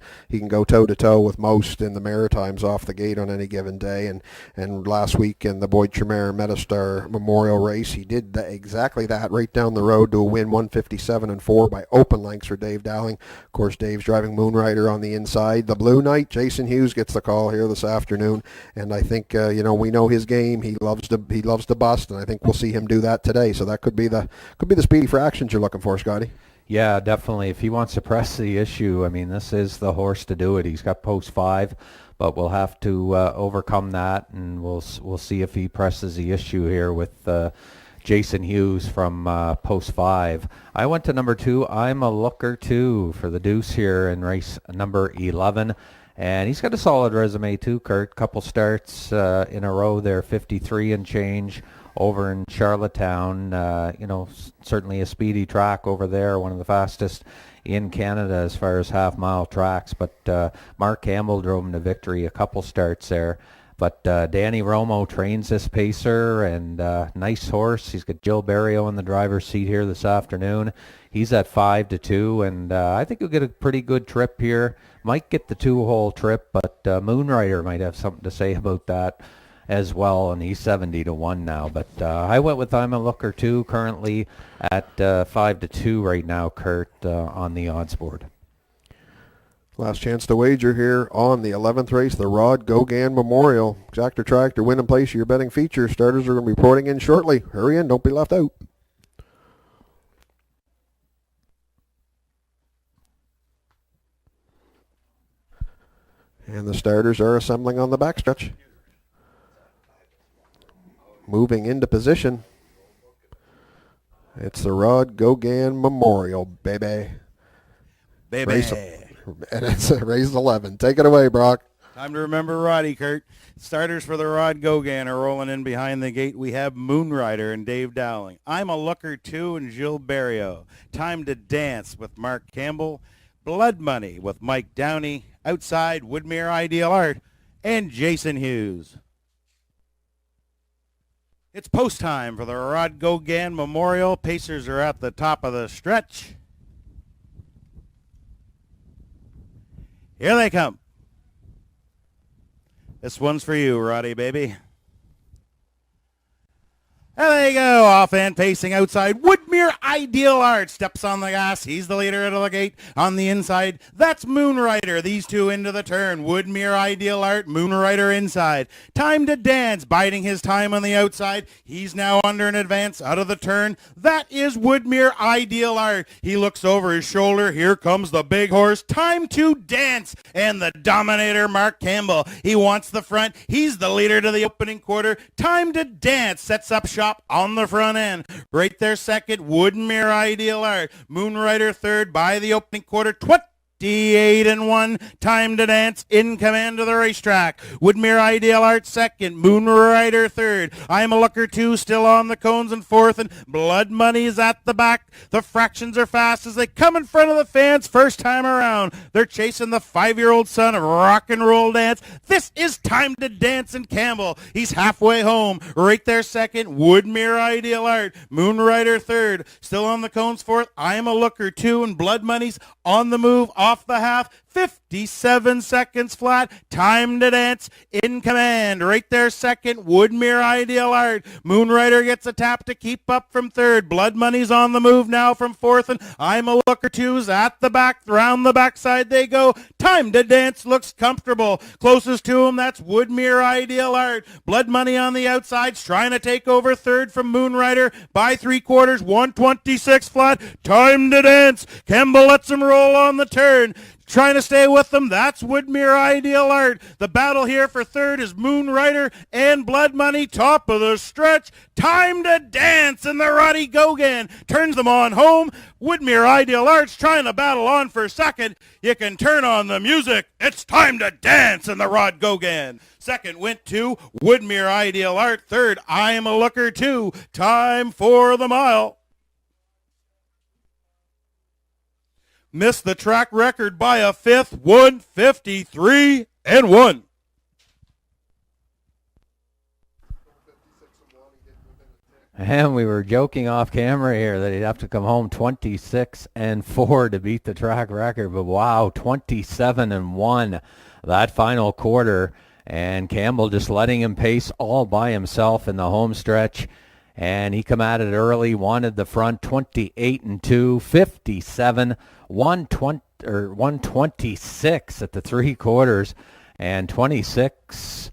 go toe to toe with most in the Maritimes off the gate on any given day. And last week in the Boyd Tremere Metastar Memorial Race, he did exactly that, right down the road to a win, 157-4 by open lengths for Dave Dowling. Of course, Dave's driving Moonrider on the inside. The Blue Knight, Jason Hughes, gets the call here this afternoon, and I think we know his game. He loves to bust, and I think we'll see him do that today. So that could be the speedy fractions you're looking for, Scotty. Yeah, definitely. If he wants to press the issue, I mean, this is the horse to do it. He's got post 5, but we'll have to overcome that, and we'll see if he presses the issue here with Jason Hughes from post 5. I went to number 2. I'm a Looker 2 for the deuce here in race number 11. And he's got a solid resume too, Kurt. Couple starts in a row there, 53 and change over in Charlottetown. Certainly a speedy track over there, one of the fastest in Canada as far as half-mile tracks. But Mark Campbell drove him to victory a couple starts there. But Danny Romo trains this pacer, and nice horse. He's got Jill Barrio in the driver's seat here this afternoon. He's at 5-2, and I think he'll get a pretty good trip here. Might get the 2-hole trip, but Moonrider might have something to say about that as well, and he's 70-1 now. But I went with I'm a Looker 2, currently at 5-2 right now, Kurt, on the odds board. Last chance to wager here on the 11th race, the Rod Gauguin Memorial. Exactor Tractor, win and place your betting feature. Starters are going to be reporting in shortly. Hurry in, don't be left out. And the starters are assembling on the backstretch. Moving into position. It's the Rod Gauguin Memorial, baby. Baby. And it's race 11. Take it away, Brock. Time to remember Roddy, Kurt. Starters for the Rod Gogan are rolling in behind the gate. We have Moonrider and Dave Dowling. I'm a Looker too and Gilles Barrio. Time to Dance with Mark Campbell. Blood Money with Mike Downey. Outside, Woodmere Ideal Art and Jason Hughes. It's post time for the Rod Gogan Memorial. Pacers are at the top of the stretch. Here they come. This one's for you, Roddy, baby. There they go, off and pacing outside. Woodmere Ideal Art steps on the gas. He's the leader out of the gate. On the inside, that's Moonrider. These two into the turn. Woodmere Ideal Art, Moonrider inside. Time to Dance, biding his time on the outside. He's now under an advance out of the turn. That is Woodmere Ideal Art. He looks over his shoulder. Here comes the big horse. Time to Dance. And the dominator, Mark Campbell. He wants the front. He's the leader to the opening quarter. Time to Dance sets up shop on the front end. Right there second, Woodmere Ideal Art. Moonrider third by the opening quarter. 28-1. Time to Dance in command of the racetrack. Woodmere Ideal Art second. Moonrider third. I'm a Looker two still on the cones in fourth, and Blood Money's at the back. The fractions are fast as they come in front of the fans first time around. They're chasing the 5-year-old son of rock and roll dance. This is Time to Dance in Campbell. He's halfway home. Right there second, Woodmere Ideal Art. Moonrider third. Still on the cones fourth. I'm a Looker two, and Blood Money's on the move off the half. 57 seconds flat. Time to Dance in command. Right there second, Woodmere Ideal Art. Moonrider gets a tap to keep up from third. Blood Money's on the move now from fourth, and I'm a Looker two's at the back. Round the backside they go. Time to Dance looks comfortable. Closest to him, that's Woodmere Ideal Art. Blood Money on the outside's trying to take over third from Moonrider by 3/4. 126 flat. Time to Dance. Campbell lets him roll on the turn. Trying to stay with them, that's Woodmere Ideal Art. The battle here for third is Moonrider and Blood Money, top of the stretch. Time to Dance, and the Roddy Gogan turns them on home. Woodmere Ideal Art's trying to battle on for second. You can turn on the music. It's Time to Dance, and the Rod Gogan. Second went to Woodmere Ideal Art. Third, I Am a Looker two. Time for the mile. Missed the track record by a fifth, 153-1. And we were joking off camera here that he'd have to come home 26-4 to beat the track record. But wow, 27-1 that final quarter. And Campbell just letting him pace all by himself in the home stretch. And he come at it early, wanted the front, 28-2, 57, 126 at the 3/4, and 26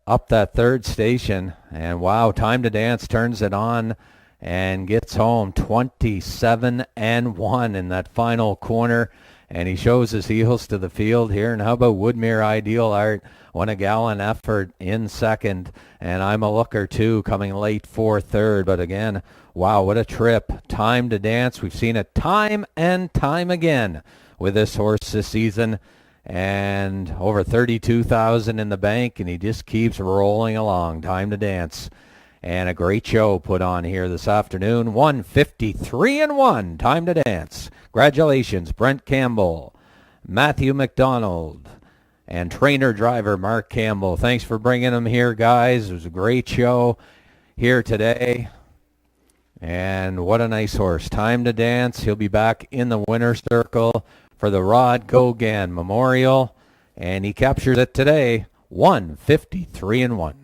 up that third station. And wow, Time to Dance turns it on and gets home 27-1 in that final corner. And he shows his heels to the field here. And how about Woodmere Ideal Art? Won a gallant effort in second. And I'm a Looker too, coming late for third. But again, wow, what a trip. Time to Dance. We've seen it time and time again with this horse this season. And over 32,000 in the bank. And he just keeps rolling along. Time to Dance. And a great show put on here this afternoon. 153-1. Time to Dance. Congratulations, Brent Campbell, Matthew McDonald, and trainer-driver Mark Campbell. Thanks for bringing them here, guys. It was a great show here today. And what a nice horse. Time to Dance. He'll be back in the winner's circle for the Rod Gogan Memorial. And he captures it today, 153-1.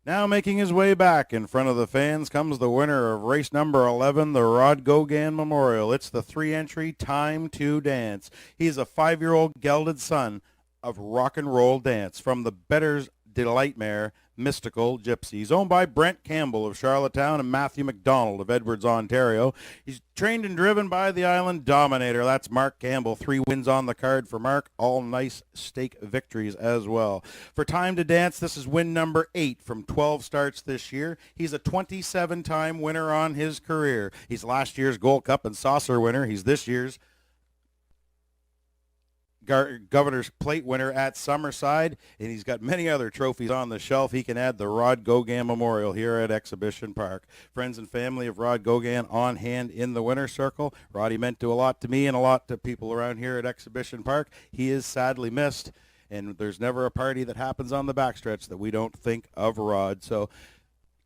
Now making his way back in front of the fans comes the winner of race number 11, the Rod Gogan Memorial. It's the 3-entry Time to Dance. He's a 5-year-old gelded son of rock and roll dance from the Better's Delight mare, Mystical Gypsies, owned by Brent Campbell of Charlottetown and Matthew McDonald of Edwards, Ontario. He's trained and driven by the Island Dominator. That's Mark Campbell. 3 wins on the card for Mark. All nice stake victories as well. For Time to Dance, this is win number 8 from 12 starts this year. He's a 27-time winner on his career. He's last year's Gold Cup and Saucer winner. He's this year's Governor's Plate winner at Summerside, and he's got many other trophies on the shelf. He can add the Rod Gauguin Memorial here at Exhibition Park. Friends and family of Rod Gauguin on hand in the winner's circle. Roddy meant a lot to me and a lot to people around here at Exhibition Park. He is sadly missed, and there's never a party that happens on the backstretch that we don't think of Rod. So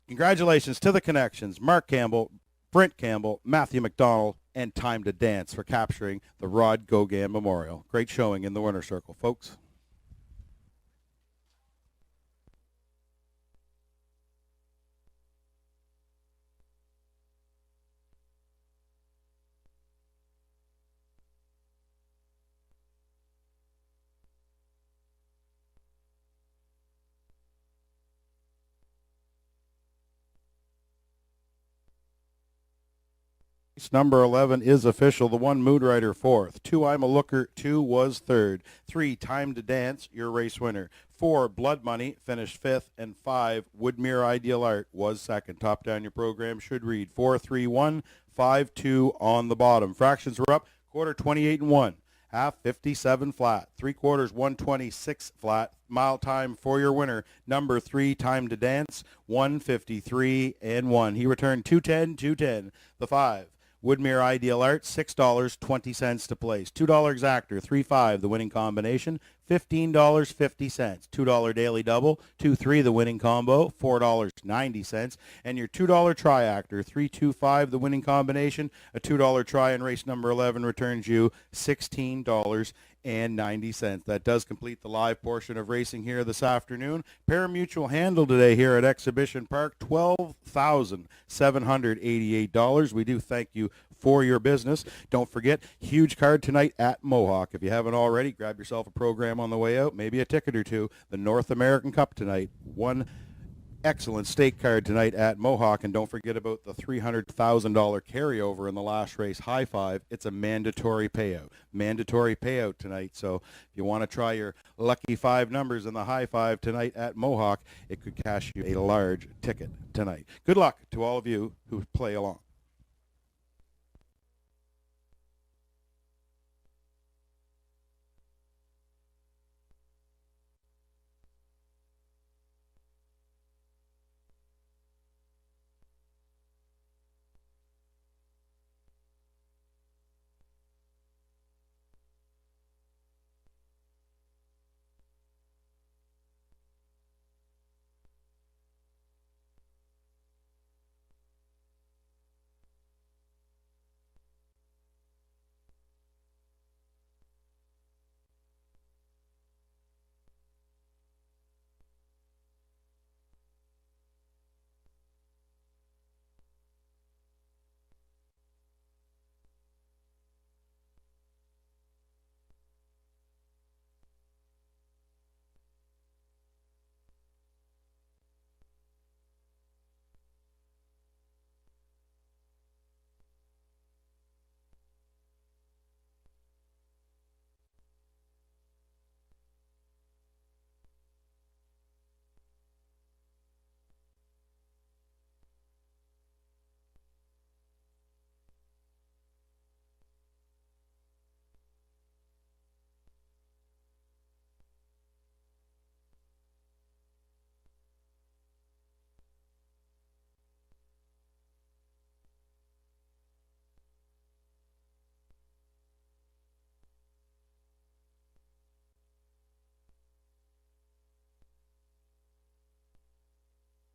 congratulations to the connections, Mark Campbell, Brent Campbell, Matthew McDonald, and Time to Dance for capturing the Rod Gauguin Memorial. Great showing in the winner's circle, folks. Number 11 is official. The 1, Mood Rider, 4th. 2, I'm a Looker, 2 was 3rd. 3, Time to Dance, your race winner. 4, Blood Money, finished 5th. And 5, Woodmere Ideal Art was 2nd. Top down your program should read 4-3-1, 5-2 on the bottom. Fractions were up, quarter 28-1. Half 57 flat, 3/4 126 flat. Mile time for your winner, number 3, Time to Dance, 153-1. He returned 210. The 5, Woodmere Ideal Art, $6.20 to place. $2 exactor, 3-5 the winning combination, $15.50. $2 daily double, 2-3 the winning combo, $4.90. And your $2 triactor, 3-2-5 the winning combination, a $2 try in race number 11 returns you $16.90. That does complete the live portion of racing here this afternoon. Parimutuel handle today here at Exhibition Park, $12,788. We do thank you for your business. Don't forget, huge card tonight at Mohawk. If you haven't already, grab yourself a program on the way out, maybe a ticket or two. The North American Cup tonight. One excellent stake card tonight at Mohawk, and don't forget about the $300,000 carryover in the last race, High Five. It's a mandatory payout. Mandatory payout tonight. So if you want to try your lucky 5 numbers in the High Five tonight at Mohawk, it could cash you a large ticket tonight. Good luck to all of you who play along.